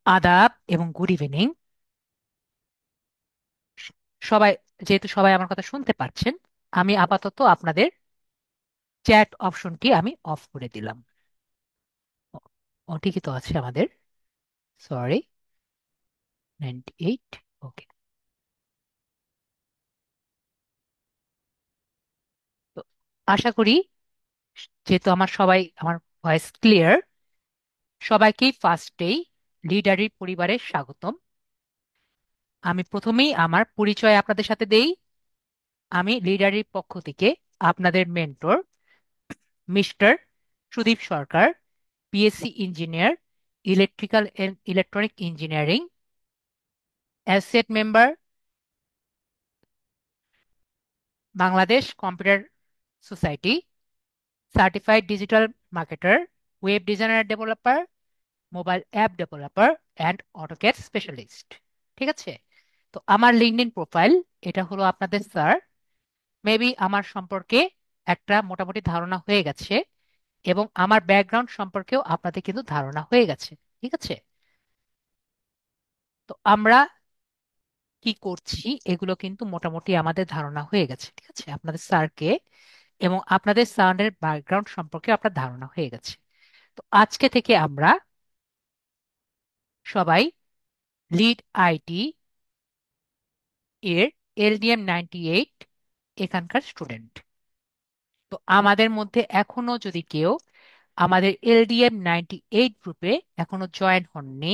আদাব এবং good evening সবাই। যেহেতু সবাই আমার কথা শুনতে পাচ্ছেন, আমি আপাতত আপনাদের চ্যাট অপশনটি আমি অফ করে দিলাম। ও ও, ঠিকই তো আছে আমাদের। সরি, 98। ওকে। তো আশা করি, যেহেতু আমার ভয়েস ক্লিয়ার, সবাইকেই ফার্স্টেই লিডারি পরিবারে স্বাগতম। আমি প্রথমেই আমার পরিচয় আপনাদের সাথে দেই। আমি লিডারির পক্ষ থেকে আপনাদের mentor, mister Sudip Sarkar, BSc engineer, electrical and electronic engineering, associate member, Bangladesh computer society, certified digital marketer, web designer developer, mobile app developer and AutoCAD specialist. ঠিক আছে? তো আমার লিঙ্কডইন প্রোফাইল, এটা হলো আপনাদের স্যার। মেবি আমার সম্পর্কে একটা মোটামুটি ধারণা হয়ে গেছে, এবং আমার ব্যাকগ্রাউন্ড সম্পর্কেও আপনাদের কিন্তু ধারণা হয়ে গেছে। ঠিক আছে? তো আমরা কি করছি এগুলো কিন্তু মোটামুটি আমাদের ধারণা হয়ে গেছে। ঠিক আছে? আপনাদের স্যারকে এবং আপনাদের সাউন্ডের ব্যাকগ্রাউন্ড সম্পর্কে আপনার ধারণা হয়ে গেছে। তো আজকে থেকে আমরা সবাই লিড আইটি এর LDM 98 এখানকার স্টুডেন্ট। তো আমাদের মধ্যে এখনো যদি কেউ আমাদের LDM 98 গ্রুপে এখনো জয়েন হননি,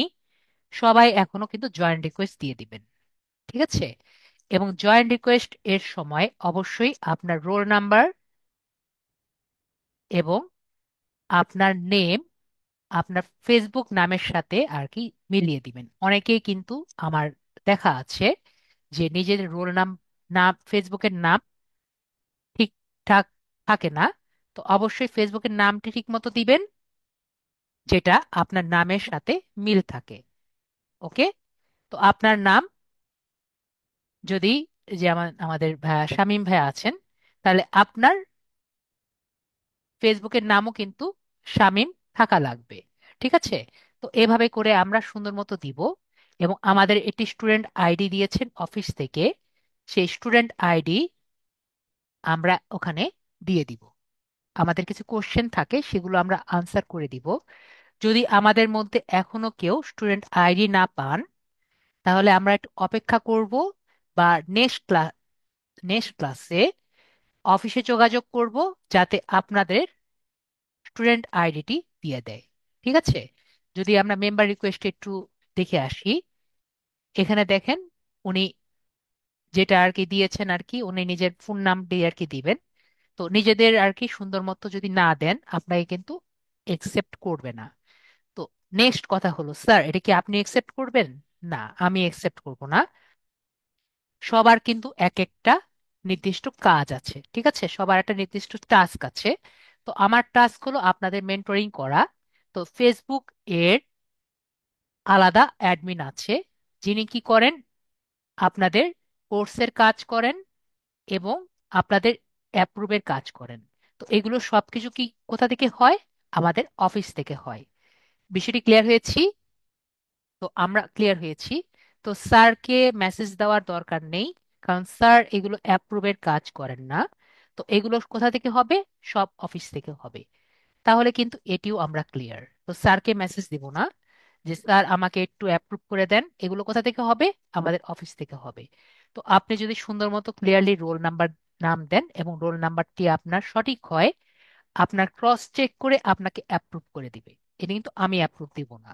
সবাই এখনো কিন্তু জয়েন রিকোয়েস্ট দিয়ে দিবেন। ঠিক আছে? এবং জয়েন রিকোয়েস্ট এর সময় অবশ্যই আপনার রোল নাম্বার এবং আপনার নেম আপনার ফেসবুক নামের সাথে আর কি মিলিয়ে দিবেন। অনেকেই কিন্তু আমার দেখা আছে যে নিজের রোল নাম ফেসবুকের নাম ঠিকঠাক থাকে না। তো অবশ্যই ফেসবুকের নামটি ঠিক মতো দিবেন, যেটা আপনার নামের সাথে মিল থাকে। ওকে? তো আপনার নাম যদি, যে আমাদের শামীম ভাই আছেন, তাহলে আপনার ফেসবুকের নামও কিন্তু শামীম থাকা লাগবে। ঠিক আছে? তো এভাবে করে আমরা সুন্দর মতো দিব। এবং আমাদের একটি স্টুডেন্ট আইডি দিয়েছেন অফিস থেকে, সেই স্টুডেন্ট আইডি আমরা ওখানে দিয়ে দিব। আমাদের কিছু কোশ্চেন থাকে, সেগুলো আমরা আনসার করে দিব। যদি আমাদের মধ্যে এখনো কেউ স্টুডেন্ট আইডি না পান, তাহলে আমরা একটু অপেক্ষা করব, বা নেক্সট ক্লাসে অফিসে যোগাযোগ করব, যাতে আপনাদের স্টুডেন্ট আইডিটি দিয়ে দেয়। ঠিক আছে? যদি আমরা মেম্বার রিকোয়েস্ট একটু দেখে আসি, এখানে দেখেন উনি যেটা আর কি দিয়েছেন, আর কি উনি নিজের ফোন নাম দিয়ে আর কি দিবেন। তো নিজেদের আর কি সুন্দর মতো যদি না দেন, আপনাকে কিন্তু একসেপ্ট করবে না। তো নেক্সট কথা হলো, স্যার এটা কি আপনি একসেপ্ট করবেন? না, আমি একসেপ্ট করব না। সবার কিন্তু এক একটা নির্দিষ্ট কাজ আছে। ঠিক আছে? সবার একটা নির্দিষ্ট টাস্ক আছে। তো আমার টাস্ক হলো আপনাদের মেন্টরিং করা। তো ফেসবুক এর আলাদা অ্যাডমিন আছে, যিনি কি করেন, আপনাদের কোর্সের কাজ করেন এবং আপনাদের অ্যাপ্রুভের কাজ করেন। তো এগুলো সবকিছু কি কোথা থেকে হয়? আমাদের অফিস থেকে হয়। বিষয়টি ক্লিয়ার হয়েছি? তো আমরা ক্লিয়ার হয়েছি। তো স্যারকে মেসেজ দেওয়ার দরকার নেই, কারণ স্যার এগুলো অ্যাপ্রুভের কাজ করেন না। তো এগুলো কোথা থেকে হবে? সব অফিস থেকে হবে। তাহলে কিন্তু এটিও আমরা ক্লিয়ার। তো স্যারকে মেসেজ দিব না যে স্যার আমাকে একটু অ্যাপ্রুভ করে দেন, এগুলো কোথা থেকে হবে? আমাদের অফিস থেকে হবে। তো আপনি যদি সুন্দর মতো ক্লিয়ারলি রোল নাম্বার নাম দেন এবং রোল নাম্বারটি আপনার সঠিক হয়, আপনার ক্রস চেক করে আপনাকে অ্যাপ্রুভ করে দিবে। এটা কিন্তু আমি অ্যাপ্রুভ দিব না।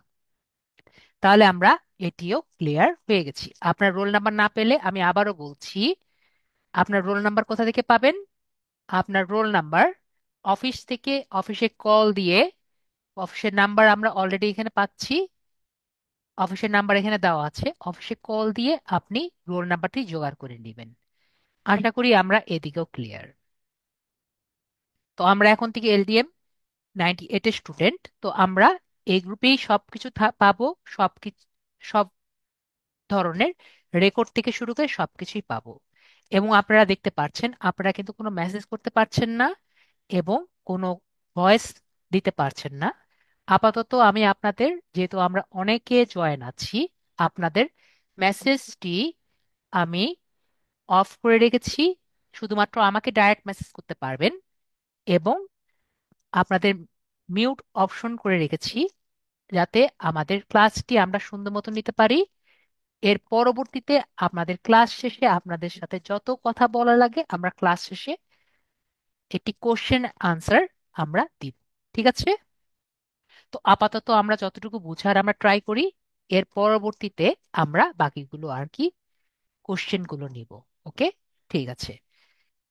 তাহলে আমরা এটিও ক্লিয়ার হয়ে গেছি। আপনার রোল নাম্বার না পেলে আমি আবারও বলছি, আপনার রোল নাম্বার কোথা থেকে পাবেন? আপনার রোল নাম্বার অফিস থেকে, অফিসে কল দিয়ে, অফিসের নাম্বার আমরা অলরেডি এখানে পাচ্ছি, অফিসের নাম্বার এখানে দেওয়া আছে, অফিসে কল দিয়ে আপনি রোল নাম্বারটি জোগাড় করে নেবেন। আশা করি আমরা এদিকেও ক্লিয়ার। তো আমরা এখন থেকে LDM 98 এর স্টুডেন্ট। তো আমরা এই গ্রুপেই সবকিছু পাবো। সবকিছু, সব ধরনের রেকর্ড থেকে শুরু করে সবকিছুই পাবো। এবং আপনারা দেখতে পাচ্ছেন, আপনারা কিন্তু কোনো মেসেজ করতে পারছেন না এবং কোনো ভয়েস দিতে পারছেন না। আপাতত আমি আপনাদের, যেহেতু আমরা অনেকে জয়েন আছি, আপনাদের মেসেজটি আমি অফ করে রেখেছি। শুধুমাত্র আমাকে ডাইরেক্ট মেসেজ করতে পারবেন, এবং আপনাদের মিউট অপশন করে রেখেছি, যাতে আমাদের ক্লাসটি আমরা সুন্দর মতো নিতে পারি। এর পরবর্তীতে আপনাদের ক্লাস শেষে আপনাদের সাথে যত কথা বলা লাগে আমরা ক্লাস শেষে একটি কোশ্চেন আনসার আমরা দিব। ঠিক আছে? তো আপাতত আমরা যতটুকু বুঝার আমরা ট্রাই করি, এর পরবর্তীতে আমরা বাকিগুলো আর কি কোশ্চেনগুলো নিব। ওকে, ঠিক আছে।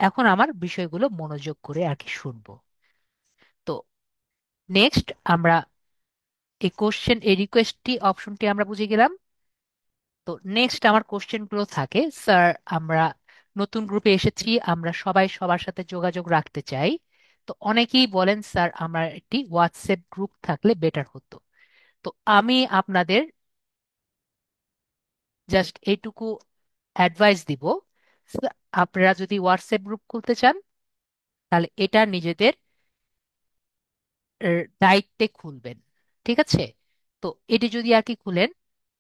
এখন আমার বিষয়গুলো মনোযোগ করে আর কি শুনবো। তো নেক্সট আমরা এই রিকোয়েস্টটি অপশনটি আমরা বুঝে গেলাম। তো নেক্সট আমার কোশ্চেনগুলো থাকে, স্যার আমরা নতুন গ্রুপে এসেছি, আমরা সবাই সবার সাথে যোগাযোগ রাখতে চাই। তো অনেকেই বলেন স্যার আমার একটি হোয়াটসঅ্যাপ গ্রুপ থাকলে বেটার হতো। তো আমি আপনাদের জাস্ট এইটুকু অ্যাডভাইস দিব, আপনারা যদি হোয়াটসঅ্যাপ গ্রুপ খুলতে চান তাহলে এটা নিজেদের দায়িত্বে খুলবেন। ঠিক আছে? তো এটি যদি আর কি খুলেন,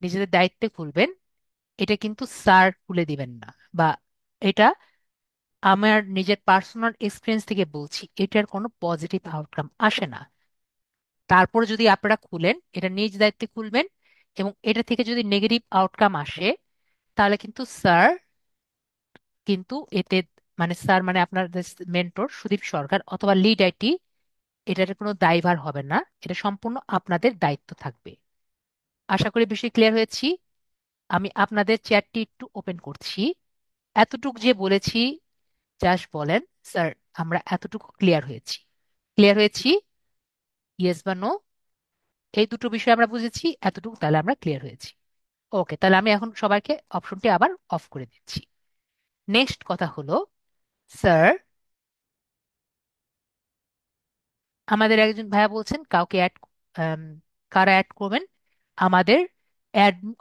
নিজেদের দায়িত্বে খুলবেন, এটা কিন্তু স্যার খুলে দিবেন না। বা এটা আমার নিজের পার্সোনাল এক্সপিরিয়েন্স থেকে বলছি, এটার কোনো পজিটিভ আউটকাম আসে না। তারপর যদি আপনারা খুলেন, এটা নিজ দায়িত্বে খুলবেন, এবং এটা থেকে যদি নেগেটিভ আউটকাম আসে তাহলে কিন্তু স্যার কিন্তু এতে, মানে স্যার মানে আপনার মেন্টর সুদীপ সরকার অথবা লিড আইটি, এটার কোনো দায়ভার হবে না। এটা সম্পূর্ণ আপনাদের দায়িত্ব থাকবে। আশা করি বিষয় ক্লিয়ার হয়েছি। আমি আপনাদের চ্যাটটি একটু ওপেন করছি। এতটুকু যে বলেছি জাস্ট বলেন, স্যার আমরা এতটুকু ক্লিয়ার হয়েছি। ক্লিয়ার হয়েছি, ইয়েস বা নো? এই দুটো বিষয় আমরা বুঝেছি এতটুকু, তাহলে আমরা ক্লিয়ার হয়েছি। ওকে, তাহলে আমি এখন সবাইকে অপশনটি আবার অফ করে দিচ্ছি। নেক্সট কথা হলো, স্যার আমাদের একজন ভাইয়া বলছেন কাউকে অ্যাড, কারা অ্যাড করবেন? আমাদের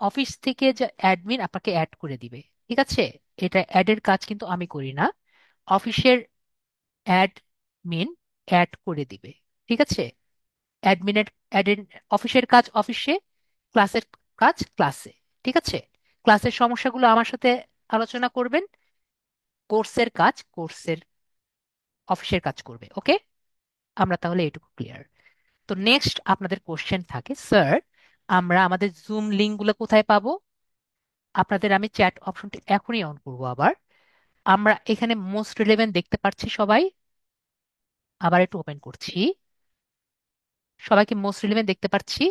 অফিস থেকে যে অ্যাডমিন আপনাকে অ্যাড করে দিবে। ঠিক আছে? এটা অ্যাডের কাজ কিন্তু আমি করি না, অফিসের অ্যাডমিন অ্যাড করে দিবে। ঠিক আছে? অ্যাডমিনের অ্যাডের অফিসের কাজ অফিসে, ক্লাসের কাজ ক্লাসে। ঠিক আছে? ক্লাসের সমস্যাগুলো আমার সাথে আলোচনা করবেন, কোর্সের কাজ কোর্সের অফিসের কাজ করবে। ওকে, আমরা তাহলে এটুকু ক্লিয়ার। তো নেক্সট আপনাদের কোশ্চেন থাকে, স্যার আমরা আমাদের জুম লিঙ্ক গুলো কোথায় পাবো? আপনাদের আমি চ্যাট অপশনটি এখনই অন করব আবার। আমরা এখানে মোস্ট রিলেভেন্ট দেখতে পাচ্ছি সবাই। আবার একটু ওপেন করছি, সবাইকে মোস্ট রিলেভেন্ট দেখতে পাচ্ছি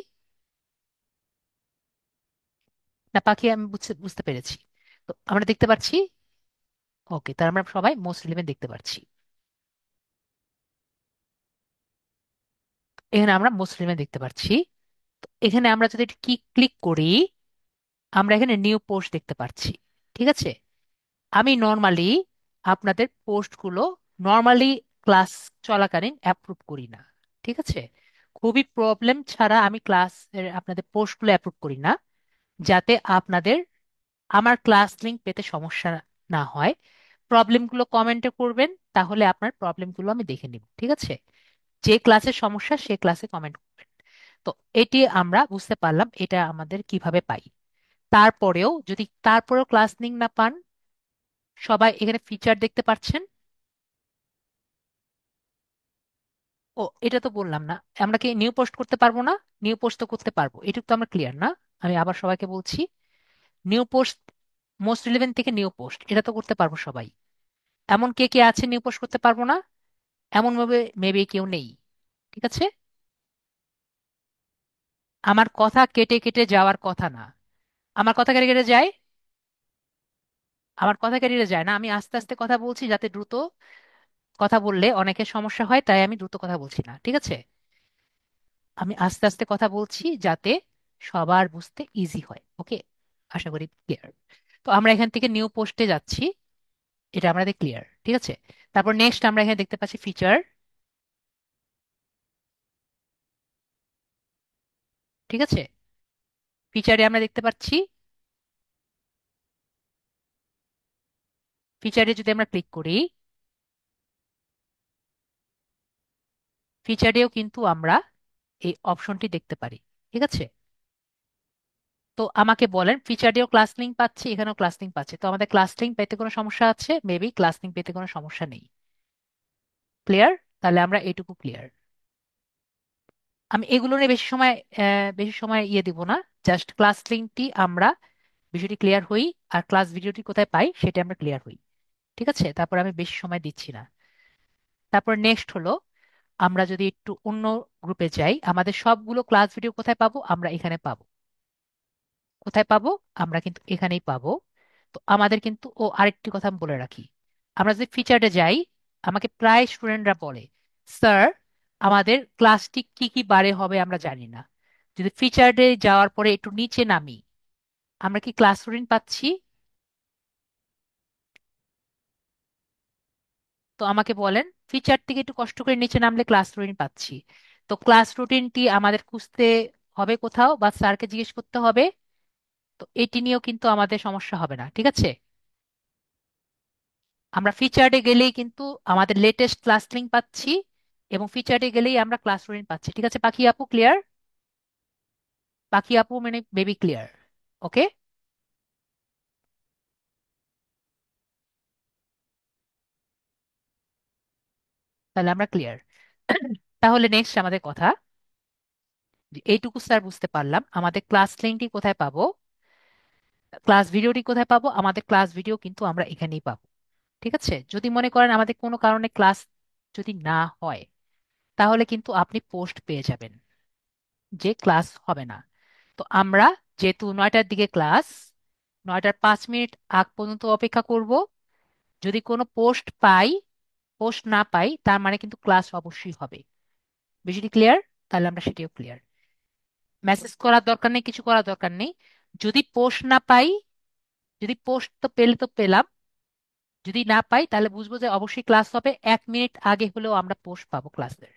না পাখি? আমি বুঝতে পেরেছি। তো আমরা দেখতে পাচ্ছি। ওকে, তার আমরা সবাই মোস্ট রিলেভেন্ট দেখতে পাচ্ছি। এখানে আমরা মোস্ট রিলেভেন্ট দেখতে পাচ্ছি। তো এখানে আমরা যদি কি ক্লিক করি, আমরা এখানে নিউ পোস্ট দেখতে পাচ্ছি। ঠিক আছে? আমি নর্মালি আপনাদের পোস্টগুলো নর্মালি ক্লাস চলাকালীন অ্যাপ্রুভ করি না। ঠিক আছে? খুবই প্রবলেম ছাড়া আমি ক্লাস আপনাদের পোস্টগুলো অ্যাপ্রুভ করি না, যাতে আপনাদের আমার ক্লাস লিংক পেতে সমস্যা না হয়। প্রবলেমগুলো কমেন্টে করবেন, তাহলে আপনার প্রবলেমগুলো আমি দেখে নিব। ঠিক আছে? যে ক্লাসের সমস্যা সে ক্লাসে কমেন্ট করবেন। তো এটি আমরা বুঝতে পারলাম এটা আমাদের কিভাবে পাই। তারপরেও যদি তারপরেও ক্লাস লিংক না পান, সবাই এখানে ফিচার দেখতে পাচ্ছেন। ও, এটা তো বললাম না, আমরা কি নিউ পোস্ট করতে পারবো না? নিউ পোস্ট তো করতে পারবো, এটুকু তো আমরা ক্লিয়ার না? আমি আবার সবাইকে বলছি, নিউ পোস্ট, মোস্ট রিলেভেন্ট থেকে নিউ পোস্ট এটা তো করতে পারবো সবাই। এমন কে কে আছে নিউ পোস্ট করতে পারবো না? এমন ভাবে মেবি কেউ নেই। ঠিক আছে? আমার কথা কেটে কেটে যাওয়ার কথা না। আমার কথা কেটে কেটে যায়? আমার কথা কেটে কেটে যায় না, আমি আস্তে আস্তে কথা বলছি, যাতে দ্রুত কথা বললে অনেকের সমস্যা হয়, তাই আমি দ্রুত কথা বলছি না। ঠিক আছে? আমি আস্তে আস্তে কথা বলছি যাতে সবার বুঝতে ইজি হয়। ওকে, আশা করি ক্লিয়ার। তো আমরা এখান থেকে নিউ পোস্টে যাচ্ছি, এটা আমাদের ক্লিয়ার। ঠিক আছে? তারপর নেক্সট আমরা এখানে দেখতে পাচ্ছি ফিচার। ঠিক আছে? ফিচারে আমরা দেখতে পাচ্ছি, ফিচারে যদি আমরা ক্লিক করি, ফিচারেও কিন্তু আমরা এই অপশনটি দেখতে পারি। ঠিক আছে, তো আমাকে বলেন ফিচারেও ক্লাস লিঙ্ক পাচ্ছি, এখানেও ক্লাস লিঙ্ক পাচ্ছি, তো আমাদের ক্লাস লিঙ্ক পেতে কোনো সমস্যা আছে? মেবি ক্লাস লিঙ্ক পেতে কোনো সমস্যা নেই। ক্লিয়ার? তাহলে আমরা এইটুকু ক্লিয়ার। আমি এগুলো নিয়ে বেশি সময় ইয়ে দিব না। জাস্ট ক্লাস লিঙ্কটি আমরা বিষয়টি ক্লিয়ার হই, আর ক্লাস ভিডিওটি কোথায় পাই সেটা আমরা ক্লিয়ার হই। ঠিক আছে, তারপর আমি বেশি সময় দিচ্ছি না। তারপর নেক্সট হলো, আমরা যদি একটু অন্য গ্রুপে যাই, আমাদের সবগুলো ক্লাস ভিডিও কোথায় পাবো? আমরা এখানে পাবো। কোথায় পাবো? আমরা কিন্তু এখানেই পাবো। তো আমাদের কিন্তু, ও আরেকটি কথা আমি বলে রাখি, আমরা যদি ফিচারে যাই, আমাকে প্রায় স্টুডেন্টরা বলে, স্যার আমাদের ক্লাসটি কি কি বারে হবে আমরা জানি না, যদি ফিচারে যাওয়ার পরে একটু নিচে নামি আমরা কি ক্লাস রুটিন পাচ্ছি? তো আমাকে বলেন ফিচার থেকে একটু কষ্ট করে নিচে নামলে ক্লাস রুটিন পাচ্ছি। তো ক্লাস রুটিনটি আমাদের খুঁজতে হবে কোথাও, বা স্যারকে জিজ্ঞেস করতে হবে। তো এটি নিয়েও কিন্তু আমাদের সমস্যা হবে না। ঠিক আছে, আমরা ফিচার্ডে গেলেই কিন্তু আমাদের লেটেস্ট ক্লাস লিঙ্ক পাচ্ছি, এবং ফিচার্ডে গেলেই আমরা ক্লাস রুটিন পাচ্ছি। ঠিক আছে পাখি আপু, ক্লিয়ার? পাখি আপু মানে বেবি ক্লিয়ার? ওকে, তাহলে আমরা ক্লিয়ার। তাহলে নেক্সট আমাদের কথা, যে এইটুকু স্যার বুঝতে পারলাম, আমাদের ক্লাস লিঙ্কটি কোথায় পাবো, ক্লাস ভিডিওটি কোথায় পাবো? আমাদের ক্লাস ভিডিও কিন্তু আমরা এখানেই পাবো। ঠিক আছে, যদি মনে করেন আমাদের কোনো কারণে ক্লাস যদি না হয়, তাহলে কিন্তু আপনি পোস্ট পেয়ে যাবেন যে ক্লাস হবে না। তো আমরা যেহেতু 9টার দিকে ক্লাস, 9টা 5 মিনিট আগ পর্যন্ত অপেক্ষা করব। যদি কোনো পোস্ট পাই, পোস্ট না পাই, তার মানে কিন্তু ক্লাস অবশ্যই হবে। বিষয়টি ক্লিয়ার? তাহলে আমরা সেটিও ক্লিয়ার। মেসেজ করার দরকার নেই, কিছু করার দরকার নেই। যদি পোস্ট না পাই, যদি পোস্ট তো পেলে তো পেলাম, যদি না পাই তাহলে বুঝবো যে অবশ্যই ক্লাস হবে, 1 মিনিট আগে হলেও আমরা পোস্ট পাবো ক্লাসের।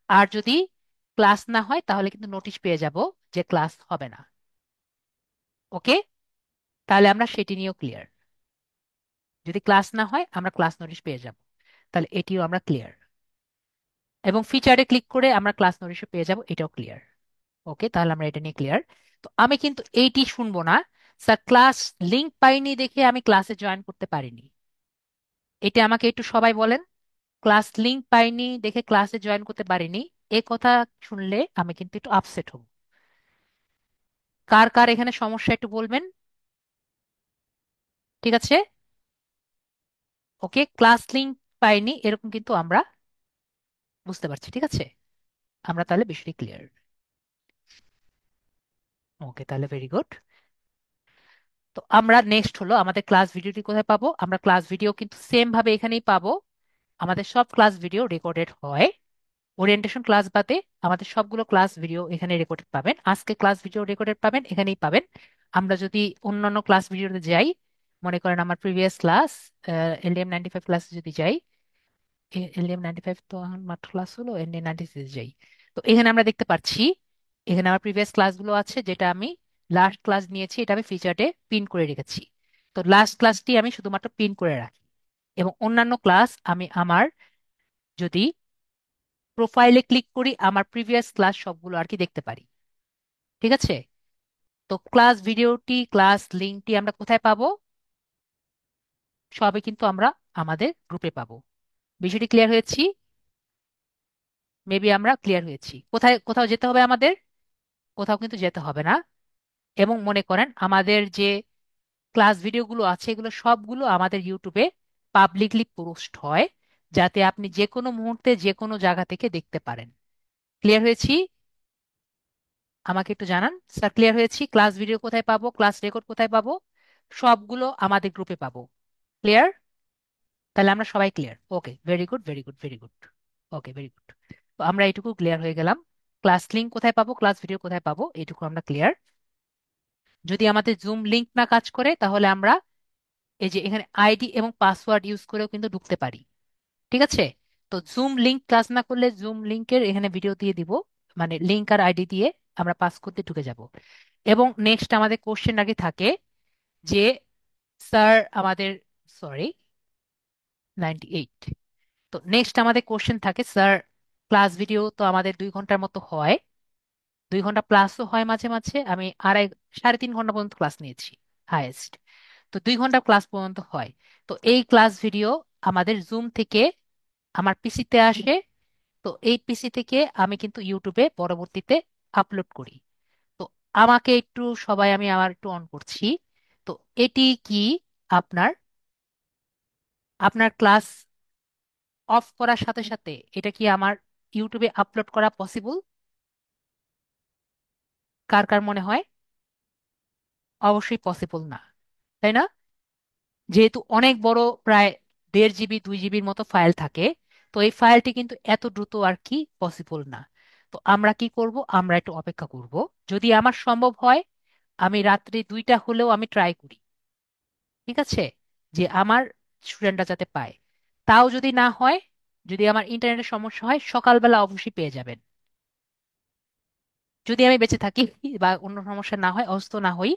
আর যদি ক্লাস না হয় তাহলে কিন্তু নোটিশ পেয়ে যাব যে ক্লাস হবে না। ওকে, তাহলে আমরা সেটি নিয়েও ক্লিয়ার। যদি ক্লাস না হয় আমরা ক্লাস নোটিশ পেয়ে যাব, তাহলে এটিও আমরা ক্লিয়ার। এবং ফিচারে ক্লিক করে আমরা ক্লাস নোটিশও পেয়ে যাব, এটাও ক্লিয়ার। ওকে, তাহলে আমরা এটা নিয়ে ক্লিয়ার। তো আমি কিন্তু এইটি শুনবো না, স্যার ক্লাস লিংক পাইনি দেখে আমি ক্লাসে জয়েন করতে পারিনি। এটা আমাকে একটু সবাই বলেন, ক্লাস লিংক পাইনি দেখে ক্লাসে জয়েন করতে পারিনি, এ কথা শুনলে আমি কিন্তু একটু আপসেট হব। কার কার এখানে সমস্যা একটু বলবেন? ঠিক আছে, ওকে, ক্লাস লিংক পাইনি এরকম কিন্তু আমরা বুঝতে পারছি। ঠিক আছে, আমরা তাহলে বিষয়টি ক্লিয়ার। ওকে, তাহলে ভেরি গুড। তো আমরা নেক্সট হলো, আমাদের ক্লাস ভিডিওটি কোথায় পাবো? আমরা ক্লাস ভিডিও কিন্তু সেম ভাবে এখানেই পাবো। আমাদের সব ক্লাস ভিডিও রেকর্ডেড হয়, ওরিয়েন্টেশন ক্লাস বাদে আমাদের সবগুলো ক্লাস ভিডিও এখানে রেকর্ডেড পাবেন। আজকে ক্লাস ভিডিও রেকর্ডেড পাবেন, এখানেই পাবেন। আমরা যদি অন্যান্য ক্লাস ভিডিওতে যাই, মনে করেন আমার প্রিভিয়াস ক্লাস LDM 95 ক্লাসে যদি যাই, LDM 95 তো এখন মাত্র ক্লাস হলো, LDM 96 যাই। তো এখানে আমরা দেখতে পাচ্ছি, এখানে আমার প্রিভিয়াস ক্লাসগুলো আছে, যেটা আমি লাস্ট ক্লাস নিয়েছি এটা আমি ফিচারে পিন করে রেখেছি। তো লাস্ট ক্লাসটি আমি শুধুমাত্র পিন করে রাখি, এবং অন্যান্য ক্লাস আমি আমার, যদি প্রোফাইলে ক্লিক করি, আমার প্রিভিয়াস ক্লাস সবগুলো আর কি দেখতে পারি। ঠিক আছে, তো ক্লাস ভিডিওটি ক্লাস লিঙ্কটি আমরা কোথায় পাবো? সবই কিন্তু আমরা আমাদের গ্রুপে পাবো। বিষয়টি ক্লিয়ার হয়েছি? মেবি আমরা ক্লিয়ার হয়েছি। কোথায় কোথাও যেতে হবে আমাদের? কোথাও কিন্তু যেতে হবে না। এবং মনে করেন আমাদের যে ক্লাস ভিডিওগুলো আছে এগুলো সবগুলো আমাদের ইউটিউবে পাবলিকলি পোস্ট হয়, যাতে আপনি যে কোনো মুহূর্তে যে কোনো জায়গা থেকে দেখতে পারেন। ক্লিয়ার হয়েছি? আমাকে একটু জানান স্যার, ক্লিয়ার হয়েছি? ক্লাস ভিডিও কোথায় পাবো, ক্লাস রেকর্ড কোথায় পাবো? সবগুলো আমাদের গ্রুপে পাবো। ক্লিয়ার? তাহলে আমরা সবাই clear. Okay, very good, very good, very good. Okay, very good. তো আমরা এইটুকু ক্লিয়ার হয়ে গেলাম। ক্লাস লিঙ্ক কোথায় পাবো, ক্লাস ভিডিও কোথায় পাবো, এইটুকু আমরা ক্লিয়ার। যদি আমাদের জুম লিঙ্ক না কাজ করে, তাহলে আমরা এই যে এখানে আইডি এবং পাসওয়ার্ড ইউজ করেও কিন্তু ঢুকতে পারি। ঠিক আছে, তো জুম লিঙ্ক কাজ না করলে জুম লিঙ্কের এখানে ভিডিও দিয়ে দিব, মানে লিঙ্ক আর আইডি দিয়ে আমরা পাস করতে ঢুকে যাব। এবং নেক্সট আমাদের কোশ্চেন আগে থাকে যে, স্যার আমাদের, সরি, 98। তো নেক্সট আমাদের কোশ্চেন থাকে, স্যার ক্লাস ভিডিও তো আমাদের 2 ঘন্টার মতো হয়, 2 ঘন্টা প্লাসও হয় মাঝে মাঝে, আমি 3.5 ঘন্টা পর্যন্ত ক্লাস নিয়েছি হায়েস্ট। তো 2 ঘন্টা ক্লাস পর্যন্ত হয়। তো এই ক্লাস ভিডিও আমাদের জুম থেকে আমার পিসিতে আসে। তো এই পিসি থেকে আমি কিন্তু ইউটিউবে পরবর্তীতে আপলোড করি। তো আমাকে একটু সবাই, আমি আমার একটু অন করছি। তো এটি কি আপনার আপনার ক্লাস অফ করার সাথে সাথে এটা কি আমার ইউটিউবে আপলোড করা পসিবল? কার কার মনে হয় অবশ্যই পসিবল না, তাই না? যেহেতু অনেক বড়, প্রায় 1.5 GB 2 GB মতো ফাইল থাকে, তো এই ফাইলটি কিন্তু এত দ্রুত আর কি পসিবল না। তো আমরা কি করব, আমরা একটু অপেক্ষা করব। যদি আমার সম্ভব হয়, আমি রাত্রি 2টা হলেও আমি ট্রাই করি, ঠিক আছে, যে আমার স্টুডেন্টরা যাতে পায়। তাও যদি না হয়, যদি আমার ইন্টারনেটের সমস্যা হয়, সকালবেলা অবশ্যই পেয়ে যাবেন। যদি আমি বেঁচে থাকি বা অন্য সমস্যা না হয়, অসুস্থ না হই,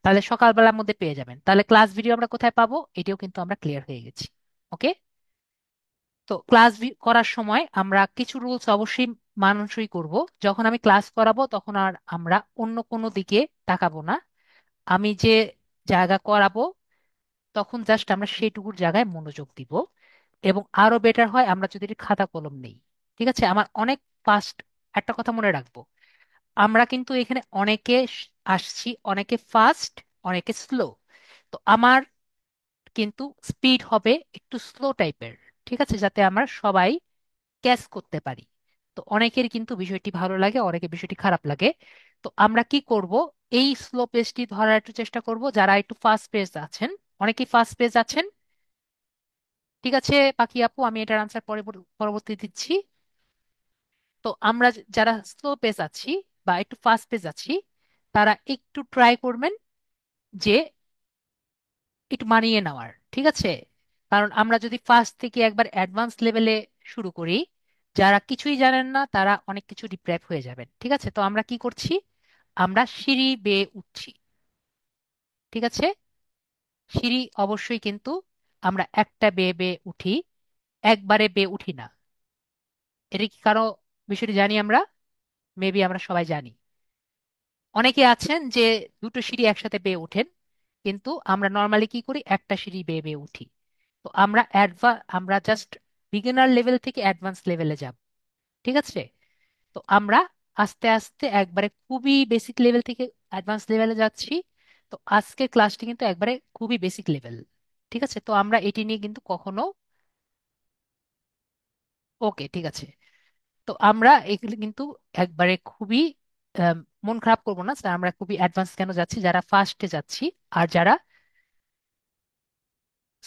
তাহলে সকালবেলার মধ্যে পেয়ে যাবেন। তাহলে ক্লাস ভিডিও আমরা কোথায় পাবো, এটিও কিন্তু আমরা ক্লিয়ার হয়ে গেছি। ওকে। তো ক্লাস করার সময় আমরা কিছু রুলস অবশ্যই মানানসই করব। যখন আমি ক্লাস করাবো তখন আর আমরা অন্য কোনো দিকে তাকাবো না। আমি যে জায়গা করাবো তখন জাস্ট আমরা সেইটুকুর জায়গায় মনোযোগ দিব। এবং আরো বেটার হয় আমরা যদি খাতা কলম নেই। ঠিক আছে, আমার অনেক ফাস্ট একটা কথা মনে রাখবো, আমরা কিন্তু এখানে অনেকে আসছি, অনেকে ফাস্ট, অনেকে স্লো। তো আমার কিন্তু স্পিড হবে একটু স্লো টাইপের, ঠিক আছে, যাতে আমরা সবাই ক্যাচ করতে পারি। তো অনেকের কিন্তু বিষয়টি ভালো লাগে, অনেকের বিষয়টি খারাপ লাগে। তো আমরা কি করব, এই স্লো পেজটি ধরার একটু চেষ্টা করব। যারা একটু ফাস্ট পেজ আছেন, অনেকেই ফাস্ট পেজ আছেন, ঠিক আছে পাখি আপু, আমি এটার আনসার পরে পরবর্তী দিচ্ছি। তো আমরা যারা স্লো পেজ আছি বা একটু ফাস্ট পেজ আছি, তারা একটু ট্রাই করবেন যে একটু মানিয়ে নেওয়ার, ঠিক আছে। কারণ আমরা যদি ফার্স্ট থেকে একবার অ্যাডভান্স লেভেলে শুরু করি, যারা কিছুই জানেন না তারা অনেক কিছু ডিপ্রাইভ হয়ে যাবেন, ঠিক আছে। তো আমরা কি করছি, আমরা সিঁড়ি বেয়ে উঠছি, ঠিক আছে। সিঁড়ি অবশ্যই কিন্তু আমরা একটা বেয়ে বেয়ে উঠি, একবারে বেয়ে উঠি না। এটা কি কারো বিষয়টি জানি আমরা, মেবি আমরা সবাই জানি। অনেকে আছেন যে দুটো সিঁড়ি একসাথে বেয়ে ওঠেন, কিন্তু আমরা নর্মালি কি করি, একটা সিঁড়ি বেয়ে বেয়ে উঠি। তো আমরা জাস্ট বিগিনার লেভেল থেকে অ্যাডভান্স লেভেলে যাব, ঠিক আছে। তো আমরা আস্তে আস্তে একবারে খুবই বেসিক লেভেল থেকে অ্যাডভান্স লেভেলে যাচ্ছি। তো আজকের ক্লাসটি কিন্তু একবারে খুবই বেসিক লেভেল, ঠিক আছে। তো আমরা এটি নিয়ে কিন্তু কখনো, ওকে ঠিক আছে। তো আমরা এগুলো কিন্তু একবারে খুবই আম, মন খারাপ করবো না স্যার, আমরা খুবই অ্যাডভান্স কেন যাচ্ছি, যারা ফার্স্টে যাচ্ছি আর যারা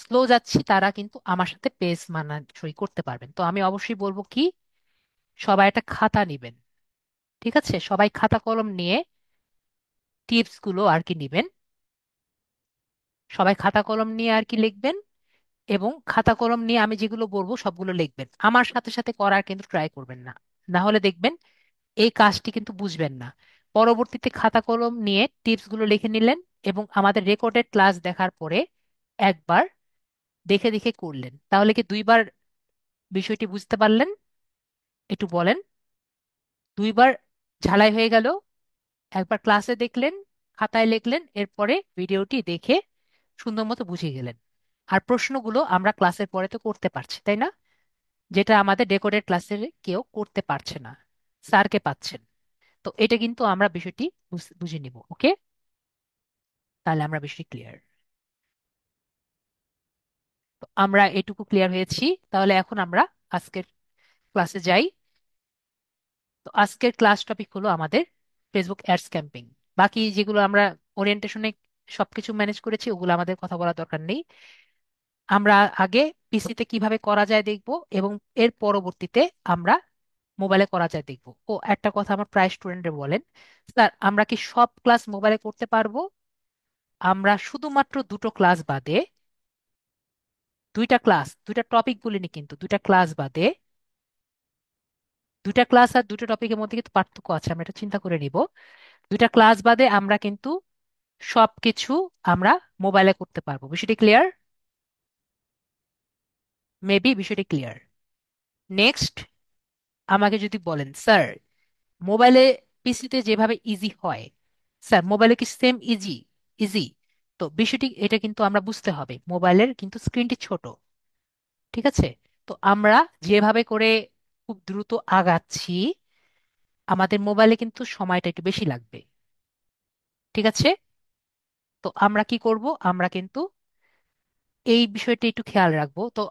স্লো যাচ্ছি তারা কিন্তু আমার সাথে পেস মানানসই করতে পারবেন। তো আমি অবশ্যই বলবো কি, সবাই একটা খাতা নিবেন, ঠিক আছে, সবাই খাতা কলম নিয়ে টিপস গুলো আর কি নিবেন। সবাই খাতা কলম নিয়ে আর কি লিখবেন, এবং খাতা কলম নিয়ে আমি যেগুলো বলবো সবগুলো লিখবেন। আমার সাথে সাথে করার কিন্তু ট্রাই করবেন না, না হলে দেখবেন এই কাজটি কিন্তু বুঝবেন না। পরবর্তীতে খাতা কলম নিয়ে টিপস গুলো লিখে নিলেন, এবং আমাদের রেকর্ডেড ক্লাস দেখার পরে একবার দেখে দেখে করলেন, তাহলে কি 2বার বিষয়টি বুঝতে পারলেন? একটু বলেন। 2বার ঝালাই হয়ে গেল। একবার ক্লাসে দেখলেন, খাতায় লিখলেন, এরপরে ভিডিওটি দেখে সুন্দর মতো বুঝে গেলেন। আর প্রশ্নগুলো আমরা ক্লাসের পরে তো করতে পারছি, তাই না? যেটা আমাদের রেকর্ডেড ক্লাসে কেউ করতে পারছে না, স্যারকে পাচ্ছেন। তো এটা কিন্তু আমরা বিষয়টি বুঝে নিব। ওকে, তাহলে আমরা বিষয়টি ক্লিয়ার। তো আমরা এটুকু ক্লিয়ার হয়েছি, তাহলে এখন আমরা আজকের ক্লাসে যাই। তো আজকের ক্লাস টপিক হলো আমাদের ফেসবুক অ্যাডস ক্যাম্পেইন। বাকি যেগুলো আমরা ওরিয়েন্টেশনে সবকিছু ম্যানেজ করেছি, ওগুলো আমাদের কথা বলার দরকার নেই। আমরা আগে পিসিতে কিভাবে করা যায় দেখব, এবং এর পরবর্তীতে আমরা মোবাইলে করা যায় দেখব। ও একটা কথা আমার প্রায় স্টুডেন্টরা বলেন, স্যার আমরা কি সব ক্লাস মোবাইলে করতে পারবো? আমরা শুধুমাত্র দুটো ক্লাস বাদে, দুইটা টপিক বলিনি কিন্তু, দুইটা ক্লাস বাদে, দুইটা ক্লাস আর দুটো টপিকের মধ্যে কিন্তু পার্থক্য আছে, আমরা এটা চিন্তা করে নিব। দুইটা ক্লাস বাদে আমরা কিন্তু সবকিছু আমরা মোবাইলে করতে পারবো। বিষয়টি ক্লিয়ার? মেবি বিষয়টি ক্লিয়ার। নেক্সট, আমাকে যদি বলেন স্যার, মোবাইলে পিসিতে যেভাবে ইজি হয়, স্যার মোবাইলে কি সেম ইজি? ইজি। তো বিষয়টি এটা কিন্তু আমরা বুঝতে হবে, মোবাইলের কিন্তু স্ক্রিনটি ছোট। ঠিক আছে? তো আমরা যেভাবে করে খুব দ্রুত আগাচ্ছি, আমাদের মোবাইলে কিন্তু সময়টা একটু বেশি লাগবে। ঠিক আছে? তো আমরা কি করব, আমরা কিন্তু এই বিষয়টা একটু খেয়াল রাখবো। তো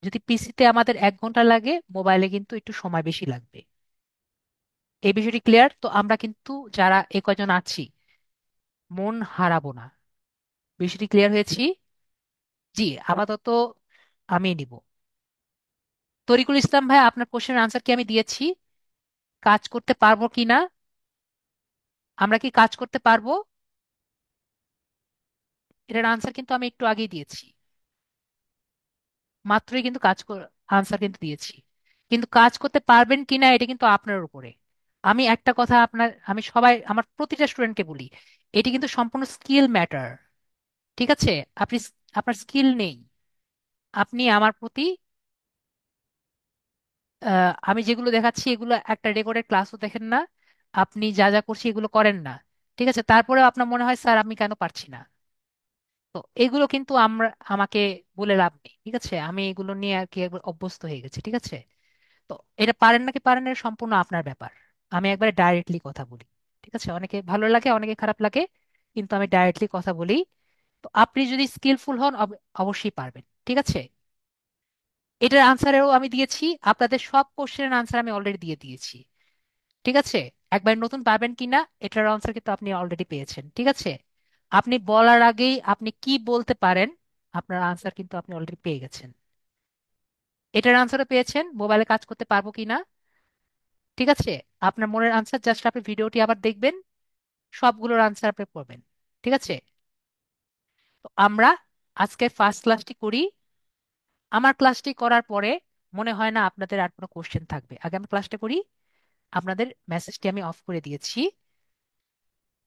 যদি পিসিতে আমাদের 1 ঘন্টা লাগে, মোবাইলে কিন্তু একটু সময় বেশি লাগবে। এই বিষয়টি ক্লিয়ার তো? আমরা কিন্তু যারা এ কয়জন আছি, মন হারাবো না। বিষয়টি ক্লিয়ার হয়েছি? জি, আপাতত আমি নিব। তরিকুল ইসলাম ভাই, আপনার কোশ্চেনের আনসার কি আমি দিয়েছি? কাজ করতে পারবো কি না? আমরা কি কাজ করতে পারবো? এটার আনসার কিন্তু আমি একটু আগেই দিয়েছি, মাত্রই কিন্তু আনসার কিন্তু দিয়েছি। কিন্তু কাজ করতে পারবেন কিনা এটা কিন্তু আপনার উপরে। আমি একটা কথা আমার প্রতিটা স্টুডেন্টকে বলি, এটি কিন্তু সম্পূর্ণ স্কিল ম্যাটার। ঠিক আছে? আপনি আপনার স্কিল নেই, আপনি আমার প্রতি আমি যেগুলো দেখাচ্ছি এগুলো একটা রেকর্ডেড ক্লাসও দেখেন না, আপনি যা যা করছি এগুলো করেন না। ঠিক আছে? তারপরেও আপনার মনে হয় স্যার আমি কেন পারছি না। তো এগুলো কিন্তু আমাকে বলে লাভ নেই। ঠিক আছে? আমি এগুলো নিয়ে আর কি একবার অভ্যস্ত হয়ে গেছি। ঠিক আছে? তো এটা পারেন নাকি পারেন, এটা সম্পূর্ণ আপনার ব্যাপার। আমি একবারে ডাইরেক্টলি কথা বলি। ঠিক আছে? অনেকে ভালো লাগে, অনেকে খারাপ লাগে, কিন্তু আমি ডাইরেক্টলি কথা বলি। তো আপনি যদি স্কিলফুল হন, অবশ্যই পারবেন। ঠিক আছে? এটার আনসারেও আমি দিয়েছি, আপনাদের সব কোশ্চেনের আনসার আমি অলরেডি দিয়ে দিয়েছি। ঠিক আছে? একবার নতুন পাবেন কিনা এটার আনসার কিন্তু আপনি অলরেডি পেয়েছেন। ঠিক আছে? আপনি বলার আগেই আপনি কি বলতে পারেন, আপনার আনসার কিন্তু আপনি অলরেডি পেয়ে গেছেন। এটার আনসারও পেয়েছেন, মোবাইলে কাজ করতে পারবো কিনা। ঠিক আছে? আপনার মনের আনসার জাস্ট আপনি ভিডিওটি আবার দেখবেন, সবগুলোর আনসার আপনি করবেন। ঠিক আছে? তো আমরা আজকে ফার্স্ট ক্লাসটি করি। আমার ক্লাসটি করার পরে মনে হয় না আপনাদের আর কোনো কোশ্চেন থাকবে। আগে আমি ক্লাসটা করি। আপনাদের মেসেজটি আমি অফ করে দিয়েছি।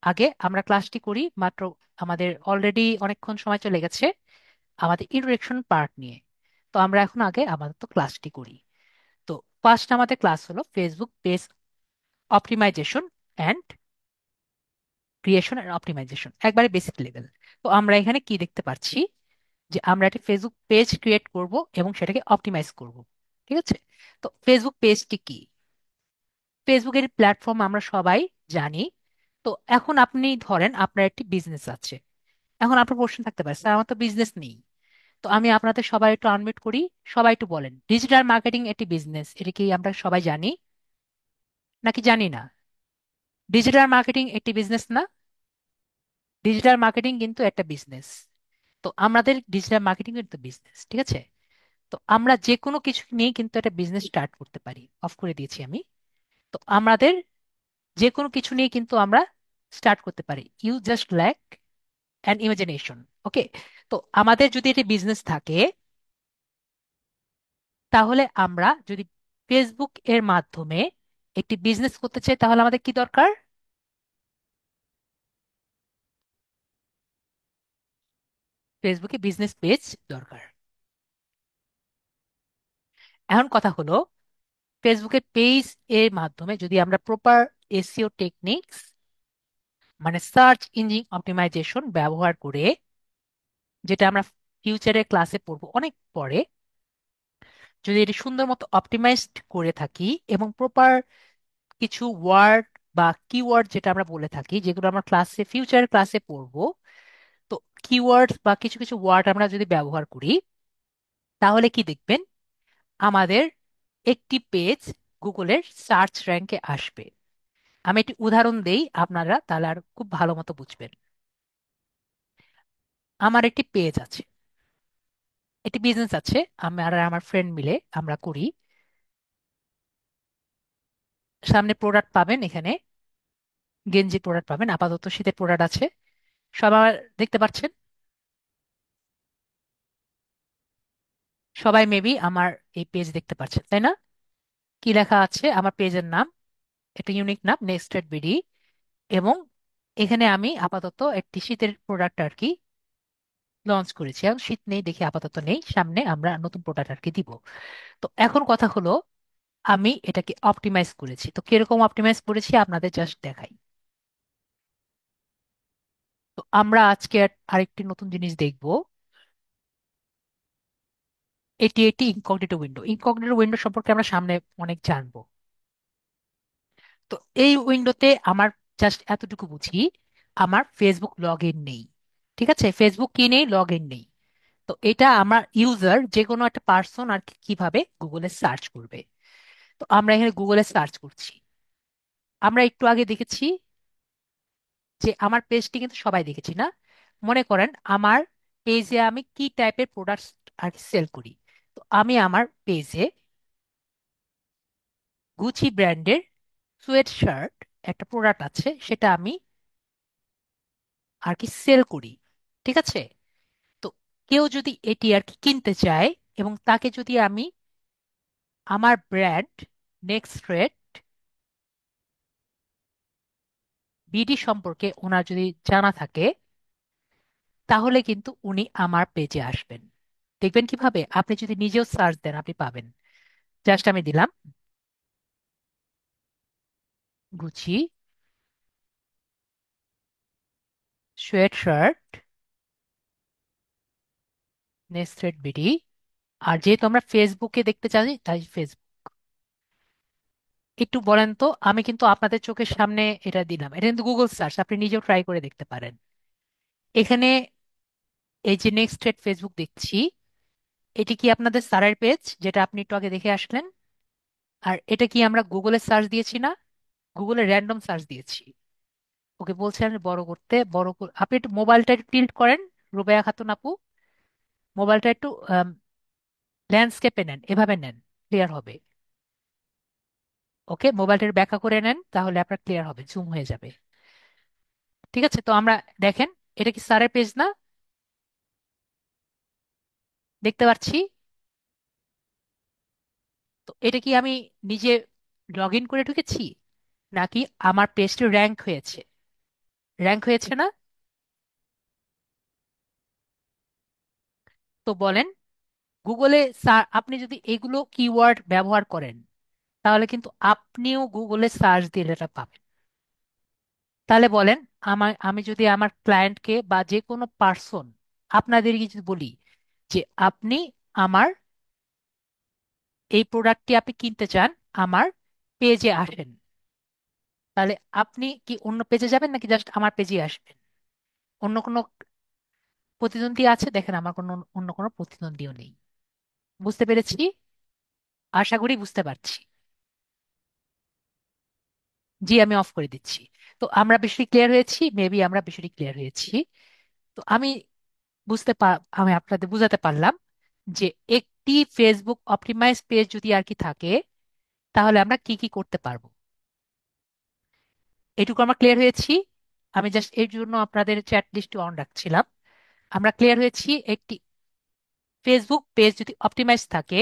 আগে আমরা ক্লাসটি করি মাত্র, আমাদের অলরেডি অনেকক্ষণ সময় চলে গেছে আমাদের ইন্ট্রোডাকশন পার্ট নিয়ে। তো আমরা এখন আগে আমাদের তো ক্লাসটি করি। তো ফার্স্ট আমাদের ক্লাস হলো Facebook page optimization and creation and optimization, একবারে বেসিক লেভেল। তো আমরা এখানে কি দেখতে পাচ্ছি, যে আমরা একটা ফেসবুক পেজ ক্রিয়েট করব এবং সেটাকে অপটিমাইজ করব। ঠিক আছে? তো ফেসবুক পেজটি কি? ফেসবুকের প্ল্যাটফর্ম আমরা সবাই জানি। তো এখন আপনি ধরেন আপনার একটি বিজনেস আছে। এখন আপনার প্রশ্ন থাকতে পারে, স্যার আমার তো বিজনেস নেই। তো আমি আপনাদের সবাই একটু আনমিউট করি, সবাই একটু বলেন ডিজিটাল মার্কেটিং একটি বিজনেস, এটা কি আমরা সবাই জানি নাকি জানি না? ডিজিটাল মার্কেটিং একটি বিজনেস না? ডিজিটাল মার্কেটিং কিন্তু একটা বিজনেস। তো আমাদের ডিজিটাল মার্কেটিং কিন্তু বিজনেস। ঠিক আছে? তো আমরা যে কোনো কিছু নিয়ে কিন্তু একটা বিজনেস স্টার্ট করতে পারি। অফ করে দিয়েছি আমি। তো আমাদের যে কোনো কিছু নিয়ে কিন্তু আমরা স্টার্ট করতে পারি, you just lack an imagination. Okay? তো আমাদের যদি এটি বিজনেস থাকে, তাহলে আমরা যদি ফেসবুক এর মাধ্যমে একটি বিজনেস করতে চাই, তাহলে আমাদের কি দরকার? ফেসবুকে বিজনেস পেজ দরকার। এখন কথা হলো, ফেসবুকের পেজ এর মাধ্যমে যদি আমরা প্রপার এসইও টেকনিক্স, মানে সার্চ ইঞ্জিন অপটিমাইজেশন ব্যবহার করে, যেটা আমরা ফিউচারের ক্লাসে পড়বো অনেক পরে, যদি এটি সুন্দর মতো অপটিমাইজড করে থাকি এবং প্রপার কিছু ওয়ার্ড বা কিওয়ার্ড যেটা আমরা বলে থাকি, যেগুলো আমরা ক্লাসে ফিউচারের ক্লাসে পড়বো, তো কিওয়ার্ড বা কিছু কিছু ওয়ার্ড আমরা যদি ব্যবহার করি, তাহলে কি দেখবেন, আমাদের একটি পেজ গুগলের সার্চ র্যাঙ্কে আসবে। আমি একটি উদাহরণ দেই, আপনারা তাহলে আর খুব ভালো মতো বুঝবেন। আমার একটি পেজ আছে, একটি বিজনেস আছে, আমি আর আমার ফ্রেন্ড মিলে আমরা করি। সামনে প্রোডাক্ট পাবেন, এখানে গেঞ্জি প্রোডাক্ট পাবেন, আপাতত শীতের প্রোডাক্ট আছে। সবাই দেখতে পাচ্ছেন? সবাই মেবি আমার এই পেজ দেখতে পাচ্ছেন, তাই না? কি লেখা আছে আমার পেজের নাম? একটা ইউনিক নাম, নেক্সটেড বিডি। এবং এখানে আমি আপাতত একটি শীতের প্রোডাক্ট আর কি লঞ্চ করেছি। এখন শীত নেই দেখে আপাতত নেই, সামনে আমরা নতুন প্রোডাক্ট আর কি দিব। তো এখন কথা হলো, আমি এটাকে অপটিমাইজ করেছি। তো কিরকম অপটিমাইজ করেছি আপনাদের জাস্ট দেখাই। তো আমরা আজকে আরেকটি নতুন জিনিস দেখব। এটি একটি ইনকগনিটো উইন্ডো। ইনকগনিটো উইন্ডো সম্পর্কে আমরা সামনে অনেক জানবো। তো এই উইন্ডোতে আমার জাস্ট এতটুকু বুঝি, আমার ফেসবুক লগ ইন নেই। ঠিক আছে, ফেসবুক কি নেই, লগ ইন নেই। তো এটা আমার ইউজার, যে কোনো একটা পার্সন আর কি কিভাবে গুগলে সার্চ করবে। তো আমরা এখানে গুগলে সার্চ করছি। আমরা একটু আগে দেখেছি যে আমার পেজটি কিন্তু সবাই দেখেছি না। মনে করেন আমার পেজে আমি কি টাইপের প্রোডাক্টস আর কি সেল করি। তো আমি আমার পেজে গুচি ব্র্যান্ডের সোয়েট শার্ট একটা প্রোডাক্ট আছে, সেটা আমি আর কি সেল করি। ঠিক আছে। তো কেউ যদি এটি আর কি কিনতে চায়, এবং তাকে যদি আমি আমার ব্র্যান্ড নেক্সট রেট বিডি সম্পর্কে ওনার যদি জানা থাকে, তাহলে কিন্তু উনি আমার পেজে আসবেন। দেখবেন কিভাবে, আপনি যদি নিজেও সার্চ দেন আপনি পাবেন। জাস্ট আমি দিলাম Gucci sweatshirt next rate BD. আর যেহেতু আমরা ফেসবুকে দেখতে চাই, তাই ফেসবুক। একটু বলেন তো, আমি কিন্তু আপনাদের চোখের সামনে এটা দিলাম, এটা কিন্তু গুগল সার্চ, আপনি নিজেও ট্রাই করে দেখতে পারেন। এখানে এই যে নেক্সট রেট ফেসবুক দেখছি, এটি কি আপনাদের স্যারের পেজ, যেটা আপনি একটু আগে দেখে আসলেন? আর এটা কি আমরা গুগলে সার্চ দিয়েছি না? গুগলে র্যান্ডম সার্চ দিয়েছি। ওকে বলছি আমি বড় করতে, আপনি একটু মোবাইলটা একটু টিল্ট করেন, রুবাইয়া খাতুন আপু। মোবাইলটা একটু ল্যান্ডস্কেপে নেন, এভাবে নেন, ক্লিয়ার হবে। ওকে, মোবাইলটা একটু ব্যাখ্যা করে নেন, তাহলে আপনার ক্লিয়ার হবে, জুম হয়ে যাবে। ঠিক আছে, তো আমরা দেখেন, এটা কি স্যারের পেজ না? দেখতে পাচ্ছি। তো এটা কি আমি নিজে লগ ইন করে ঢুকেছি, নাকি আমার পেজটি র্যাঙ্ক হয়েছে? র্যাঙ্ক হয়েছে না? তো বলেন, গুগলে আপনি যদি এগুলো কিওয়ার্ড ব্যবহার করেন, তাহলে কিন্তু আপনিও গুগলে সার্চ দিলে এটা পাবেন। তাহলে বলেন, আমি যদি আমার ক্লায়েন্টকে বা যে কোনো পার্সন, আপনাদেরকে যদি বলি যে আপনি আমার এই প্রোডাক্টটি আপনি কিনতে চান, আমার পেজে আসেন, তাহলে আপনি কি অন্য পেজে যাবেন নাকি জাস্ট আমার পেজে আসবেন? অন্য কোনো প্রতিদ্বন্দ্বী আছে? দেখেন, আমার কোনো অন্য কোনো প্রতিদ্বন্দ্বীও নেই। বুঝতে পেরেছি? আশা করি বুঝতে পারছি। জি, আমি অফ করে দিচ্ছি। তো আমরা বিষয়টি ক্লিয়ার হয়েছি, মেবি আমরা বিষয়টি ক্লিয়ার হয়েছি। তো আমি আপনাদের বুঝাতে পারলাম যে একটি ফেসবুক অপটিমাইজ পেজ যদি আর কি থাকে, তাহলে আমরা কি কি করতে পারবো। এটুকু আমরা ক্লিয়ার হয়েছি। আমি জাস্ট এর জন্য আপনাদের চ্যাট লিস্ট অন রাখছিলাম। আমরা ক্লিয়ার হয়েছি, একটি ফেসবুক পেজ যদি অপটিমাইজ থাকে,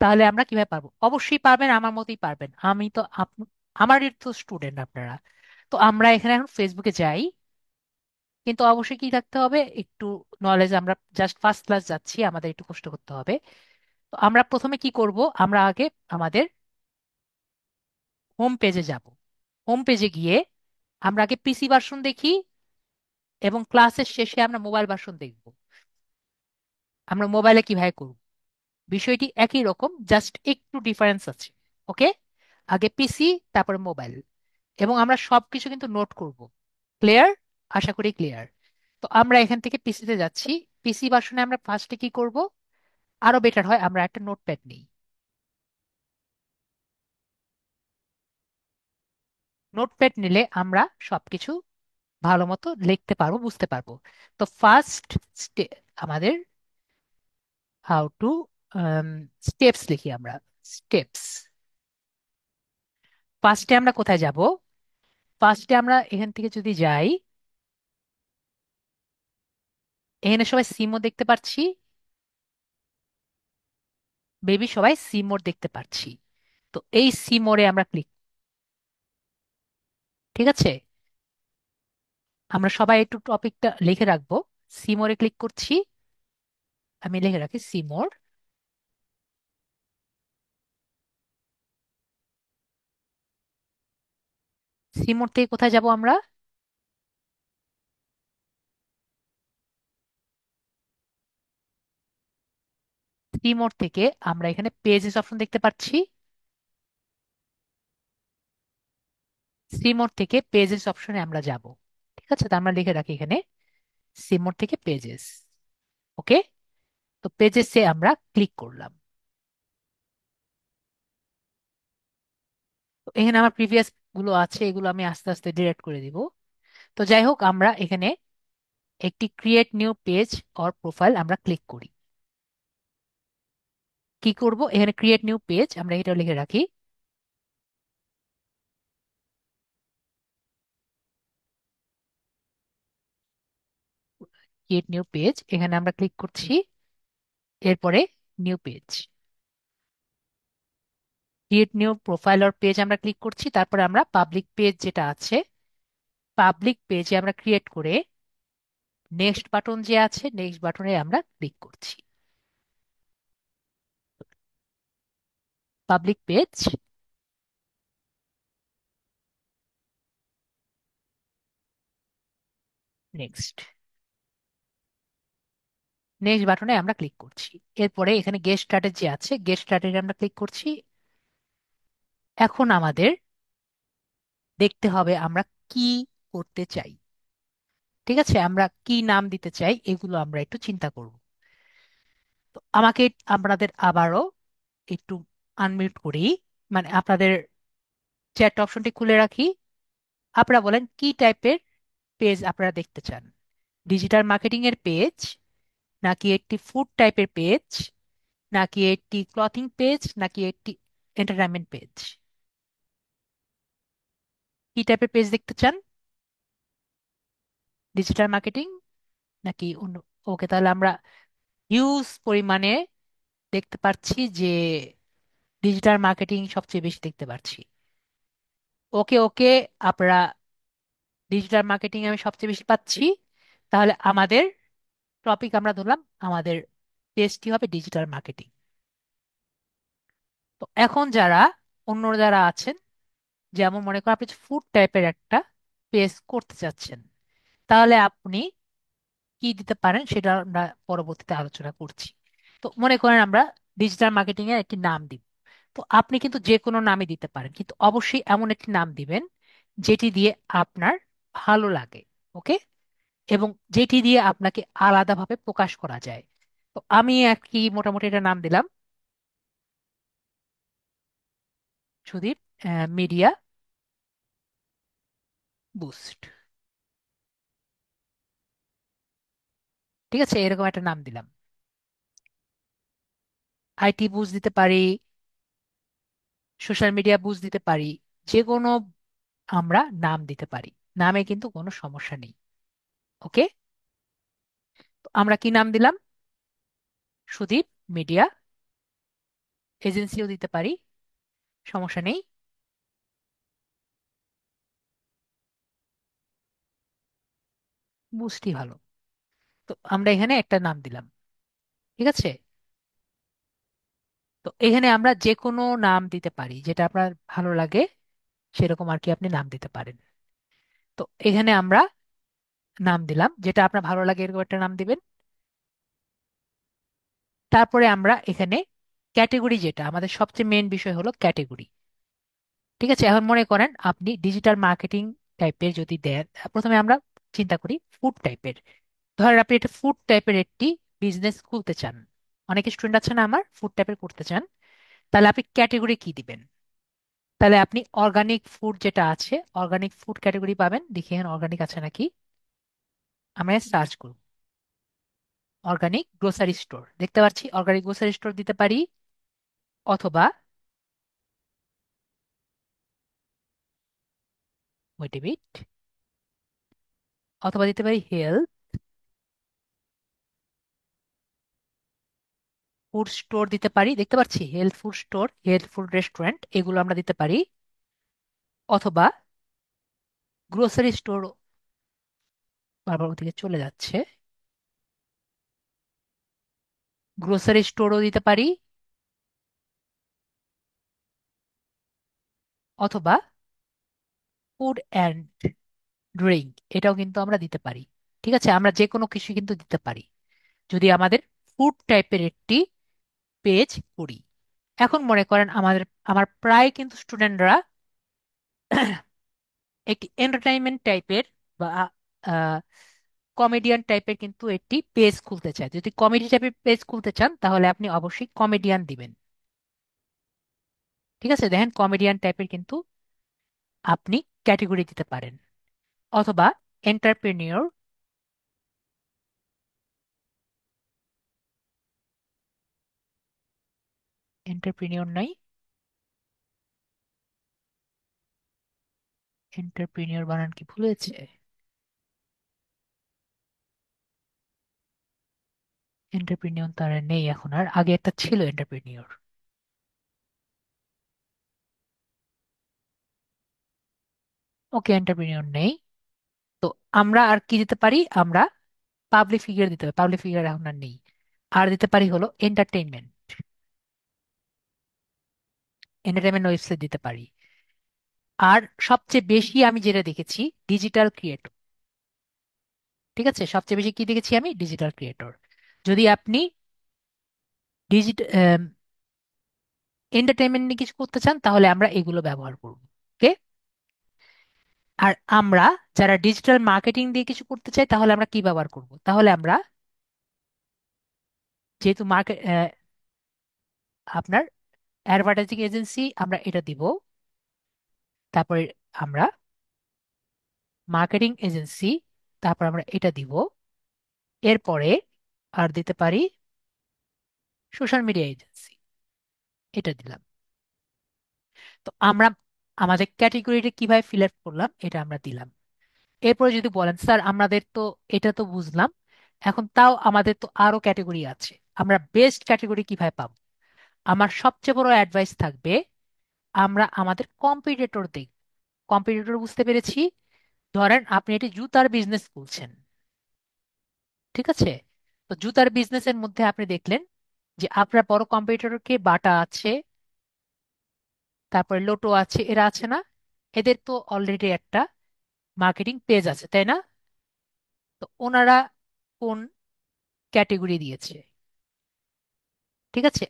তাহলে আমরা কিভাবে পারবো। অবশ্যই পারবেন, আমার মতোই পারবেন। আমি তো আমারই তো স্টুডেন্ট আপনারা। তো আমরা এখানে এখন ফেসবুকে যাই, কিন্তু অবশ্যই কি থাকতে হবে, একটু নলেজ। আমরা জাস্ট ফার্স্ট ক্লাস যাচ্ছি, আমাদের একটু কষ্ট করতে হবে। তো আমরা প্রথমে কি করব, আমরা আগে আমাদের হোম পেজে যাব। হোম পেজে গিয়ে আমরা আগে পিসি ভার্সন দেখি, এবং ক্লাসের শেষে আমরা মোবাইল ভার্সন দেখব। আমরা মোবাইলে কিভাবে করব, বিষয়টি একই রকম, জাস্ট একটু ডিফারেন্স আছে। ওকে, আগে পিসি, তারপরে মোবাইল, এবং আমরা সবকিছু কিন্তু নোট করব। ক্লিয়ার? আশা করি ক্লিয়ার। তো আমরা এখান থেকে পিসিতে যাচ্ছি। পিসি ভার্সনে আমরা ফার্স্টে কি করব, আরো বেটার হয় আমরা একটা নোটপ্যাড নিই। নোটপ্যাড নিলে আমরা সবকিছু ভালো মতো লিখতে পারবো, বুঝতে পারবো। তো ফার্স্ট আমাদের হাউ টু স্টেপস লিখি আমরা। স্টেপস। ফার্স্টে আমরা কোথায় যাব? ফার্স্টে আমরা এখান থেকে যদি যাই, এখানে সবাই সিমো দেখতে পাচ্ছি। বেবি, সবাই সিমোর দেখতে পাচ্ছি। তো এই সিমোরে আমরা ক্লিক। ঠিক আছে, আমরা সবাই একটু টপিকটা লিখে রাখবো। সিমোরে ক্লিক করছি। আমি লিখে রাখি সিমোর। সি মোড থেকে কোথায় যাব আমরা? সি মোড থেকে আমরা এখানে পেজেস অপশন দেখতে পাচ্ছি। সি মোড থেকে পেজেস অপশনে আমরা যাব। ঠিক আছে, তো আমরা লিখে রাখি এখানে সি মোড থেকে পেজেস। ওকে, তো পেজেসে আমরা ক্লিক করলাম। তো এখানে আমার প্রিভিয়াস গুলো আছে, এগুলো আমি আস্তে আস্তে ডিলিট করে দিব। তো যাই হোক, আমরা এখানে একটি create new page or profile আমরা ক্লিক করি। কি করব, এখানে ক্রিয়েট নিউ পেজ আমরা এটা লিখে রাখি। ক্রিয়েট নিউ পেজ, এখানে আমরা ক্লিক করছি। এরপরে new page, create new profile or page আমরা ক্লিক করছি। তারপরে আমরা পাবলিক পেজ যেটা আছে, পাবলিক পেজে আমরা ক্রিয়েট করে নেক্সট বাটন যে আছে, নেক্সট বাটনে আমরা ক্লিক করছি। পাবলিক পেজ, নেক্সট, নেক্সট বাটনে আমরা ক্লিক করছি। এরপরে এখানে গেট স্টার্টের যে আছে, গেট স্টার্টের আমরা ক্লিক করছি। এখন আমাদের দেখতে হবে আমরা কি করতে চাই। ঠিক আছে, আমরা কি নাম দিতে চাই এগুলো আমরা একটু চিন্তা করব। তো আমাকে আপনাদের আবারও একটু আনমিউট করি, মানে আপনাদের চ্যাট অপশনটি খুলে রাখি। আপনারা বলেন কি টাইপের পেজ আপনারা দেখতে চান? ডিজিটাল মার্কেটিং এর পেজ, নাকি একটি ফুড টাইপের পেজ, নাকি একটি ক্লথিং পেজ, নাকি একটি এন্টারটেনমেন্ট পেজ? কি টাইপের পেজ দেখতে চান? ডিজিটাল মার্কেটিং নাকি অন্য? ওকে, তাহলে আমরা হিউজ পরিমাণে দেখতে পাচ্ছি যে ডিজিটাল মার্কেটিং সবচেয়ে বেশি দেখতে পাচ্ছি। ওকে ওকে, আপনারা ডিজিটাল মার্কেটিং আমি সবচেয়ে বেশি পাচ্ছি। তাহলে আমাদের টপিক আমরা ধরলাম, আমাদের পেজটি হবে ডিজিটাল মার্কেটিং। তো এখন যারা অন্য যারা আছেন, যেমন মনে করেন আপনি ফুড টাইপের একটা পেজ করতে চাচ্ছেন, তাহলে আপনি কি দিতে পারেন সেটা আমরা পরবর্তীতে আলোচনা করছি। তো মনে করেন আমরা ডিজিটাল মার্কেটিং এর একটি নাম দিব। তো আপনি কিন্তু যে কোনো নামই দিতে পারেন, কিন্তু অবশ্যই এমন একটি নাম দিবেন যেটি দিয়ে আপনার ভালো লাগে। ওকে, এবং যেটি দিয়ে আপনাকে আলাদাভাবে প্রকাশ করা যায়। তো আমি আর কি মোটামুটি এটা নাম দিলাম, সুদীপ মিডিয়া বুস্ট। ঠিক আছে, এরকম একটা নাম দিলাম। আইটি বুস্ট দিতে পারি, সোশ্যাল মিডিয়া বুস্ট দিতে পারি, যে কোনো আমরা নাম দিতে পারি। নামে কিন্তু কোনো সমস্যা নেই। ওকে, তো আমরা কি নাম দিলাম? সুদীপ মিডিয়া এজেন্সিও দিতে পারি, সমস্যা নেই। বুস্টই ভালো। তো আমরা এখানে একটা নাম দিলাম। ঠিক আছে, তো এখানে আমরা যে কোনো নাম দিতে পারি, যেটা আপনার ভালো লাগে সেরকম আর কি আপনি নাম দিতে পারেন। তো এখানে আমরা নাম দিলাম, যেটা আপনার ভালো লাগে এরকম একটা নাম দিবেন। তারপরে আমরা এখানে ক্যাটেগরি, যেটা আমাদের সবচেয়ে মেন বিষয় হলো ক্যাটেগরি। ঠিক আছে, এখন মনে করেন আপনি ডিজিটাল মার্কেটিং টাইপের যদি দেন, প্রথমে আমরা চিন্তা করি ফুড টাইপের। ধরেন আপনি একটা ফুড টাইপের একটি বিজনেস খুলতে চান, অনেক স্টুডেন্ট আছে না আমার ফুড টাইপের করতে চান, তাহলে আপনি ক্যাটেগরি কি দিবেন? তাহলে আপনি অর্গানিক ফুড যেটা আছে, অর্গানিক ফুড ক্যাটেগরি পাবেন। দেখি এখানে অর্গানিক আছে নাকি, আমরা সার্চ করব। অর্গানিক গ্রোসারি স্টোর দেখতে পাচ্ছি, অর্গানিক গ্রোসারি স্টোর দিতে পারি। অথবা ওয়েট এ বিট, অথবা দিতে পারি হেলথ ফুড স্টোর দিতে পারি। দেখতে পাচ্ছি health food store, health food restaurant, এগুলো আমরা দিতে পারি। অথবা গ্রোসারি স্টোর, বারবার ওদিকে চলে যাচ্ছে, গ্রোসারি স্টোরও দিতে পারি। অথবা ফুড অ্যান্ড ড্রিঙ্ক, এটাও কিন্তু আমরা দিতে পারি। ঠিক আছে, আমরা যে কোনো কিছু কিন্তু দিতে পারি যদি আমাদের ফুড টাইপের একটি পেজ করি। এখন মনে করেন আমার প্রায় কিন্তু স্টুডেন্টরা একটি এন্টারটেইনমেন্ট টাইপের বা কমেডিয়ান টাইপের কিন্তু একটি পেজ খুলতে চায়। যদি কমেডি টাইপের পেজ খুলতে চান তাহলে আপনি অবশ্যই কমেডিয়ান দিবেন। ঠিক আছে, দেখেন কমেডিয়ান টাইপের কিন্তু আপনি ক্যাটেগরি দিতে পারেন, অথবা এন্টারপ্রেনিয়র। এন্টারপ্রেনিয়র নাই, এন্টারপ্রেনিয়র বানান কি ভুল হয়েছে? এন্টারপ্রেনিয়র তার আর নেই এখন, আর আগে একটা ছিল এন্টারপ্রেনিয়র। ওকে, এন্টারপ্রেনিয়র নেই। তো আমরা আর কি দিতে পারি? আমরা পাবলিক ফিগার দিতে পারি, পাবলিক ফিগার এখন আর নেই। আর দিতে পারি হলো এন্টারটেইনমেন্ট, এন্টারটেইনমেন্ট ওয়েবসাইট দিতে পারি। আর সবচেয়ে বেশি আমি যেটা দেখেছি, ডিজিটাল ক্রিয়েটর। ঠিক আছে, সবচেয়ে বেশি কি দেখেছি আমি? Digital creator. যদি আপনি ডিজিটাল এন্টারটেইনমেন্ট নিয়ে কিছু করতে চান তাহলে আমরা এগুলো ব্যবহার করব। ওকে। আর আমরা যারা ডিজিটাল মার্কেটিং দিয়ে কিছু করতে চাই তাহলে আমরা কি ব্যবহার করব? তাহলে আমরা যেহেতু মার্কেট আপনার অ্যাডভার্টাইজিং এজেন্সি, আমরা এটা দিব। তারপরে আমরা মার্কেটিং এজেন্সি, তারপর আমরা এটা দিব। এরপরে আর দিতে পারি সোশ্যাল মিডিয়া এজেন্সি, এটা দিলাম। তো আমরা আমাদের ক্যাটেগরিটা কিভাবে ফিল আপ করলাম এটা আমরা দিলাম। এরপরে যদি বলেন স্যার আমাদের তো এটা তো বুঝলাম, এখন তাও আমাদের তো আরো ক্যাটেগরি আছে, আমরা বেস্ট ক্যাটেগরি কিভাবে পাবো? আমার সবচেয়ে বড় অ্যাডভাইস থাকবে, আমরা আমাদের কম্পিটিটর দেখব। কম্পিটিটর বুঝতে পেরেছি, ধরেন আপনি এটি জুতার বিজনেস করছেন। ঠিক আছে, তো জুতার বিজনেসের মধ্যে আপনি দেখলেন যে আপনার বড় কম্পিটিটরকে বাটা আছে, তারপরে লোটো আছে, এরা আছে না? এদের তো অলরেডি একটা মার্কেটিং পেজ আছে, তাই না? তো ওনারা কোন ক্যাটেগরি দিয়েছে? ঠিক আছে,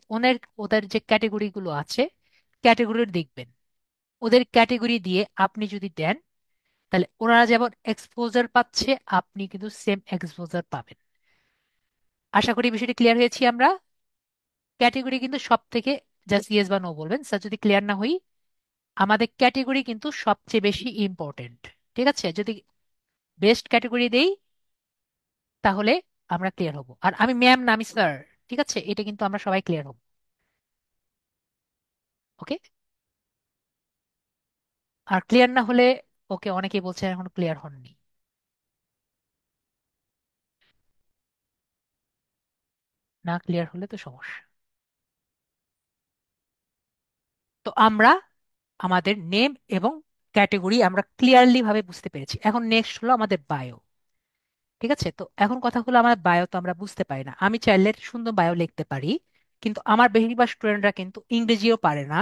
ওদের যে ক্যাটেগরি গুলো আছে, ক্যাটেগরি দেখবেন। ওদের ক্যাটেগরি দিয়ে আপনি যদি দেন তাহলে ওনারা যেমন এক্সপোজার পাচ্ছে, আপনি কিন্তু সেম এক্সপোজার পাবেন। আশা করি বিষয়টি ক্লিয়ার হয়েছি আমরা। ক্যাটেগরি কিন্তু সব থেকে, জাস্ট ইয়েস বা নো বলবেন স্যার যদি ক্লিয়ার না হই। আমাদের ক্যাটেগরি কিন্তু সবচেয়ে বেশি ইম্পর্টেন্ট। ঠিক আছে, যদি বেস্ট ক্যাটেগরি দেই তাহলে আমরা ক্লিয়ার হব। আর আমি ম্যাম না, আমি স্যার। ঠিক আছে, এটা কিন্তু আমরা সবাই ক্লিয়ার হব। ওকে। আর ক্লিয়ার না হলে, ওকে, অনেকেই বলছে এখনো ক্লিয়ার হননি। না ক্লিয়ার হলে তো সমস্যা। তো আমরা আমাদের নেম এবং ক্যাটেগরি আমরা ক্লিয়ারলি ভাবে বুঝতে পেরেছি। এখন নেক্সট হলো আমাদের বায়ো। ঠিক আছে, তো এখন কথা হলো আমার বায়ো তো আমরা বুঝতে পারি না। আমি চাইলে সুন্দর বায়ো লিখতে পারি, কিন্তু আমার বেশিরভাগ স্টুডেন্টরা কিন্তু ইংরেজিও পারে না,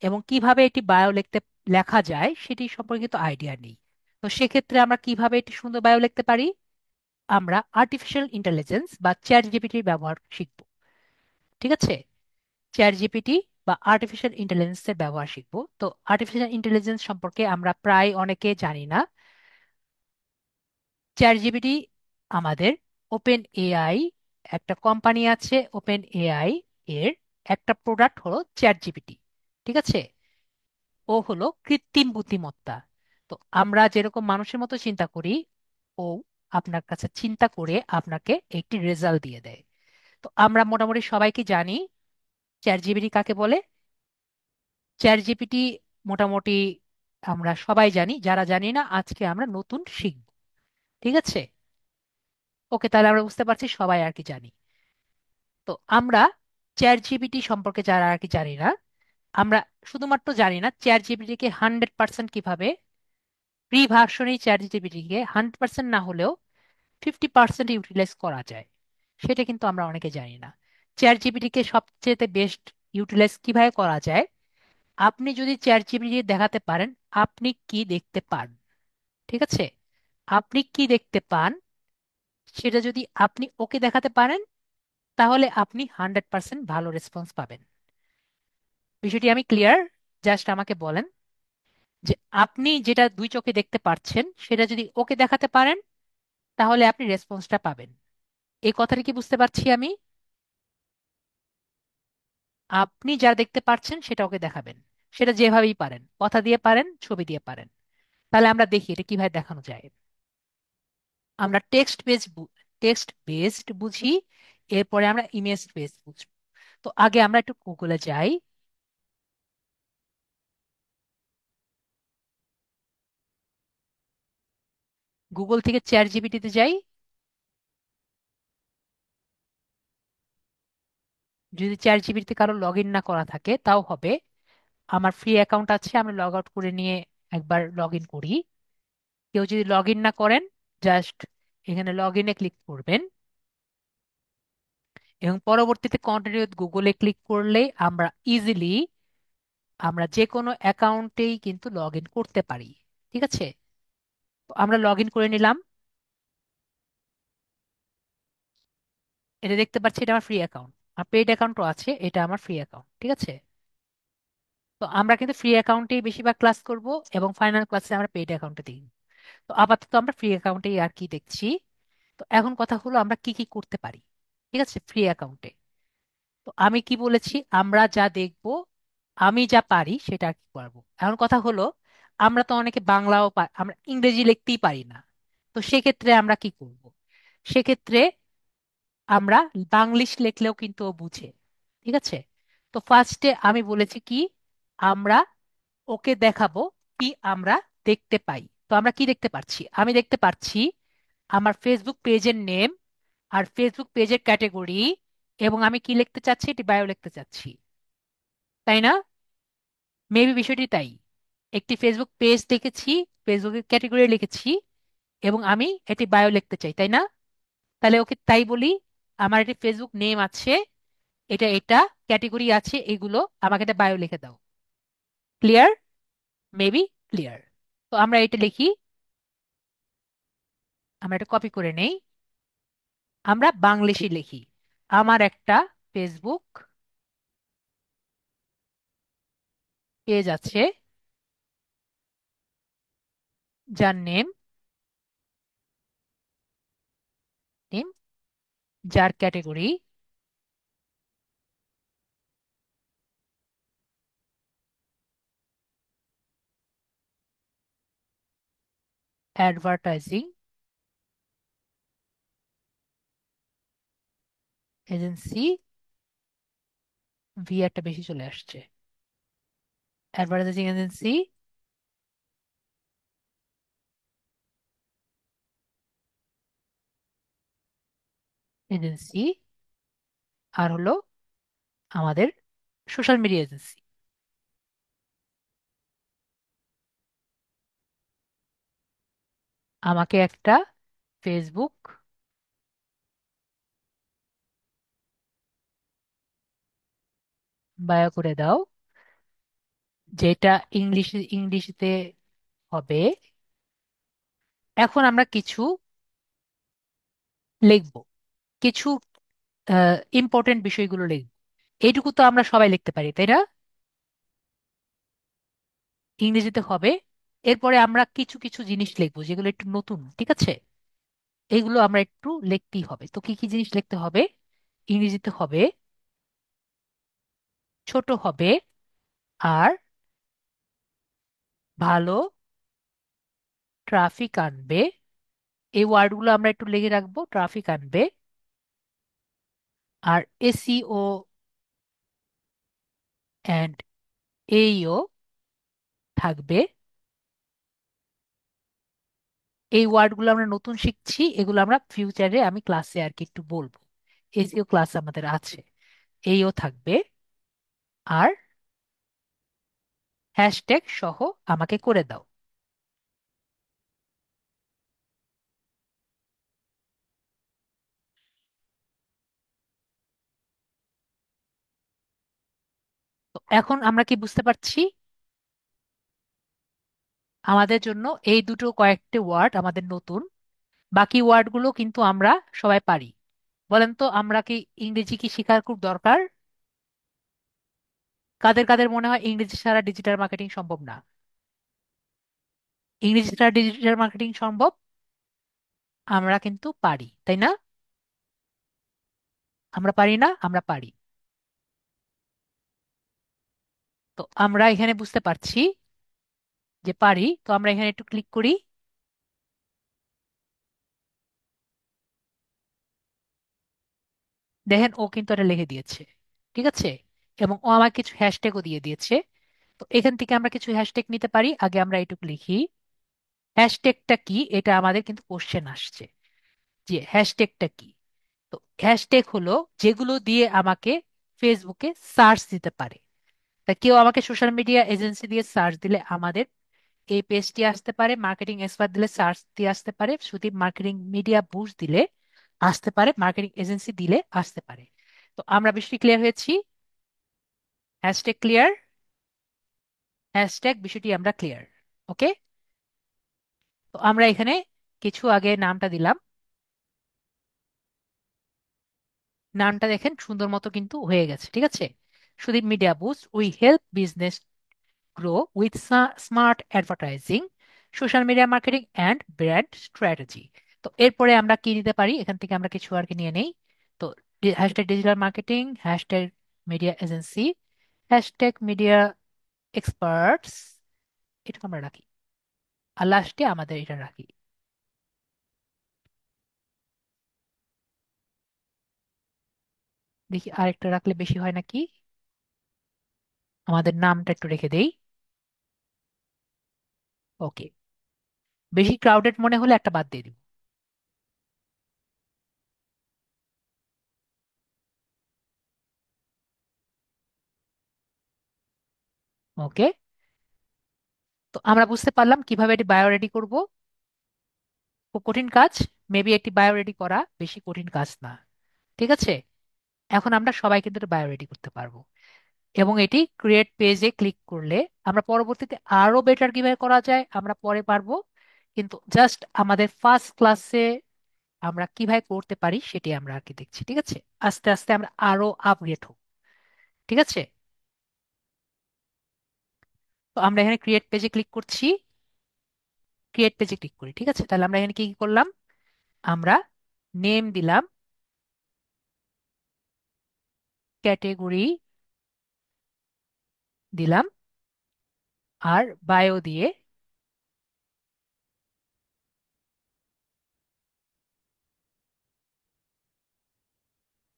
এবং কিভাবে এটি বায়ো লিখতে লেখা যায় সেটি সম্পর্কে তো আইডিয়া নেই। তো সেক্ষেত্রে আমরা কিভাবে এটি সুন্দর বায়ো লিখতে পারি? আমরা আর্টিফিশিয়াল ইন্টেলিজেন্স বা চ্যাট জিপিটির ব্যবহার শিখব। ঠিক আছে, চ্যাট জিপিটি বা আর্টিফিশিয়াল ইন্টেলিজেন্সের ব্যবহার শিখবো। তো আর্টিফিশিয়াল ইন্টেলিজেন্স সম্পর্কে আমরা প্রায় অনেকে জানি না। চ্যাট জিপিটি আমাদের ওপেন এআই, একটা কোম্পানি আছে ওপেন এআই, এর একটা প্রোডাক্ট হলো চ্যাট জিপিটি। ঠিক আছে, ও হলো কৃত্রিম বুদ্ধিমত্তা। তো আমরা যেরকম মানুষের মতো চিন্তা করি, ও আপনার কাছে চিন্তা করে আপনাকে একটি রেজাল্ট দিয়ে দেয়। তো আমরা মোটামুটি সবাইকে জানি চ্যাট জিপিটি কাকে বলে। চ্যাট জিপিটি মোটামুটি আমরা সবাই জানি, যারা জানি না আজকে আমরা নতুন শিখব। ঠিক আছে, ওকে, তাহলে আমরা বুঝতে পারছি সবাই আর কি জানি। তো আমরা চ্যাট জিপিটি সম্পর্কে যারা আর কি জানি না, আমরা শুধুমাত্র জানি না চ্যাট জিপিটিকে 100% কিভাবে, প্রি ভার্সনই চ্যাট জিপিটিকে 100% না হলেও 50% ইউটিলাইজ করা যায়, সেটা কিন্তু আমরা অনেকে জানি না। চ্যাট জিপিটিকে সবচেয়ে বেস্ট ইউটিলাইজ কিভাবে করা যায় আপনি যদি চ্যাট জিপিটি দেখাতে পারেন আপনি কি দেখতে পান, ঠিক আছে, আপনি কি দেখতে পান সেটা যদি আপনি ওকে দেখাতে পারেন তাহলে আপনি 100% ভালো রেসপন্স পাবেন। বিষয়টি আমি ক্লিয়ার? জাস্ট আমাকে বলেন যে আপনি যেটা দুই চোখে দেখতে পাচ্ছেন সেটা যদি ওকে দেখাতে পারেন তাহলে আপনি রেসপন্সটা পাবেন। এই কথাটা কি বুঝতে পারছি আমি? আপনি যা দেখতে পাচ্ছেন সেটা ওকে দেখাবেন, সেটা যেভাবেই পারেন, কথা দিয়ে পারেন, ছবি দিয়ে পারেন। তাহলে আমরা দেখি এটা কিভাবে দেখানো যায়। আমরা টেক্সট বেসড বুঝি, এরপরে আমরা ইমেজ বেসড বুঝি। তো আগে আমরা একটু গুগলে যাই। গুগল থেকে চ্যাট জিপিটিতে যাই। যদি চ্যাট জিপিটিতে কারো লগ ইন না করা থাকে তাও হবে। আমার ফ্রি অ্যাকাউন্ট আছে, আমরা লগ আউট করে নিয়ে একবার লগ ইন করি। কেউ যদি লগ ইন না করেন জাস্ট এখানে লগ ইনে ক্লিক করবেন এবং পরবর্তীতে কন্টিনিউ গুগলে ক্লিক করলে আমরা ইজিলি আমরা যে কোনো অ্যাকাউন্টেই কিন্তু লগ ইন করতে পারি। ঠিক আছে, তো আমরা লগ ইন করে নিলাম। এটা দেখতে পাচ্ছি এটা আমার ফ্রি অ্যাকাউন্ট, আর পেইড অ্যাকাউন্টও আছে, এটা আমার ফ্রি অ্যাকাউন্ট। ঠিক আছে, তো আমরা কিন্তু ফ্রি অ্যাকাউন্টেই বেশিরভাগ ক্লাস করব এবং ফাইনাল ক্লাসে আমরা পেইড অ্যাকাউন্টে দিই। তো আপাতত আমরা ফ্রি অ্যাকাউন্টেই আর কি দেখছি। তো এখন কথা হলো আমরা কি কি করতে পারি, ঠিক আছে, ফ্রি অ্যাকাউন্টে। তো আমি কি বলেছি, আমরা যা দেখব, আমি যা পারি সেটা আর কি করবো। এখন কথা হলো আমরা তো অনেকে বাংলাও আমরা ইংরেজি লিখতেই পারি না। তো সেক্ষেত্রে আমরা কি করব? সেক্ষেত্রে আমরা বাংলিশ লিখলেও কিন্তু ও বুঝে। ঠিক আছে, তো ফার্স্টে আমি বলেছি কি, আমরা ওকে দেখাবো কি আমরা দেখতে পাই। তো আমরা কি দেখতে পাচ্ছি? আমি দেখতে পাচ্ছি আমার ফেসবুক পেজের নেম আর ফেসবুক পেজের ক্যাটেগরি, এবং আমি কি লিখতে চাচ্ছি, এটি বায়ো লিখতে চাচ্ছি, তাই না? মেবি বিষয়টি তাই। একটি ফেসবুক পেজ দেখেছি, ফেসবুকের ক্যাটেগরি লিখেছি, এবং আমি এটি বায়ো লিখতে চাই, তাই না? তাহলে ওকে তাই বলি, আমার একটি ফেসবুক নেম আছে, এটা এটা ক্যাটেগরি আছে, এগুলো আমাকে একটা বায়ো লিখে দাও। ক্লিয়ার? Maybe clear. তো আমরা এটা লিখি, আমরা এটা কপি করে নেই, আমরা বাংলিশে লিখি। আমার একটা ফেসবুক পেজ আছে যার নেম, যার ক্যাটেগরি অ্যাডভার্টাইজিং এজেন্সি, ভি একটা বেশি চলে আসছে, অ্যাডভার্টাইজিং এজেন্সি, এজেন্সি, আর হলো আমাদের সোশ্যাল মিডিয়া এজেন্সি। আমাকে একটা ফেসবুক বায়ো করে দাও, যেটা ইংলিশে হবে। এখন আমরা কিছু লিখব, কিছু ইম্পর্টেন্ট বিষয়গুলো লিখব। এইটুকু তো আমরা সবাই লিখতে পারি, তাই না? ইংরেজিতে হবে। এরপরে আমরা কিছু কিছু জিনিস লিখবো যেগুলো একটু নতুন, ঠিক আছে, এইগুলো আমরা একটু লিখতেই হবে। তো কি কি জিনিস লিখতে হবে? ইংরেজিতে হবে, ছোট হবে, আর ভালো ট্রাফিক আনবে। এই ওয়ার্ডগুলো আমরা একটু লিখে রাখবো, ট্রাফিক আনবে। আর এসইও অ্যান্ড এইও থাকবে। এই ওয়ার্ডগুলো আমরা নতুন শিখছি, এগুলো আমরা ফিউচারে আমি ক্লাসে আর কি একটু বলবো। এসইও ক্লাস আমাদের আছে। এইও থাকবে, আর হ্যাশট্যাগ সহ আমাকে করে দাও। তো এখন আমরা কি বুঝতে পারছি? আমাদের জন্য এই দুটো কয়েকটি ওয়ার্ড আমাদের নতুন, বাকি ওয়ার্ডগুলো কিন্তু আমরা সবাই পারি। বলেন তো, আমরা কি ইংরেজি কি শেখার খুব দরকার? কাদের কাদের মনে হয় ইংরেজি ছাড়া ডিজিটাল মার্কেটিং সম্ভব না? ইংরেজি ছাড়া ডিজিটাল মার্কেটিং সম্ভব। আমরা কিন্তু পারি, তাই না? আমরা পারি না? আমরা পারি। তো আমরা এখানে বুঝতে পারছি যে পারি, তো আমরা এখানে একটু ক্লিক করি। দেখেন ও কিন্তু এটা লিখে দিয়েছে। ঠিক আছে। এবং ও আমাকে কিছু হ্যাশট্যাগও দিয়ে দিয়েছে। তো এখান থেকে আমরা কিছু হ্যাশট্যাগ নিতে পারি। আগে আমরা এটুকু লিখি। হ্যাশট্যাগটা কি, এটা আমাদের কিন্তু কোশ্চেন আসছে যে হ্যাশট্যাগটা কি। তো হ্যাশট্যাগ হলো যেগুলো দিয়ে আমাকে ফেসবুকে সার্চ দিতে পারে। তা কেউ আমাকে সোশ্যাল মিডিয়া এজেন্সি দিয়ে সার্চ দিলে আমাদের এই পেজটি আসতে পারে, মার্কেটিং এক্সপার্ট দিলে সার্চ দিয়ে আসতে পারে, শুধু মার্কেটিং মিডিয়া বুস্ট দিলে আসতে পারে, মার্কেটিং এজেন্সি দিলে আসতে পারে। তো আমরা বিষয়টি ক্লিয়ার হয়েছি। Hashtag clear. হ্যাশট্যাগ বিষয়টি আমরা ক্লিয়ার। ওকে। তো আমরা এখানে কিছু আগে নামটা দিলাম। নামটা দেখেন সুন্দর মতো কিন্তু হয়ে গেছে। ঠিক আছে। Sudip media boost, we help business grow with smart advertising, social media marketing and brand strategy. তো এরপরে আমরা কি নিতে পারি, এখান থেকে আমরা কিছু আর কি নিয়ে নেই। তো hashtag digital marketing, hashtag media agency, hashtag media experts, এটা আমরা রাখি। আর লাস্টে আমাদের এটা রাখি। দেখি আরেকটা রাখলে বেশি হয় নাকি। আমাদের নামটা একটু রেখে দেই। ওকে। বেশি ক্রাউডেড মনে হলে একটা বাদ দিয়ে দিব। ওকে। তো আমরা বুঝতে পারলাম কিভাবে এটি বায়ো রেডি করবো। খুব কঠিন কাজ। মেবি এটি বায়ো রেডি করা বেশি কঠিন কাজ না। ঠিক আছে। এখন আমরা সবাই কিন্তু এটা বায়ো রেডি করতে পারবো। এবং এটি ক্রিয়েট পেজে ক্লিক করলে আমরা পরবর্তীতে আরো বেটার কিভাবে করা যায় আমরা পরে পারবো। কিন্তু জাস্ট আমাদের ফার্স্ট ক্লাসে আমরা কিভাবে করতে পারি সেটি আমরা আর কি দেখছি। ঠিক আছে। আস্তে আস্তে আমরা আরো আপগ্রেড হব। ঠিক আছে। তো আমরা এখানে ক্রিয়েট পেজে ক্লিক করছি। ক্রিয়েট পেজে ক্লিক করি। ঠিক আছে। তাহলে আমরা এখানে কি কি করলাম? আমরা নেম দিলাম, ক্যাটেগরি দিলাম, আর বায়ো দিয়ে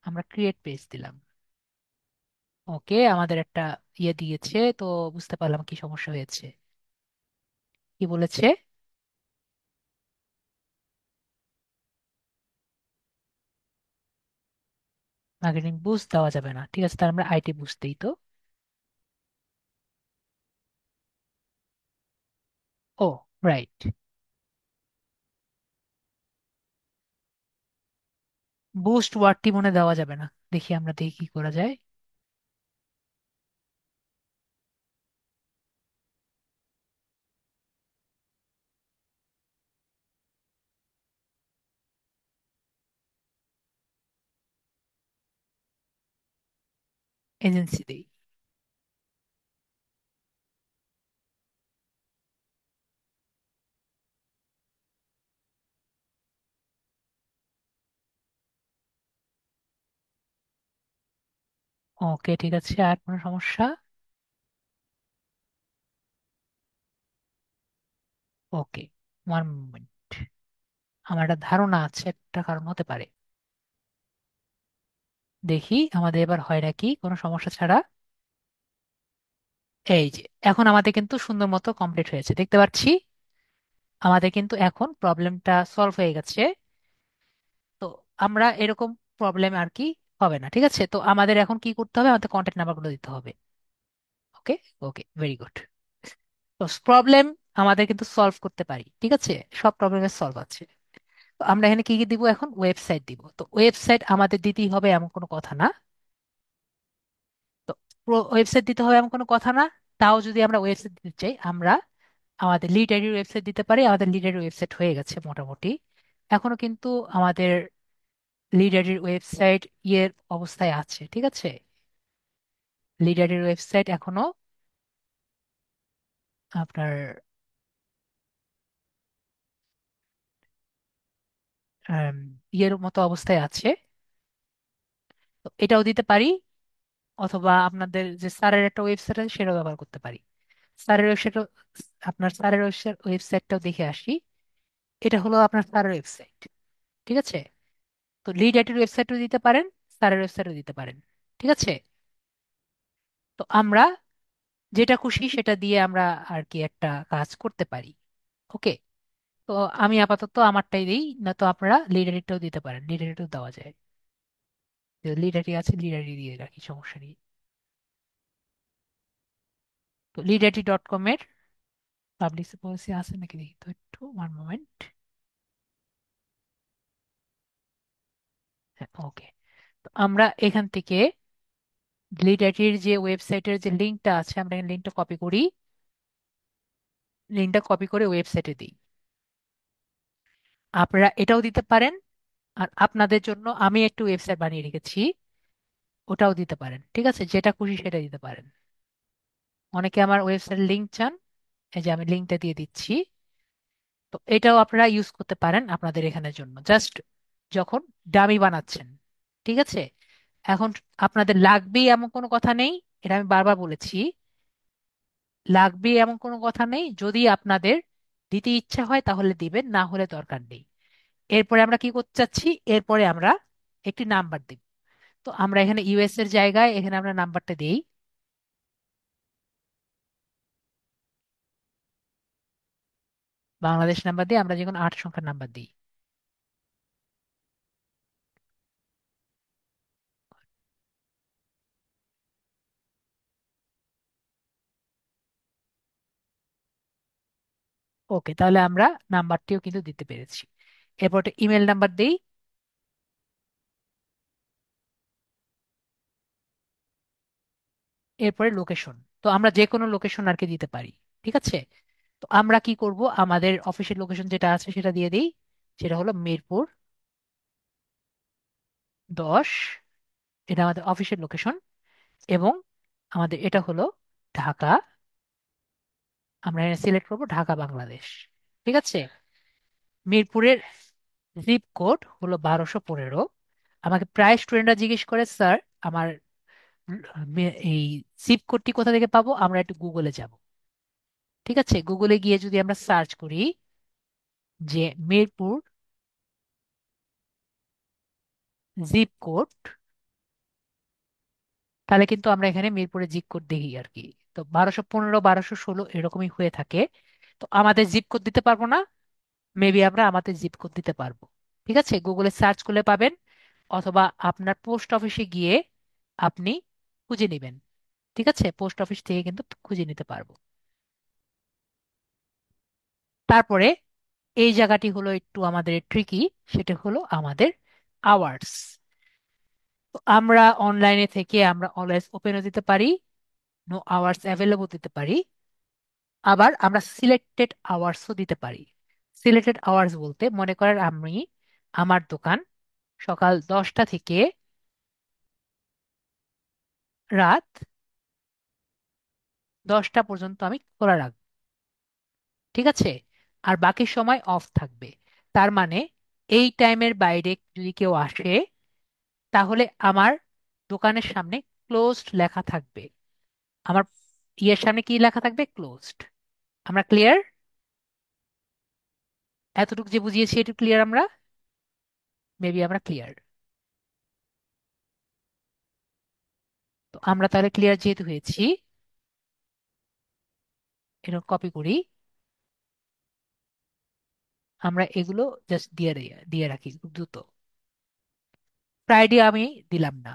আমরা ক্রিয়েট পেজ দিলাম। ওকে। আমাদের একটা ইয়ে দিয়েছে তো, বুঝতে পারলাম কি সমস্যা হয়েছে। কি বলেছে? মার্কেটিং বুস্ট দেওয়া যাবে না। ঠিক আছে, তাহলে আমরা আইটি বুঝতেই তো। ও, রাইট। বুস্ট ওয়ার্ডটি মনে দেওয়া যাবে না। দেখি আমরা দেখি কি করা যায়। এজেন্সি দেই। ওকে, ঠিক আছে। আর কোনো সমস্যা? ওকে, ওয়ান মোমেন্ট। আমার একটা ধারণা আছে একটা কারণ হতে পারে। দেখি আমাদের এবার হয় নাকি কোনো সমস্যা ছাড়া। এই যে, এখন আমাদের কিন্তু সুন্দর মতো কমপ্লিট হয়েছে দেখতে পাচ্ছি। আমাদের কিন্তু এখন প্রবলেমটা সলভ হয়ে গেছে। তো আমরা এরকম প্রবলেম আর কি হবে না। ঠিক আছে। তো আমাদের এখন কি করতে হবে, আমাদের কন্ট্যাক্ট নাম্বারগুলো দিতে হবে। ওকে। ওকে, ভেরি গুড। তো প্রবলেম আমাদের কিন্তু সলভ করতে পারি। ঠিক আছে। সব প্রবলেমের সলভ আছে। তো আমরা এখানে কি কি দিব, এখন ওয়েবসাইট দিব। তো ওয়েবসাইট আমাদের দিতেই হবে এমন কোনো কথা না। তো ওয়েবসাইট দিতে হবে এমন কোনো কথা না। তাও যদি আমরা ওয়েবসাইট দিতে চাই, আমরা আমাদের লিড আইডির ওয়েবসাইট দিতে পারি। আমাদের লিড আইডির ওয়েবসাইট হয়ে গেছে মোটামুটি। এখনো কিন্তু আমাদের লিড আইডির ওয়েবসাইট ইয়ের অবস্থায় আছে, ঠিক আছে। লিড আইডির ওয়েবসাইট এখনো আপনার আম, ইয়ের মতো অবস্থায় আছে। তো এটাও দিতে পারি, অথবা আপনাদের যে স্যারের একটা ওয়েবসাইট আছে সেটাও ব্যবহার করতে পারি। স্যারের ওয়েবসাইট, আপনার স্যারের ওয়েবসাইটটাও দেখে আসি। এটা হলো আপনার স্যারের ওয়েবসাইট, ঠিক আছে। তো লিড আইটির ওয়েবসাইটও দিতে পারেন, স্যারের ওয়েবসাইটও দিতে পারেন, ঠিক আছে। তো আমরা যেটা খুশি সেটা দিয়ে আমরা আর কি একটা কাজ করতে পারি। ওকে। তো আমি আপাতত আমারটাই দিই, না তো আপনারা লিড আইডিটাও দিতে পারেন, লিড আইডিটাও দেওয়া যায়। লিড আইডি আছে, লিড আইডি দিয়ে রাখি, সমস্যা নেই। তো লিড আইডি ডট কম এর পাবলিক পলিসি আছে নাকি দেখি তো, একটু ওয়ান মোমেন্ট। হ্যাঁ, ওকে। তো আমরা এখান থেকে লিটারির যে ওয়েবসাইটের যে লিঙ্কটা আছে, আমরা লিঙ্কটা কপি করি, লিঙ্কটা কপি করে ওয়েবসাইটে দিই। আপনারা এটাও দিতে পারেন, আর আপনাদের জন্য আমি একটু ওয়েবসাইট বানিয়ে রেখেছি, ওটাও দিতে পারেন, ঠিক আছে। যেটা খুশি সেটা দিতে পারেন। অনেকে আমার ওয়েবসাইট লিঙ্ক চান, এই যে আমি লিঙ্কটা দিয়ে দিচ্ছি। তো এটাও আপনারা ইউজ করতে পারেন আপনাদের এখানের জন্য, জাস্ট যখন ডামি বানাচ্ছেন, ঠিক আছে। এখন আপনাদের লাগবেই এমন কোনো কথা নেই, এটা আমি বারবার বলেছি। লাগবে এমন কোনো কথা নেই, যদি আপনাদের দিতে ইচ্ছা হয় তাহলে দিবেন, না হলে দরকার নেই। এরপরে আমরা কি করতে চাচ্ছি, এরপরে আমরা একটি নাম্বার দিব। তো আমরা এখানে ইউএস এর জায়গায় এখানে আমরা নাম্বারটা দিই, বাংলাদেশ নাম্বার দিয়ে আমরা যে কোনো 8 সংখ্যার নাম্বার দিই। ওকে, তাহলে আমরা নাম্বারটিও কিন্তু দিতে পেরেছি। এরপর একটা ইমেল নাম্বার দিই। এরপরে লোকেশন, তো আমরা যে কোনো লোকেশন আর কি দিতে পারি, ঠিক আছে। তো আমরা কি করব, আমাদের অফিসের লোকেশন যেটা আছে সেটা দিয়ে দিই। সেটা হলো মিরপুর 10, এটা আমাদের অফিসের লোকেশন। এবং আমাদের এটা হলো ঢাকা, আমরা এখানে সিলেক্ট করবো ঢাকা বাংলাদেশ, ঠিক আছে। মিরপুরের জিপ কোড হলো 1215। আমাকে প্রায় স্টুডেন্টরা জিজ্ঞেস করে, স্যার আমার এই জিপ কোডটি কোথা থেকে পাবো। আমরা একটু গুগলে যাব, ঠিক আছে। গুগলে গিয়ে যদি আমরা সার্চ করি যে মিরপুর জিপ কোড, তাহলে কিন্তু আমরা এখানে মিরপুরের জিপ কোড দেখি আর কি। তো 1215, 1216 এরকমই হয়ে থাকে। তো আমাদের জিপ কোড দিতে পারবো না, মেবি আমরা আমাদের জিপ কোড দিতে পারবো, ঠিক আছে। গুগলে সার্চ করলে পাবেন, অথবা আপনার পোস্ট অফিসে গিয়ে আপনি খুঁজে নেবেন, ঠিক আছে। পোস্ট অফিস থেকে কিন্তু খুঁজে নিতে পারবো। তারপরে এই জায়গাটি হলো একটু আমাদের ট্রিকি, সেটা হলো আমাদের আওয়ার্স। তো আমরা অনলাইনে থেকে আমরা অলওয়েজ ওপেনও দিতে পারি, নো আওয়ার্স অ্যাভেলেবল দিতে পারি। আবার আমরা সিলেক্টেড আওয়ার্সও দিতে পারি। সিলেক্টেড আওয়ার্স বলতে মনে করেন আমি, আমার দোকান সকাল 10টা থেকে রাত 10টা পর্যন্ত আমি খোলা রাখবো, ঠিক আছে। আর বাকি সময় অফ থাকবে। তার মানে এই টাইমের বাইরে যদি কেউ আসে, তাহলে আমার দোকানের সামনে ক্লোজড লেখা থাকবে। আমার ইয়ের সামনে কি লেখা থাকবে, ক্লোজড। আমরা ক্লিয়ার? এতটুকু যে বুঝিয়েছি এটুকু ক্লিয়ার আমরা, মেবি আমরা ক্লিয়ার। তো আমরা তাহলে ক্লিয়ার যেহেতু হয়েছি, এটা কপি করি। আমরা এগুলো জাস্ট দিয়ে রাখি খুব দ্রুত। ফ্রাইডে আমি দিলাম না,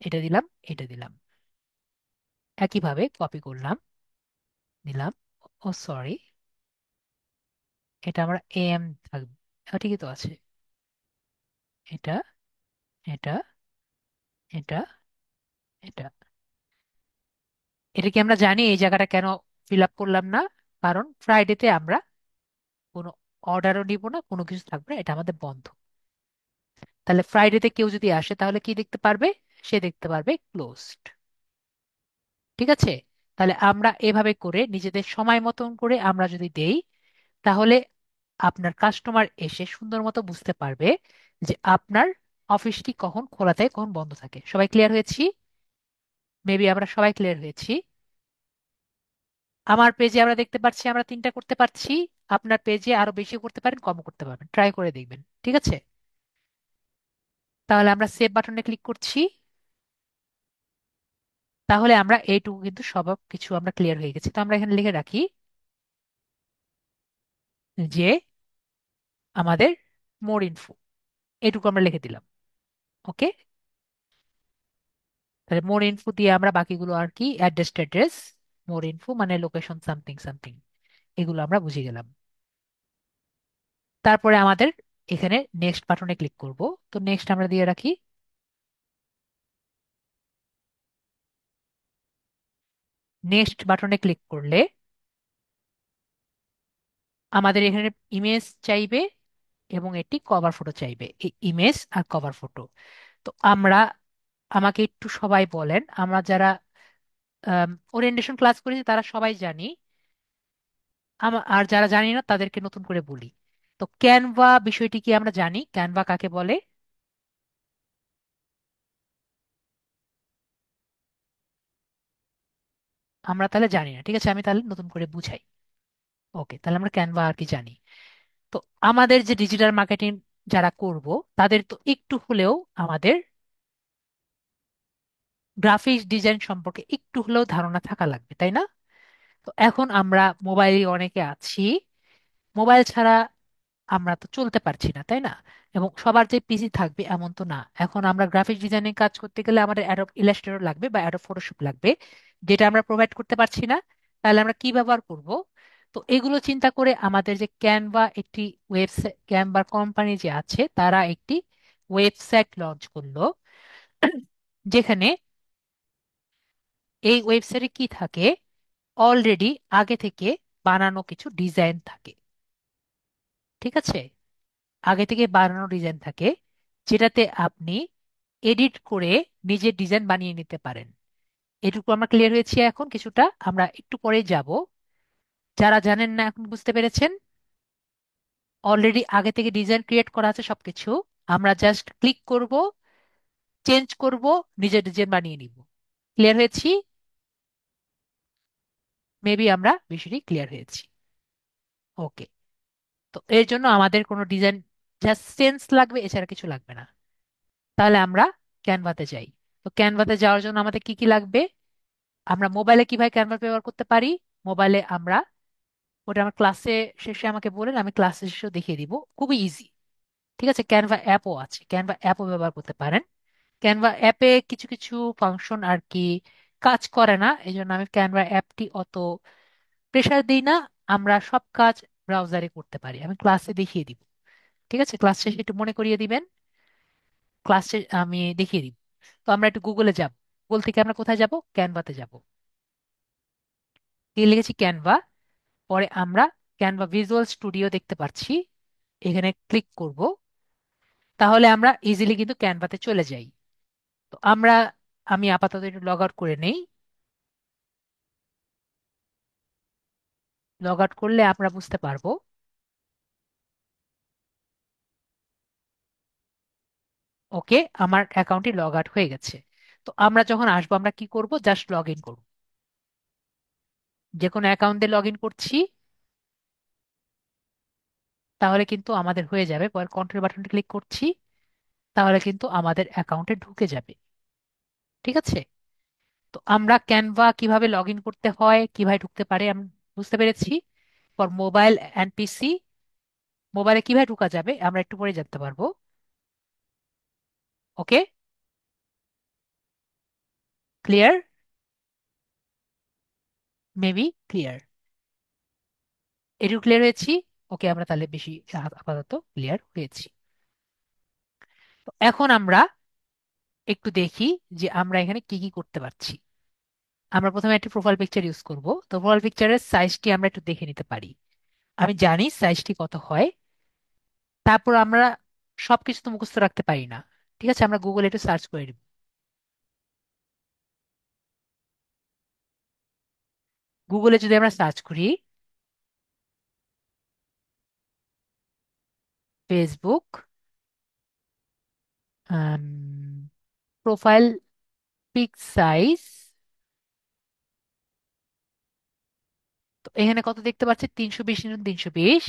এটা দিলাম, এটা দিলাম। একইভাবে কপি করলাম, দিলাম। ও সরি, এটা আমরা এম থাকবে। ঠিকই তো আছে। এটা, এটা, এটা, এটা। এটা কি আমরা জানি এই জায়গাটা কেন ফিল আপ করলাম না? কারণ ফ্রাইডেতে আমরা কোনো অর্ডারও নিব না, কোনো কিছু থাকবে না, এটা আমাদের বন্ধ। তাহলে ফ্রাইডেতে কেউ যদি আসে তাহলে কি দেখতে পারবে? সে দেখতে পারবে ক্লোজড। ঠিক আছে? তাহলে আমরা এভাবে করে নিজেদের সময় মতন করে আমরা যদি দেই, তাহলে আপনার কাস্টমার এসে সুন্দর মতো বুঝতে পারবে যে আপনার অফিসটি কখন খোলা থাকে কখন বন্ধ থাকে। সবাই ক্লিয়ার হয়েছি? মেবি আমরা সবাই ক্লিয়ার হয়েছি। আমার পেজে আমরা দেখতে পাচ্ছি আমরা 3টা করতে পারছি। আপনার পেজে আরো বেশি করতে পারেন, কম করতে পারবেন, ট্রাই করে দেখবেন। ঠিক আছে? তাহলে আমরা সেভ বাটনে ক্লিক করছি। তাহলে আমরা এইটুকু কিন্তু সব কিছু আমরা ক্লিয়ার হয়ে গেছি। তো আমরা এখানে লিখে রাখি যে আমাদের মোর ইনফো, এটুকু আমরা লিখে দিলাম। ওকে। তাহলে মোর ইনফো দিয়ে আমরা বাকিগুলো আর কি, অ্যাড্রেস ট্যাড্রেস, মোর ইনফো মানে লোকেশন সামথিং সামথিং, এগুলো আমরা বুঝে গেলাম। তারপরে আমাদের এখানে নেক্সট বাটনে ক্লিক করব। তো নেক্সট আমরা দিয়ে রাখি। নেক্সট বাটনে ক্লিক করলে আমাদের এখানে ইমেজ চাইবে এবং এটি কভার ফটো চাইবে, এই ইমেজ আর কভার ফটো। তো আমরা, আমাকে একটু সবাই বলেন, আমরা যারা ওরিয়েন্টেশন ক্লাস করেছি তারা সবাই জানি, আর যারা জানি না তাদেরকে নতুন করে বলি। তো ক্যানভা বিষয়টি কি আমরা জানি? ক্যানভা কাকে বলে? আমরা তাহলে জানি না। ঠিক আছে, আমি তাহলে নতুন করে বুঝাই। ওকে, তাহলে আমরা ক্যানভা আর কি জানি। তো আমাদের যে ডিজিটাল মার্কেটিং যারা করব, তাদের তো একটু হলেও আমাদের গ্রাফিক্স ডিজাইন সম্পর্কে একটু হলেও ধারণা থাকা লাগবে, তাই না? তো এখন আমরা মোবাইলে অনেকে আছি, মোবাইল ছাড়া আমরা তো চলতে পারছি না, তাই না? এবং সবার যে পিসি থাকবে এমন তো না। এখন আমরা গ্রাফিক ডিজাইনিং কাজ করতে গেলে আমাদের অ্যাডোব ইলাস্ট্রেটর লাগবে বা অ্যাডোব ফটোশপ লাগবে, যেটা আমরা প্রোভাইড করতে পারছি না। তাহলে আমরা কি ব্যবহার করব? তো এগুলো চিন্তা করে আমাদের যে ক্যানভা একটি ওয়েবসাইট, ক্যানভা কোম্পানি যে আছে তারা একটি ওয়েবসাইট লঞ্চ করলো, যেখানে এই ওয়েবসাইটে কি থাকে, অলরেডি আগে থেকে বানানো কিছু ডিজাইন থাকে। ঠিক আছে? আগে থেকে বানানো ডিজাইন থাকে, যেটাতে আপনি এডিট করে নিজের ডিজাইন বানিয়ে নিতে পারেন। এটুকু আমরা ক্লিয়ার হয়েছি। এখন কিছুটা আমরা একটু পরে যাব। যারা জানেন না এখন বুঝতে পেরেছেন। অলরেডি আগে থেকে ডিজাইন ক্রিয়েট করা আছে সবকিছু, আমরা জাস্ট ক্লিক করব, চেঞ্জ করব, নিজের ডিজাইন বানিয়ে নিব। ক্লিয়ার হয়েছি? মেবি আমরা বিষয়টি ক্লিয়ার হয়েছি। ওকে। তো এর জন্য আমাদের কোনো ডিজাইন, জাস্ট সেন্স লাগবে, এছাড়া কিছু লাগবে না। তাহলে আমরা ক্যানভাতে যাই। তো ক্যানভাতে যাওয়ার জন্য আমাদের কি কি লাগবে? আমরা মোবাইলে কিভাবে ক্যানভা ব্যবহার করতে পারি? মোবাইলে আমরা, ওটা আমার ক্লাসে শেষে আমাকে বলেন, আমি ক্লাসে শেষেও দেখিয়ে দিব, খুবই ইজি। ঠিক আছে? ক্যানভা অ্যাপও আছে, ক্যানভা অ্যাপও ব্যবহার করতে পারেন। ক্যানভা অ্যাপে কিছু কিছু ফাংশন আর কি কাজ করে না, এই জন্য আমি ক্যানভা অ্যাপটি অত প্রেসার দিই না। আমরা সব কাজ ব্রাউজারে করতে পারি, আমি ক্লাসে দেখিয়ে দিব। ঠিক আছে? ক্লাস শেষে একটু মনে করিয়ে দিবেন, ক্লাসে আমি দেখিয়ে দিব। তো আমরা একটু গুগলে যাব। গুগল থেকে আমরা কোথায় যাব? ক্যানভাতে যাব। দিয়ে লিখেছি ক্যানভা। পরে আমরা ক্যানভা ভিজুয়াল স্টুডিও দেখতে পাচ্ছি, এখানে ক্লিক করব। তাহলে আমরা ইজিলি কিন্তু ক্যানভাতে চলে যাই। তো আমরা, আমি আপাতত একটু লগ আউট করে নেই। লগ আউট করলে আমরা বুঝতে পারবো। ওকে, আমার অ্যাকাউন্টটি লগ আউট হয়ে গেছে। তো আমরা যখন আসবো আমরা কি করব? জাস্ট লগ ইন করবো। যে কোনো অ্যাকাউন্টে লগ ইন করছি, তাহলে কিন্তু আমাদের হয়ে যাবে। পরে কন্ট্রোল বাটনটি ক্লিক করছি, তাহলে কিন্তু আমাদের অ্যাকাউন্টে ঢুকে যাবে। ঠিক আছে? তো আমরা ক্যানভা কিভাবে লগ ইন করতে হয়, কিভাবে ঢুকতে পারে আমি বুঝতে পেরেছি। ফর মোবাইল অ্যান্ড পিসি, মোবাইলে কিভাবে ঢোকা যাবে আমরা একটু পরে জানতে পারবো। ওকে, ক্লিয়ার? Maybe clear. এটুকু ক্লিয়ার হয়েছি। ওকে, আমরা তাহলে বেশি আপাতত ক্লিয়ার হয়েছি। তো এখন আমরা একটু দেখি যে আমরা এখানে কি কি করতে পারছি। আমরা প্রথমে একটা প্রোফাইল পিকচার ইউজ করব। তো প্রোফাইল পিকচারের সাইজটি আমরা একটু দেখে নিতে পারি। আমি জানি সাইজটি কত হয়। তারপর আমরা সবকিছু তো মুখস্থ রাখতে পারি না। ঠিক আছে, আমরা গুগলে একটু সার্চ করে নিব। গুগলে যদি আমরা সার্চ করি ফেসবুক প্রোফাইল পিক সাইজ, তো এখানে কত দেখতে পাচ্ছি? 320 × 320,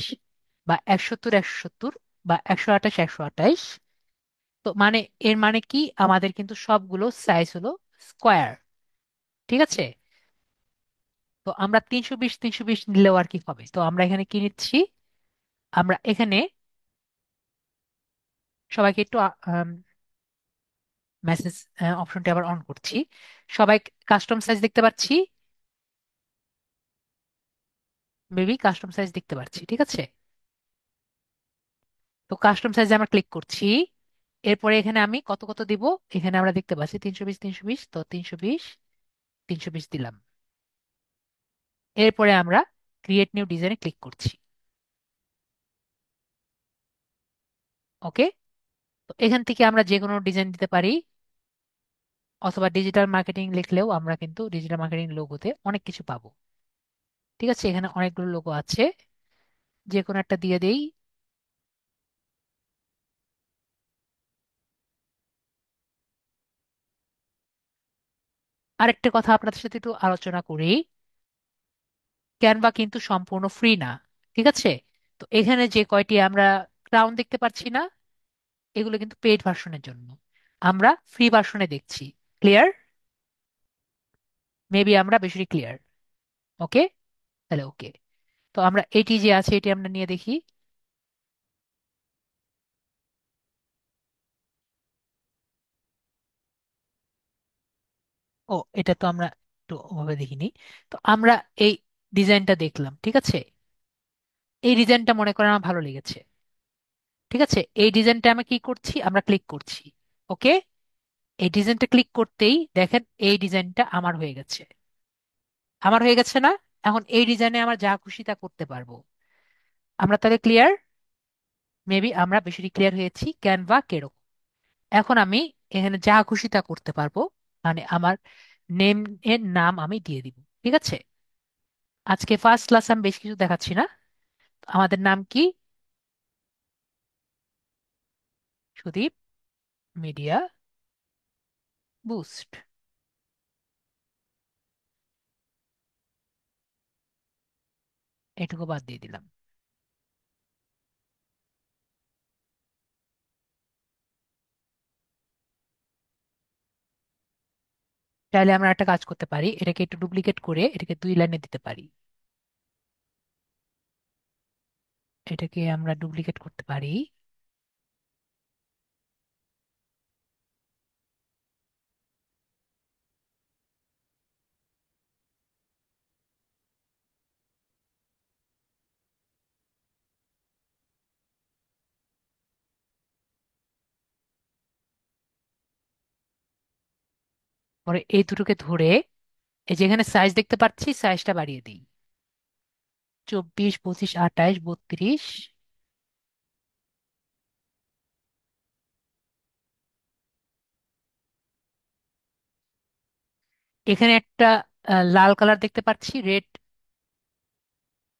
বা 170 × 170, বা 128 × 128। তো মানে এর মানে কি, আমাদের কিন্তু সবগুলো সাইজ হলো স্কোয়ার। ঠিক আছে, তো আমরা 320 × 320 নিলেও আর কি হবে। তো আমরা এখানে কি নিচ্ছি? আমরা এখানে সবাইকে একটু মেসেজ অপশনটি আবার অন করছি। সবাই কাস্টম সাইজ দেখতে পাচ্ছি, বেবি কাস্টম সাইজ দেখতে পাচ্ছি। ঠিক আছে, তো কাস্টম সাইজে আমরা ক্লিক করছি। এরপরে এখানে আমি কত কত দিব, এখানে আমরা দেখতে পাচ্ছি 320 × 320, তো 320 × 320 দিলাম। এরপরে আমরা ক্রিয়েট নিউ ডিজাইনে ক্লিক করছি। ওকে, তো এখান থেকে আমরা যে কোনো ডিজাইন দিতে পারি, অথবা ডিজিটাল মার্কেটিং লিখলেও আমরা কিন্তু ডিজিটাল মার্কেটিং লোগোতে অনেক কিছু পাবো। ঠিক আছে, এখানে অনেকগুলো লোগো আছে, যে কোনো একটা দিয়ে দেই। আরেকটা কথা আপনাদের সাথে একটু আলোচনা করি, ক্যানভা কিন্তু সম্পূর্ণ ফ্রি না। ঠিক আছে, তো এখানে যে কয়টি আমরা ক্রাউন দেখতে পাচ্ছি না, এগুলো কিন্তু পেইড ভার্সনের জন্য। আমরা ফ্রি ভার্সনে দেখছি। ক্লিয়ার? মেবি আমরা বেশি ক্লিয়ার। ওকে, তাহলে ওকে। তো আমরা এটি যে আছে এটি আমরা নিয়ে দেখি। ও, এটা তো আমরা একটু ওভাবে দেখিনি। তো আমরা এই ডিজাইনটা দেখলাম। ঠিক আছে, এই ডিজাইনটা মনে করেন আমার ভালো লেগেছে। ঠিক আছে, এই ডিজাইনটা আমরা কি করছি, আমরা ক্লিক করছি। ওকে, এই ডিজাইনটা ক্লিক করতেই দেখেন এই ডিজাইনটা আমার হয়ে গেছে। আমার হয়ে গেছে না? এখন এই ডিজাইনে আমার যা খুশি তা করতে পারবো। আমরা তাহলে ক্লিয়ার? মেবি আমরা বেশি ক্লিয়ার হয়েছি ক্যানভা কেরকম। এখন আমি এখানে যা খুশি তা করতে পারবো, মানে আমার নেম এর নাম আমি দিয়ে দিব। ঠিক আছে, আজকে ফার্স্ট ক্লাস আমি বেশ কিছু দেখাচ্ছি না। আমাদের নাম কি? Sudip media boost. এটুকু বাদ দিয়ে দিলাম। তাহলে আমরা একটা কাজ করতে পারি, এটাকে একটু ডুপ্লিকেট করে এটাকে 2 লাইনে দিতে পারি। এটাকে আমরা ডুপ্লিকেট করতে পারি। পরে এই দুটোকে ধরে এই যেখানে সাইজ দেখতে পাচ্ছি সাইজটা বাড়িয়ে দিই। 24, 25, 28, 32। এখানে একটা লাল কালার দেখতে পাচ্ছি, রেড।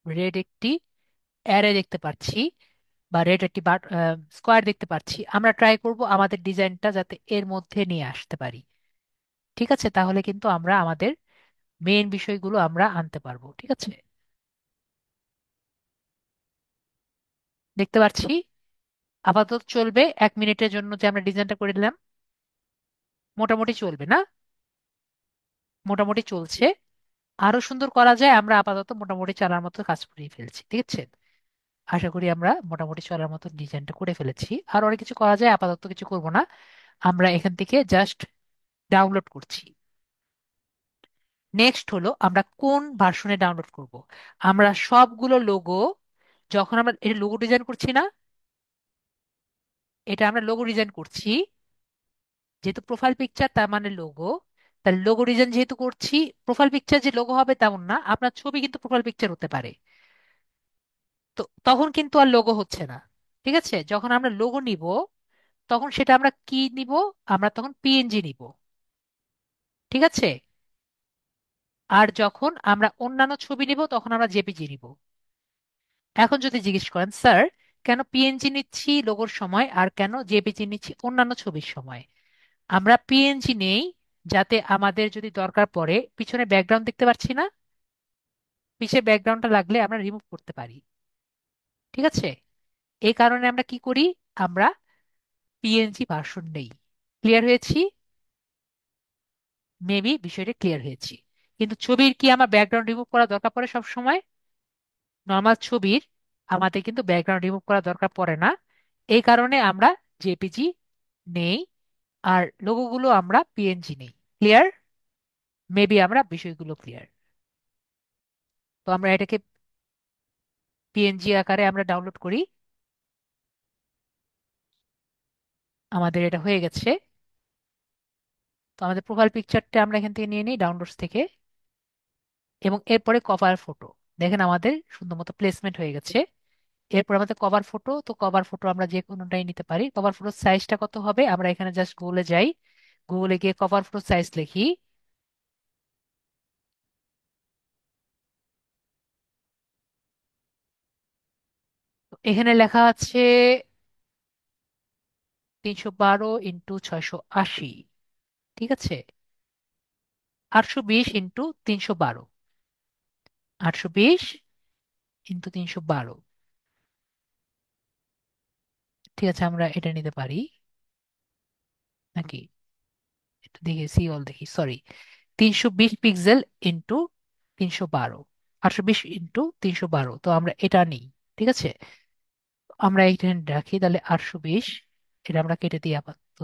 রেড একটি অ্যারে দেখতে পাচ্ছি, বা রেড একটি স্কোয়ার দেখতে পাচ্ছি। আমরা ট্রাই করব আমাদের ডিজাইনটা যাতে এর মধ্যে নিয়ে আসতে পারি। ঠিক আছে, তাহলে কিন্তু আমরা আমাদের মেইন বিষয়গুলো আমরা আনতে পারবো। ঠিক আছে, দেখতে পাচ্ছি। আপাতত চলবে 1 মিনিটের জন্য যে আমরা ডিজাইনটা করে দিলাম। মোটামুটি চলবে না? মোটামুটি চলছে। আরো সুন্দর করা যায়, আমরা আপাতত মোটামুটি চলার মতো কাজ করে ফেলছি। ঠিক আছে, আশা করি আমরা মোটামুটি চলার মতো ডিজাইনটা করে ফেলেছি। আর অনেক কিছু করা যায়, আপাতত কিছু করব না। আমরা এখান থেকে জাস্ট ডাউনলোড করছি। নেক্সট হলো আমরা কোন ভার্সনে ডাউনলোড করব। আমরা সবগুলো লোগো, যখন আমরা এটা লোগো ডিজাইন করছি না, এটা আমরা লোগো ডিজাইন করছি, যেহেতু প্রোফাইল পিকচার তার মানে লোগো। তাহলে লোগো ডিজাইন যেহেতু করছি, প্রোফাইল পিকচার যে লোগো হবে তেমন না, আপনার ছবি কিন্তু প্রোফাইল পিকচার হতে পারে। তো তখন কিন্তু আর লোগো হচ্ছে না। ঠিক আছে, যখন আমরা লোগো নিব তখন সেটা আমরা কি নিব? আমরা তখন পিএনজি নিব। ঠিক আছে। আর যখন আমরা অন্যান্য ছবি নিব তখন আমরা জেপিজি নিব। এখন যদি জিজ্ঞেস করেন, স্যার কেন পিএনজি নিচ্ছি লোগোর সময় আর কেন জেপিজি নিচ্ছি অন্যান্য ছবির সময়? আমরা পিএনজি নেই যাতে আমাদের যদি দরকার পড়ে, পিছনে ব্যাকগ্রাউন্ড দেখতে পাচ্ছি না, পিছের ব্যাকগ্রাউন্ডটা লাগলে আমরা রিমুভ করতে পারি। ঠিক আছে, এই কারণে আমরা কি করি? আমরা পিএনজি ভার্সন নেই। ক্লিয়ার হয়েছি? মেবি বিষয়টা ক্লিয়ার হয়েছি। কিন্তু ছবির কি আমার ব্যাকগ্রাউন্ড রিমুভ করা দরকার পড়ে সব সময়? নর্মাল ছবির আমাদের কিন্তু ব্যাকগ্রাউন্ড রিমুভ করা দরকার পড়ে না। এই কারণে আমরা জেপিজি নেই, আর লোগোগুলো আমরা পিএনজি নেই। ক্লিয়ার? মেবি আমরা বিষয়গুলো ক্লিয়ার। তো আমরা এটাকে পিএনজি আকারে আমরা ডাউনলোড করি। আমাদের এটা হয়ে গেছে। তো আমাদের প্রোফাইল পিকচারটা আমরা এখান থেকে নিয়ে নিই ডাউনলোডস থেকে, এবং এরপরে কভার ফটো। দেখেন আমাদের সুন্দর মতো প্লেসমেন্ট হয়ে গেছে। এরপর আমাদের কভার ফটো, তো কভার ফটো আমরা যে কোনোটাই নিতে পারি। কভার ফটোর সাইজটা কত হবে? আমরা এখানে জাস্ট গুগলে যাই, গুগলে গিয়ে কভার ফটো সাইজ লিখি। তো এখানে লেখা আছে 312 × 680। ঠিক আছে, 820 × 312, 820 × 312। ঠিক আছে, আমরা এটা নিতে পারি নাকি? একটু দেখি, সি অল দেখি, সরি, 320 পিক্সেল ইন্টু 312, 820 × 312, তো আমরা এটা নিই। ঠিক আছে, আমরা এইখানে রাখি তাহলে 820। এটা আমরা কেটে দিই আপাতত।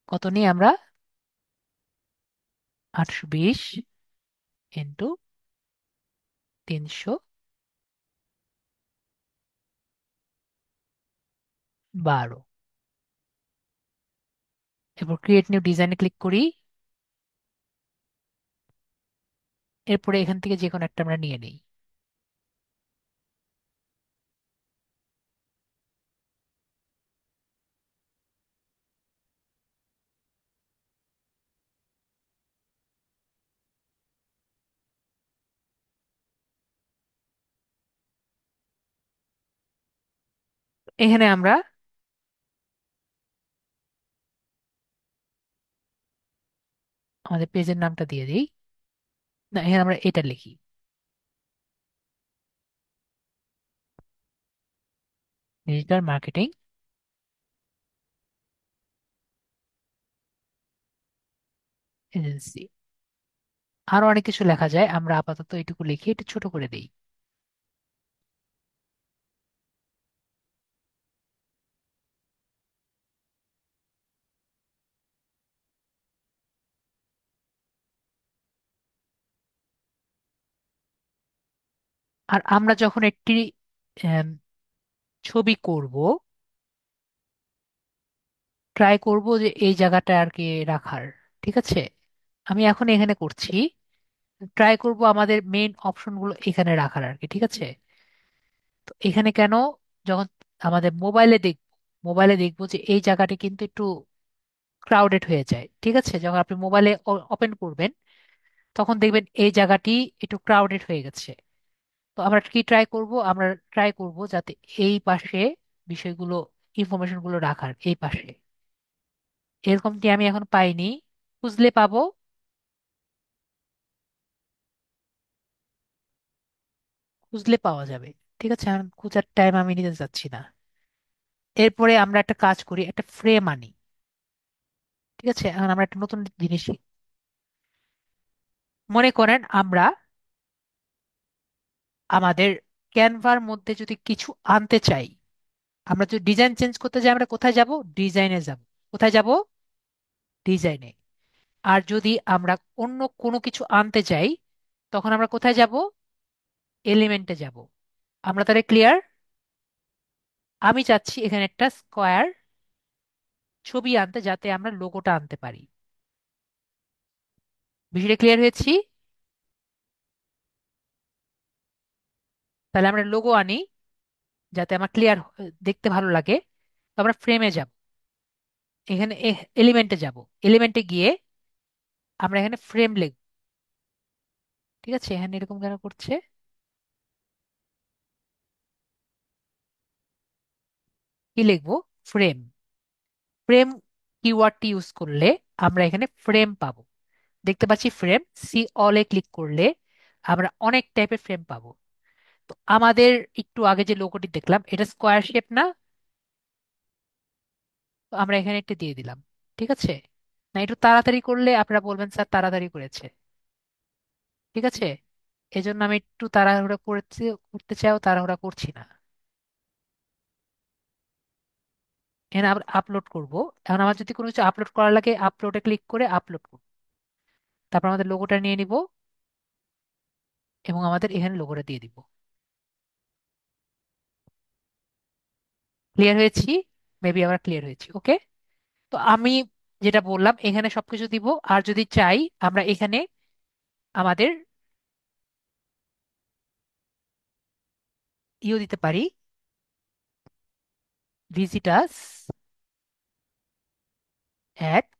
কত নিই আমরা? 820 × 312। এরপর ক্রিয়েট নিউ ডিজাইনে ক্লিক করি। এরপরে এখান থেকে যে কোনো একটা আমরা নিয়ে নিই। এখানে আমরা আমাদের পেজের নামটা দিয়ে দিই। না, এখানে আমরা এটা লিখি, ডিজিটাল মার্কেটিং এজেন্সি। আরো অনেক কিছু লেখা যায়, আমরা আপাতত এটুকু লিখি, এটা ছোট করে দিই। আর আমরা যখন একটি আম, ছবি করব, ট্রাই করব যে এই জায়গাটা আর কি রাখার। ঠিক আছে, আমি এখন এখানে করছি, ট্রাই করব আমাদের মেইন অপশনগুলো এখানে রাখার আর কি। ঠিক আছে, তো এখানে কেন? যখন আমাদের মোবাইলে দেখবো যে এই জায়গাটা কিন্তু একটু ক্রাউডেড হয়ে যায়। ঠিক আছে, যখন আপনি মোবাইলে ওপেন করবেন তখন দেখবেন এই জায়গাটি একটু ক্রাউডেড হয়ে গেছে। তো আমরা কি ট্রাই করব? আমরা ট্রাই করব যাতে এই পাশে বিষয়গুলো, ইনফরমেশন গুলো রাখার এই পাশে। এরকমটি আমি এখন পাইনি, খুঁজলে পাবো। খুঁজলে পাওয়া যাবে। ঠিক আছে, এখন খোঁজার টাইম আমি নিতে চাচ্ছি না। এরপরে আমরা একটা কাজ করি, একটা ফ্রেম আনি। ঠিক আছে, এখন আমরা একটা নতুন জিনিস মনে করেন, আমরা আমাদের ক্যানভার মধ্যে যদি কিছু আনতে চাই, আমরা যদি ডিজাইন চেঞ্জ করতে যাই, আমরা কোথায় যাব? ডিজাইনে যাব। কোথায় যাব? ডিজাইনে। আর যদি আমরা অন্য কোনো কিছু আনতে চাই তখন আমরা কোথায় যাব? এলিমেন্টে যাব। আমরা তাহলে ক্লিয়ার? আমি চাচ্ছি এখানে একটা স্কোয়ার ছবি আনতে, যাতে আমরা লোগোটা আনতে পারি। বিষয়টা ক্লিয়ার হয়েছি? তাহলে আমরা লোগো আনি, যাতে আমার ক্লিয়ার দেখতে ভালো লাগে। তো আমরা ফ্রেমে যাব, এখানে এলিমেন্টে যাব, এলিমেন্টে গিয়ে আমরা এখানে ফ্রেম লিখব। ঠিক আছে, এখানে এরকম কেন করছে? কি লিখবো? ফ্রেম। ফ্রেম কিওয়ার্ডটি ইউজ করলে আমরা এখানে ফ্রেম পাবো। দেখতে পাচ্ছি ফ্রেম, সি অলে ক্লিক করলে আমরা অনেক টাইপের ফ্রেম পাবো। তো আমাদের একটু আগে যে লোগোটি দেখলাম এটা স্কোয়ার শেপ না? তো আমরা এখানে একটা দিয়ে দিলাম। ঠিক আছে, না একটু তাড়াতাড়ি করলে আপনারা বলবেন স্যার তাড়াতাড়ি করেছে। ঠিক আছে, এজন্য আমি একটু তাড়াহুড়া করতে করতে চাইও, তাড়াহুড়া করছি না। এখানে আবার আপলোড করব। এখন আমার যদি কোনো কিছু আপলোড করা লাগে, আপলোডে ক্লিক করে আপলোড করব। তারপর আমাদের লোগোটা নিয়ে নিব এবং আমাদের এখানে লোগোটা দিয়ে দিব। ক্লিয়ার হয়েছি? মেবি আবার ক্লিয়ার হয়েছি। ওকে। তো আমি যেটা বললাম এখানে সবকিছু দিব। আর যদি চাই আমরা এখানে আমাদের ইও দিতে পারি, ভিজিটাস অ্যাট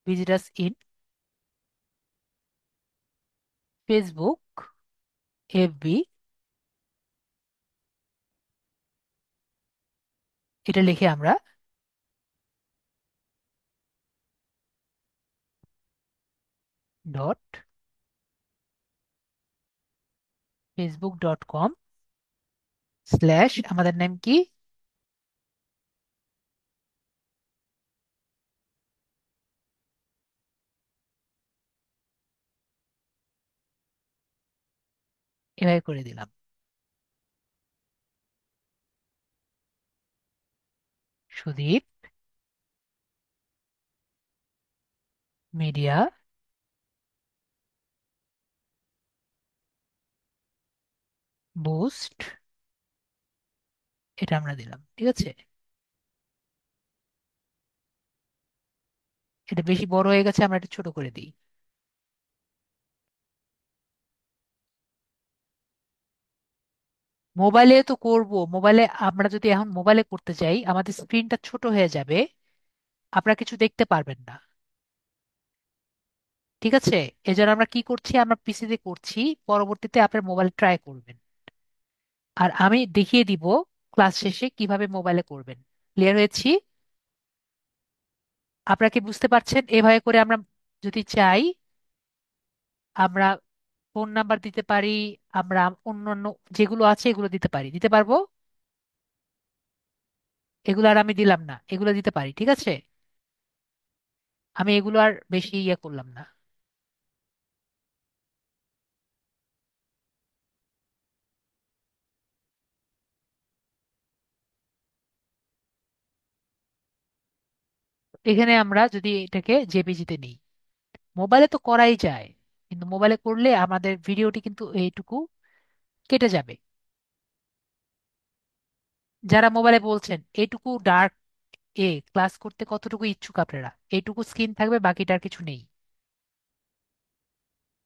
ভিজিটাস ইন ফেসবুক এফবি, এটা লিখে আমরা ডট facebook.com স্ল্যাশ আমাদের নাম কি, এভাবে করে দিলাম। সুদীপ মিডিয়া বুস্ট, এটা আমরা দিলাম। ঠিক আছে, এটা বেশি বড় হয়ে গেছে, আমরা এটা ছোট করে দিই। মোবাইলে তো করব, মোবাইলে আমরা যদি এখন মোবাইলে করতে চাই আমাদের স্ক্রিনটা ছোট হয়ে যাবে, আপনারা কিছু দেখতে পারবেন না। ঠিক আছে, এজন্য আমরা কি করছি, আমরা পিসিতে করছি, পরবর্তীতে আপনার মোবাইল ট্রাই করবেন। আর আমি দেখিয়ে দিব ক্লাস শেষে কিভাবে মোবাইলে করবেন। ক্লিয়ার হয়েছি? আপনারা কি বুঝতে পারছেন? এভাবে করে আমরা যদি চাই আমরা ফোন নাম্বার দিতে পারি, আমরা অন্য অন্য যেগুলো আছে এগুলো দিতে পারি, দিতে পারবো। এগুলো আর আমি দিলাম না, এগুলো দিতে পারি। ঠিক আছে, আমি এগুলো আর বেশি ইয়ে করলাম না। এখানে আমরা যদি এটাকে জেপিজিতে নিই, মোবাইলে তো করাই যায়, কিন্তু মোবাইলে করলে আমাদের ভিডিওটি কিন্তু এইটুকু কেটে যাবে। যারা মোবাইলে বলছেন এইটুকু ডার্ক ক্লাস করতে কতটুকু ইচ্ছুক আপনারা, এইটুকু স্ক্রিন থাকবে, বাকিটার কিছু নেই।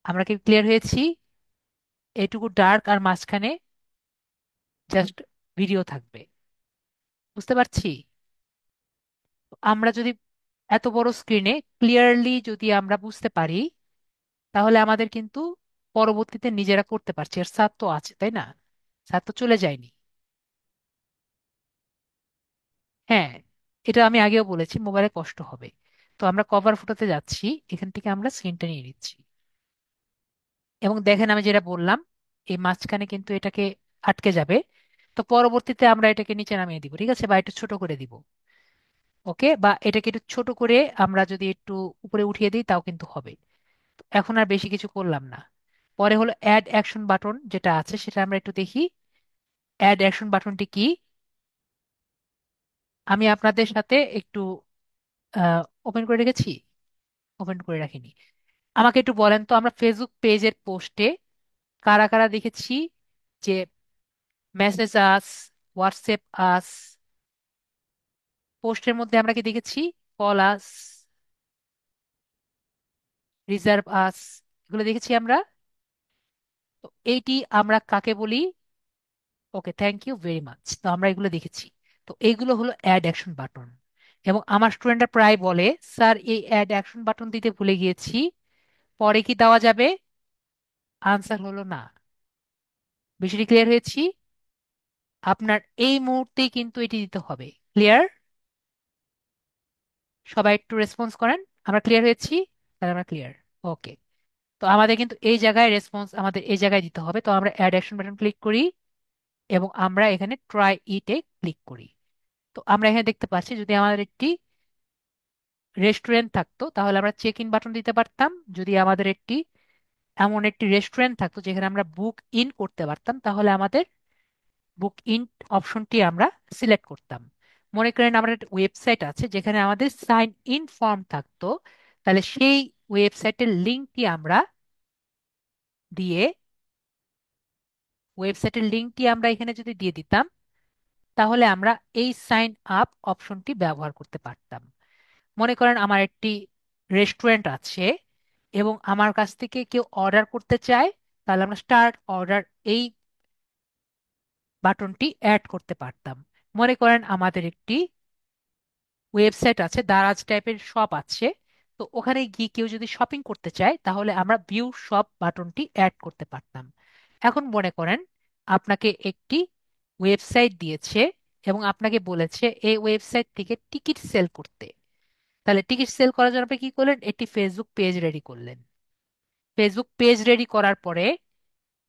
আমরা কি ক্লিয়ার হয়েছি? এইটুকু ডার্ক আর মাঝখানে জাস্ট ভিডিও থাকবে। বুঝতে পারছি? আমরা যদি এত বড় স্ক্রিনে ক্লিয়ারলি যদি আমরা বুঝতে পারি, তাহলে আমাদের কিন্তু পরবর্তীতে নিজেরা করতে পারছি। আর স্যার তো আছে, তাই না? স্যার তো চলে যায়নি। হ্যাঁ, এটা আমি আগেও বলেছি মোবাইলে কষ্ট হবে। তো আমরা কভার ফটোতে যাচ্ছি, এখান থেকে আমরা স্ক্রিনটা নিয়ে নিচ্ছি। এবং দেখেন আমি যেটা বললাম, এই মাঝখানে কিন্তু এটাকে আটকে যাবে। তো পরবর্তীতে আমরা এটাকে নিচে নামিয়ে দিব, ঠিক আছে, বা একটু ছোট করে দিব। ওকে, বা এটাকে একটু ছোট করে আমরা যদি একটু উপরে উঠিয়ে দিই তাও কিন্তু হবে। তো এখন আর বেশি কিছু করলাম না। পরে হলো অ্যাড অ্যাকশন বাটন যেটা আছে, সেটা আমরা একটু দেখি। অ্যাড অ্যাকশন বাটনটি কি? আমি আপনাদের সাথে একটু ওপেন করে রেখেছি, ওপেন করে রাখিনি। আমাকে একটু বলেন তো, আমরা ফেসবুক পেজের পোস্টে কারা কারা দেখেছি যে মেসেজ আস, হোয়াটসঅ্যাপ আস, পোস্টের মধ্যে আমরা কি দেখেছি? কল আস, রিজার্ভ আস, এগুলো দেখেছি আমরা। তো এইটি আমরা কাকে বলি? ওকে, থ্যাংক ইউ ভেরি মাচ। তো আমরা এগুলো দেখেছি। তো এইগুলো হলো অ্যাড অ্যাকশন বাটন। এবং আমার স্টুডেন্টরা প্রায় বলে, স্যার এই অ্যাড অ্যাকশন বাটন দিতে ভুলে গিয়েছি, পরে কি দেওয়া যাবে? আনসার হলো না। বিষয়টি ক্লিয়ার হয়েছি? আপনার এই মুহূর্তেই কিন্তু এটি দিতে হবে। ক্লিয়ার? সবাই একটু রেসপন্স করেন। আমরা ক্লিয়ার হয়েছি? তাহলে আমরা ক্লিয়ার। ওকে। তো আমাদের কিন্তু এই জায়গায় রেসপন্স আমাদের এই জায়গায় দিতে হবে। তো আমরা অ্যাড অ্যাকশন বাটন ক্লিক করি এবং আমরা এখানে ট্রাই ইটে ক্লিক করি। তো আমরা এখানে দেখতে পাচ্ছি যদি আমাদের একটি রেস্টুরেন্ট থাকতো তাহলে আমরা চেক ইন বাটন দিতে পারতাম। যদি আমাদের একটি এমন একটি রেস্টুরেন্ট থাকতো যেখানে আমরা বুক ইন করতে পারতাম তাহলে আমাদের বুক ইন অপশনটি আমরা সিলেক্ট করতাম। মনে করেন আমার একটা ওয়েবসাইট আছে যেখানে আমাদের সাইন ইন ফর্ম থাকতো, তাহলে সেই ওয়েবসাইটের লিঙ্কটি আমরা দিয়ে ওয়েবসাইটের লিঙ্কটি আমরা এখানে যদি দিয়ে দিতাম তাহলে আমরা এই সাইন আপ অপশনটি ব্যবহার করতে পারতাম। মনে করেন আমার একটি রেস্টুরেন্ট আছে এবং আমার কাছ থেকে কেউ অর্ডার করতে চায়, তাহলে আমরা স্টার্ট অর্ডার এই বাটনটি অ্যাড করতে পারতাম। মনে করেন আমাদের একটি ওয়েবসাইট আছে, দারাজ টাইপের শপ আছে, তো ওখানে গিয়ে কেউ যদি শপিং করতে চায় তাহলে আমরা ভিউ শপ বাটনটি অ্যাড করতে পারতাম। এখন মনে করেন আপনাকে একটি ওয়েবসাইট দিয়েছে এবং আপনাকে বলেছে এই ওয়েবসাইট থেকে টিকিট সেল করতে। তাহলে টিকিট সেল করার জন্য আপনি কি করলেন? একটি ফেসবুক পেজ রেডি করলেন। ফেসবুক পেজ রেডি করার পরে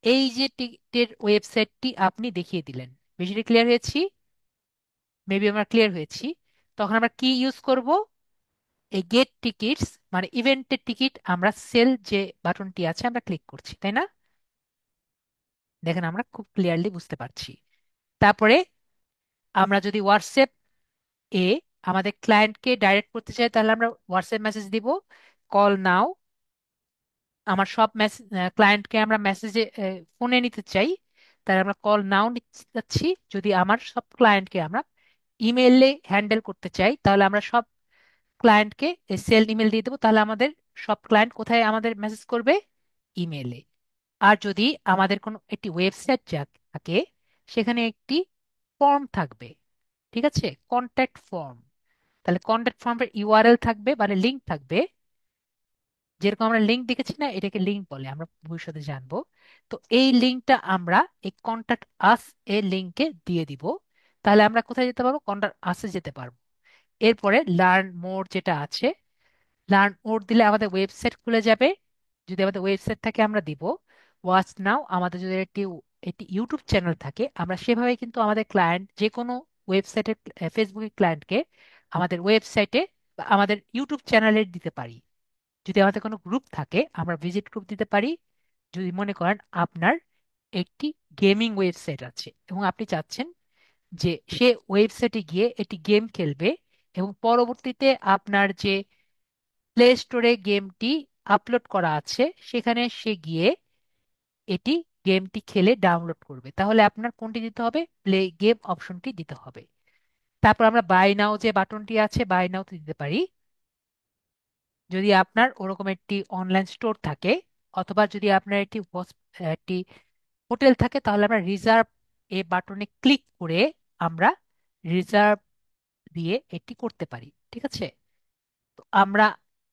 এই যে টিকিটের ওয়েবসাইটটি আপনি দেখিয়ে দিলেন। বিষয়টি ক্লিয়ার হয়েছি? মেবি আমরা ক্লিয়ার হয়েছি। তখন আমরা কি ইউজ করব? এই গেট টিকিটস, মানে ইভেন্টের টিকিট আমরা সেল যে বাটনটি আছে আমরা ক্লিক করছি, তাই না? দেখেন আমরা খুব ক্লিয়ারলি বুঝতে পারছি। তারপরে আমরা যদি হোয়াটসঅ্যাপ এ আমাদের ক্লায়েন্টকে ডাইরেক্ট করতে চাই তাহলে আমরা হোয়াটসঅ্যাপ মেসেজ দিব, কল নাও। আমার সব ক্লায়েন্টকে আমরা মেসেজে ফোনে নিতে চাই তাহলে আমরা কল নাও নিতে চাচ্ছি। যদি আমার সব ক্লায়েন্টকে আমরা ইমেইলে হ্যান্ডেল করতে চাই তাহলে আমরা সব ক্লায়েন্টকে সেল ইমেল দিয়ে দেবো, তাহলে আমাদের সব ক্লায়েন্ট কোথায় আমাদের মেসেজ করবে? ইমেইলে। আর যদি আমাদের কোনো একটি ওয়েবসাইট থাকে সেখানে একটি ফর্ম থাকবে, ঠিক আছে, কন্ট্যাক্ট ফর্ম। তাহলে কন্ট্যাক্ট ফর্মের ইউআরএল থাকবে মানে লিংক থাকবে। যেরকম আমরা লিংক দেখেছি না, এটাকে লিংক বলে, আমরা ভবিষ্যতে জানবো। তো এই লিংকটা আমরা এই কন্ট্যাক্ট আস এর লিংকে দিয়ে দিব। তাহলে আমরা কোথায় যেতে পারবো? কন্ট্যাক্ট আসে যেতে পারবো। এরপরে লার্ন মোর যেটা আছে, লার্ন মোর দিলে আমাদের ওয়েবসাইট খুলে যাবে। যদি আমাদের ওয়েবসাইট থাকে আমরা দিব ওয়াচ নাও। আমাদের যদি একটি একটি ইউটিউব চ্যানেল থাকে আমরা সেভাবে কিন্তু আমাদের ক্লায়েন্ট যে কোনো ওয়েবসাইটের ফেসবুকের ক্লায়েন্টকে আমাদের ওয়েবসাইটে বা আমাদের ইউটিউব চ্যানেলে দিতে পারি। যদি আমাদের কোনো গ্রুপ থাকে আমরা ভিজিট গ্রুপ দিতে পারি। যদি মনে করেন আপনার একটি গেমিং ওয়েবসাইট আছে এবং আপনি চাচ্ছেন যে সে ওয়েবসাইটে গিয়ে একটি গেম খেলবে এবং পরবর্তীতে আপনার যে প্লে স্টোরে গেমটি আপলোড করা আছে সেখানে সে গিয়ে এটি গেমটি খেলে ডাউনলোড করবে, তাহলে আপনার কোনটি দিতে হবে? প্লে গেম অপশনটি দিতে হবে। তারপর আমরা বাই নাও যে বাটনটি আছে বাই নাও দিতে পারি। যদি আপনার ওরকম একটি অনলাইন স্টোর থাকে অথবা যদি আপনার একটি হোটেল থাকে তাহলে আমরা রিজার্ভ এই বাটনে ক্লিক করে আমরা রিজার্ভ দিয়ে এটি করতে পারি, ঠিক আছে? তো আমরা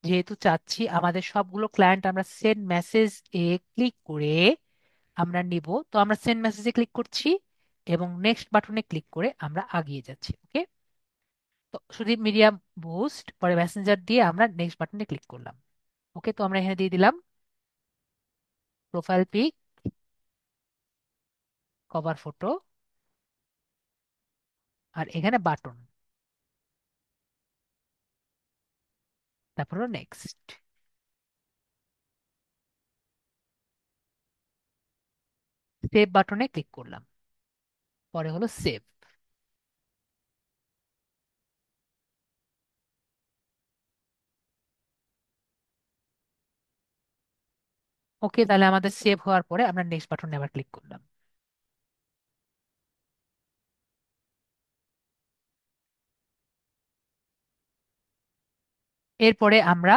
যেহেতু চাচ্ছি আমাদের সবগুলো ক্লায়েন্ট আমরা সেন্ড মেসেজ এ ক্লিক করে আমরা নিব, তো আমরা সেন্ড মেসেজে ক্লিক করছি এবং নেক্সট বাটনে ক্লিক করে আমরা আগিয়ে যাচ্ছি। ওকে। তো শুধু মিডিয়াম বুস্ট পরে মেসেঞ্জার দিয়ে আমরা নেক্সট বাটনে ক্লিক করলাম। ওকে, তো আমরা এখানে দিয়ে দিলাম প্রোফাইল পিক, কভার ফটো, আর এখানে বাটন, তারপর নেক্সট সেভ বাটনে ক্লিক করলাম। পরে হলো সেভ। ওকে, তাহলে আমাদের সেভ হওয়ার পরে আমরা নেক্সট বাটনে আবার ক্লিক করলাম। এরপরে আমরা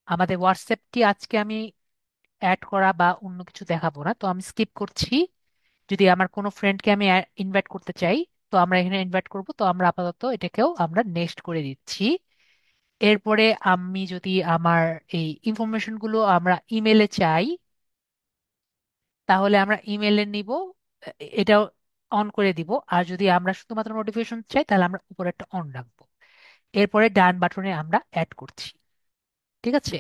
আমাদের হোয়াটসঅ্যাপটি আজকে আমি অ্যাড করা বা অন্য কিছু দেখাবো না, তো আমি স্কিপ করছি। যদি আমার কোনো ফ্রেন্ডকে আমি ইনভাইট করতে চাই, তো আমরা এখানে ইনভাইট করব, তো আমরা আপাতত এটাকেও আমরা নেক্সট করে দিচ্ছি। এরপরে আমি যদি আমার এই ইনফরমেশন গুলো আমরা ইমেলে চাই, তাহলে আমরা ইমেলে নিব, এটাও অন করে দিব। আর যদি আমরা শুধুমাত্র নোটিফিকেশন চাই, তাহলে আমরা উপরে একটা অন রাখবো। এরপরে ডান বাটনে আমরা অ্যাড করছি। ঠিক আছে,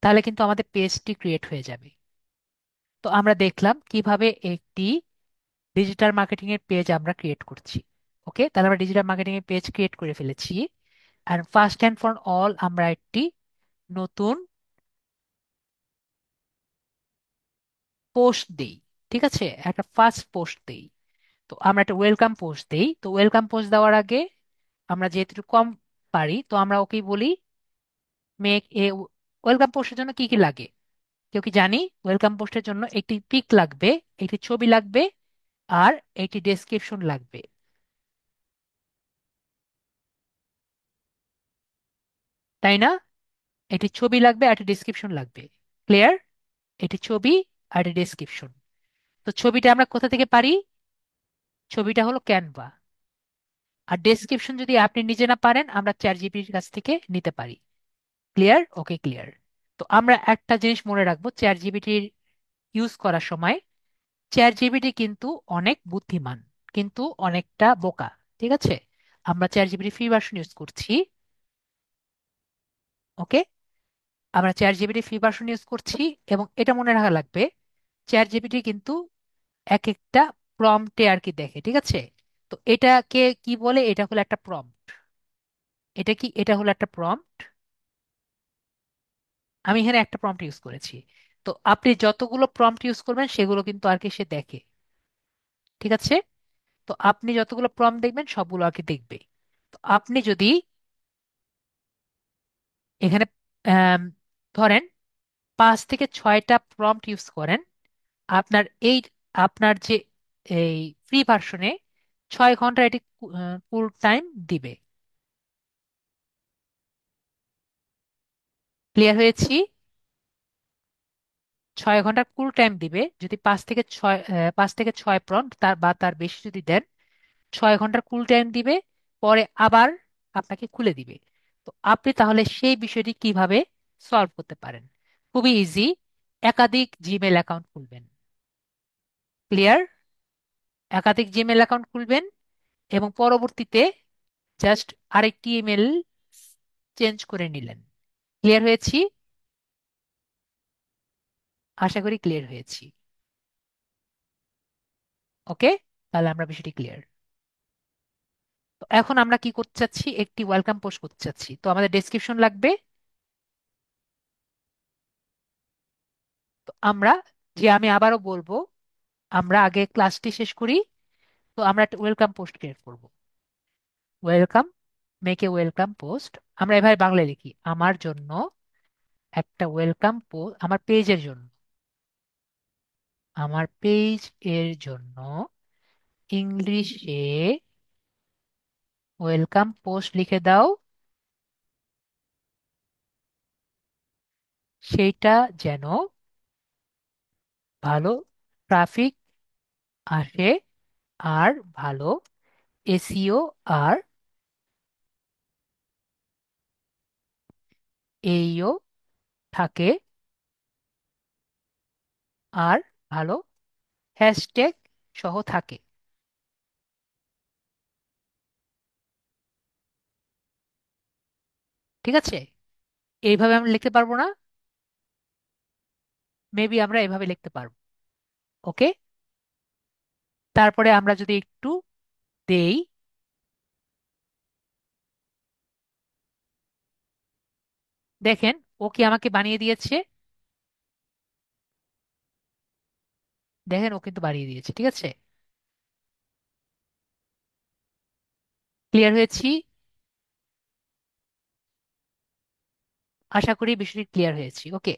তাহলে কিন্তু আমাদের পেজটি ক্রিয়েট হয়ে যাবে। তো আমরা দেখলাম কিভাবে একটি ডিজিটাল মার্কেটিং এর পেজ আমরা ক্রিয়েট করছি। ওকে, তাহলে আমরা ডিজিটাল মার্কেটিং এর পেজ ক্রিয়েট করে ফেলেছি। আর ফার্স্ট অ্যান্ড ফর অল আমরা একটি নতুন পোস্ট দেই। ঠিক আছে, একটা ফার্স্ট পোস্ট দেই। তো আমরা একটা ওয়েলকাম পোস্ট দেই। তো ওয়েলকাম পোস্ট দেওয়ার আগে আমরা যেহেতু কম পারি, তো আমরা ওকেই বলি মেক এ ওয়েলকাম পোস্টের জন্য কি কি লাগে কেউ কি জানি? ওয়েলকাম পোস্টের জন্য একটি পিক লাগবে, একটি ছবি লাগবে, আর একটি ডেসক্রিপশন লাগবে। তাই না? একটি ছবি লাগবে আর একটি ডেসক্রিপশন লাগবে। ক্লিয়ার? এটি ছবি আর একটি ডেসক্রিপশন। তো ছবিটা আমরা কোথা থেকে পারি? ছবিটা হলো ক্যানভা। আর ডেসক্রিপশন যদি আপনি নিজে না পারেন, আমরা চ্যাট জিপিটির কাছ থেকে নিতে পারি। ক্লিয়ার? ওকে, ক্লিয়ার। তো আমরা একটা জিনিস মনে রাখবো চ্যাট জিপিটির ইউজ করার সময়, চ্যাট জিপিটি কিন্তু অনেক বুদ্ধিমান, কিন্তু অনেকটা বোকা। ঠিক আছে, আমরা chat GPT free version use করছি। ওকে, আমরা chat GPT free version use করছি। এবং এটা মনে রাখা লাগবে, চ্যাট জিপিটি কিন্তু এক একটা প্রম্পটে আর কি দেখে। ঠিক আছে, তো এটাকে কি বলে? এটা হলো একটা প্রম্পট। এটা কি? এটা হলো একটা প্রম্পট। আমি এখানে একটা প্রম্পট ইউজ করেছি। তো আপনি যতগুলো প্রম্পট ইউজ করবেন, সেগুলো কিন্তু আর কি সে দেখে। ঠিক আছে, তো আপনি যতগুলো প্রম্পট দেখবেন, সবগুলো আর কি দেখবে। তো আপনি যদি এখানে আম, ধরেন 5 থেকে 6টা প্রম্পট ইউজ করেন, আপনার এই আপনার যে এই ফ্রি ভার্সনে 6 ঘন্টা এটি ফুল টাইম দিবে। ক্লিয়ার হয়েছি? 6 ঘন্টা ফুল টাইম দিবে যদি 5 থেকে 6 প্রম্পট তার বা তার বেশি যদি দেন। 6 ঘন্টার কুল টাইম দিবে, পরে আবার আপনাকে খুলে দিবে। তো আপনি তাহলে সেই বিষয়টি কিভাবে সলভ করতে পারেন? খুবই ইজি। একাধিক জিমেল অ্যাকাউন্ট খুলবেন। ক্লিয়ার? একাধিক জিমেল অ্যাকাউন্ট খুলবেন এবং পরবর্তীতে জাস্ট আরেকটি ইমেল চেঞ্জ করে নিলেন। ক্লিয়ার হয়েছি? আশা করি ক্লিয়ার হয়েছি। ওকে, তাহলে আমরা বিষয়টি ক্লিয়ার। তো এখন আমরা কি করতে চাচ্ছি? একটি ওয়েলকাম পোস্ট করতে চাচ্ছি, তো আমাদের ডেসক্রিপশন লাগবে। তো আমরা আমি আবারও বলবো, আমরা আগে ক্লাসটি শেষ করি। তো আমরা একটা ওয়েলকাম পোস্ট ক্রিয়েট করব। Welcome, make a welcome post. আমরা এভাবে বাংলায় লিখি, আমার জন্য একটা ওয়েলকাম পোস্ট, আমার পেজের জন্য, আমার পেজ এর জন্য ইংলিশে ওয়েলকাম পোস্ট লিখে দাও। সেইটা যেন ভালো ট্রাফিক আসে, আর ভালো এসইও আর এইও থাকে, আর ভালো হ্যাশট্যাগ সহ থাকে। ঠিক আছে, এইভাবে আমরা লিখতে পারবো না? মেবি আমরা এভাবে লিখতে পারবো। ওকে, তারপরে আমরা যদি একটু দেই, দেখেন ও কি আমাকে বানিয়ে দিয়েছে। দেখেন ও কিন্তু বানিয়ে দিয়েছে। ঠিক আছে, ক্লিয়ার হয়েছি? আশা করি বিষয়টি ক্লিয়ার হয়েছি। ওকে,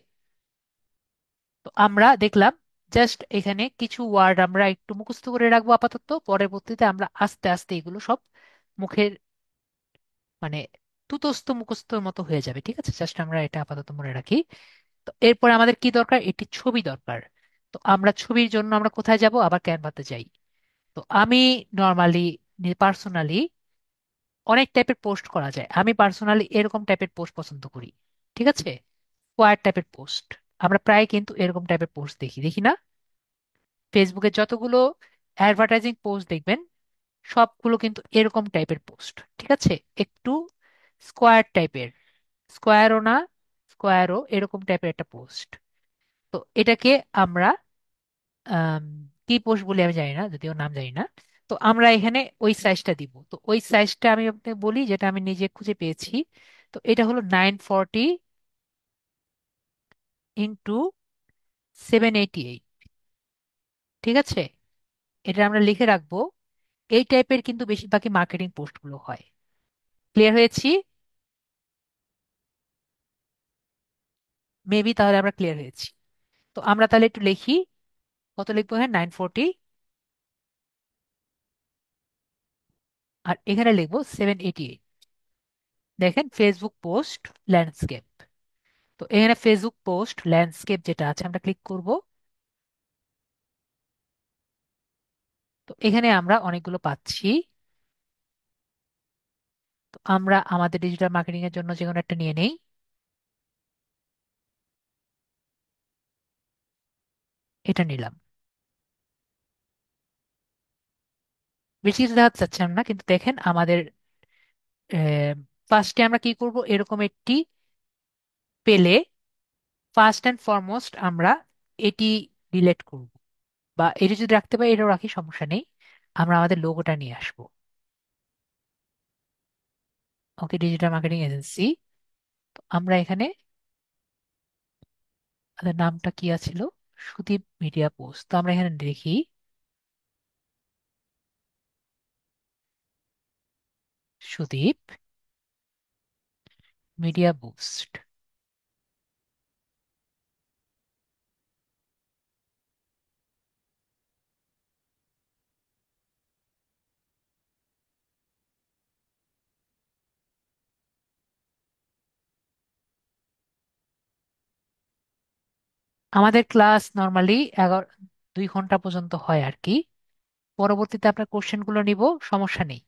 তো আমরা দেখলাম জাস্ট এখানে কিছু ওয়ার্ড আমরা একটু মুখস্থ করে রাখবো আপাতত, পরবর্তীতে আমরা আস্তে আস্তে এগুলো সব মুখের মানে তুতস্ত মুখস্থর মতো হয়ে যাবে। ঠিক আছে, জাস্ট আমরা এটা আপাতত মনে রাখি। তো এরপর আমাদের কি দরকার, একটি ছবি দরকার। তো আমরা ছবির জন্য আমরা কোথায় যাব, আবার ক্যানভাতে যাই। তো আমি নর্মালি, পার্সোনালি, অনেক টাইপের পোস্ট করা যায়। আমি পার্সোনালি এরকম টাইপের পোস্ট পছন্দ করি। ঠিক আছে, স্কোয়ার টাইপের পোস্ট। আমরা প্রায় কিন্তু এরকম টাইপের পোস্ট দেখি, দেখি না? ফেসবুকে যতগুলো অ্যাডভার্টাইজিং পোস্ট দেখবেন সবগুলো কিন্তু এরকম টাইপের পোস্ট। ঠিক আছে, একটু স্কোয়ার টাইপের, স্কোয়ারও না, স্কোয়ারও এরকম টাইপের একটা পোস্ট। তো এটাকে আমরা আম, কি পোস্ট বলি আমি জানি না, যদিও নাম জানি না। তো আমরা এখানে ওই সাইজটা দিব। তো ওই সাইজটা আমি আপনাকে বলি, যেটা আমি নিজে খুঁজে পেয়েছি। তো এটা হলো 940 ইন্টু 788। ঠিক আছে, এটা আমরা লিখে রাখবো। এই টাইপের কিন্তু বেশিরভাগই মার্কেটিং পোস্টগুলো হয়। ক্লিয়ার হয়েছি? মেবি তাহলে আমরা ক্লিয়ার হয়েছি। তো আমরা তাহলে একটু লিখি। কত লিখবো? হ্যাঁ, 940, আর এখানে লিখবো 788। দেখেন, ফেসবুক পোস্ট ল্যান্ডস্কেপ। তো এখানে ফেসবুক পোস্ট ল্যান্ডস্কেপ যেটা আছে আমরা ক্লিক করব। তো এখানে আমরা অনেকগুলো পাচ্ছি। তো আমরা আমাদের ডিজিটাল মার্কেটিং এর জন্য যে কোনো একটা নিয়ে নেই। এটা নিলাম। বেশি কিছু দেখাতে চাচ্ছিলাম না, কিন্তু দেখেন আমাদের ফার্স্টে আমরা কি করব, এরকম একটি পেলে ফার্স্ট অ্যান্ড ফরমোস্ট আমরা এটি ডিলিট করব। বা এটি যদি রাখতে পারি এটাও রাখি, সমস্যা নেই। আমরা আমাদের লোগোটা নিয়ে আসবো। ওকে, ডিজিটাল মার্কেটিং এজেন্সি। তো আমরা এখানে আমাদের নামটা কি আছিল, সুদীপ মিডিয়া পোস্ট। তো আমরা এখানে দেখি সুদীপ মিডিয়া বুস্ট। আমাদের ক্লাস নর্মালি 2 ঘন্টা পর্যন্ত হয় আর কি। পরবর্তীতে আপনার কোশ্চেনগুলো নিব, সমস্যা নেই।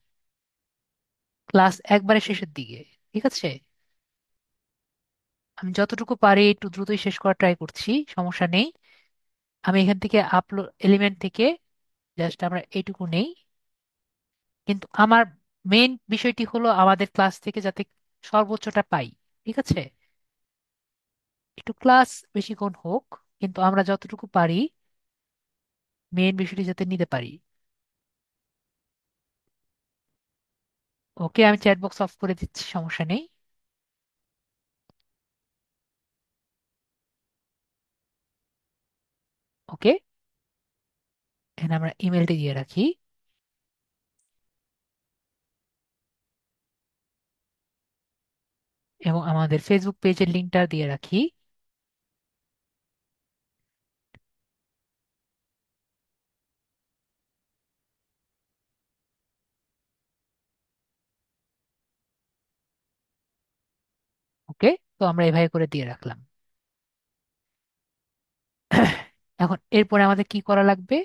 ক্লাস একবারে শেষের দিকে। ঠিক আছে, আমি যতটুকু পারি একটু দ্রুতই শেষ করার ট্রাই করছি, সমস্যা নেই। আমি এখান থেকে আপলোড এলিমেন্ট থেকে জাস্ট আমরা এইটুকু নেই। কিন্তু আমার মেইন বিষয়টি হলো আমাদের ক্লাস থেকে যাতে সর্বোচ্চটা পাই। ঠিক আছে, একটু ক্লাস বেশিক্ষণ হোক, কিন্তু আমরা যতটুকু পারি মেইন বিষয়টি যাতে নিতে পারি। ওকে, আমি চ্যাট বক্স অফ করে দিচ্ছি, সমস্যা নেই। ওকে, এখানে আমরা ইমেলটি দিয়ে রাখি এবং আমাদের ফেসবুক পেজের লিঙ্কটা দিয়ে রাখি। ওকে, তো আমরা এভাবে করে দিয়ে রাখলাম। এখন এরপরে আমাদের কি করা লাগবে?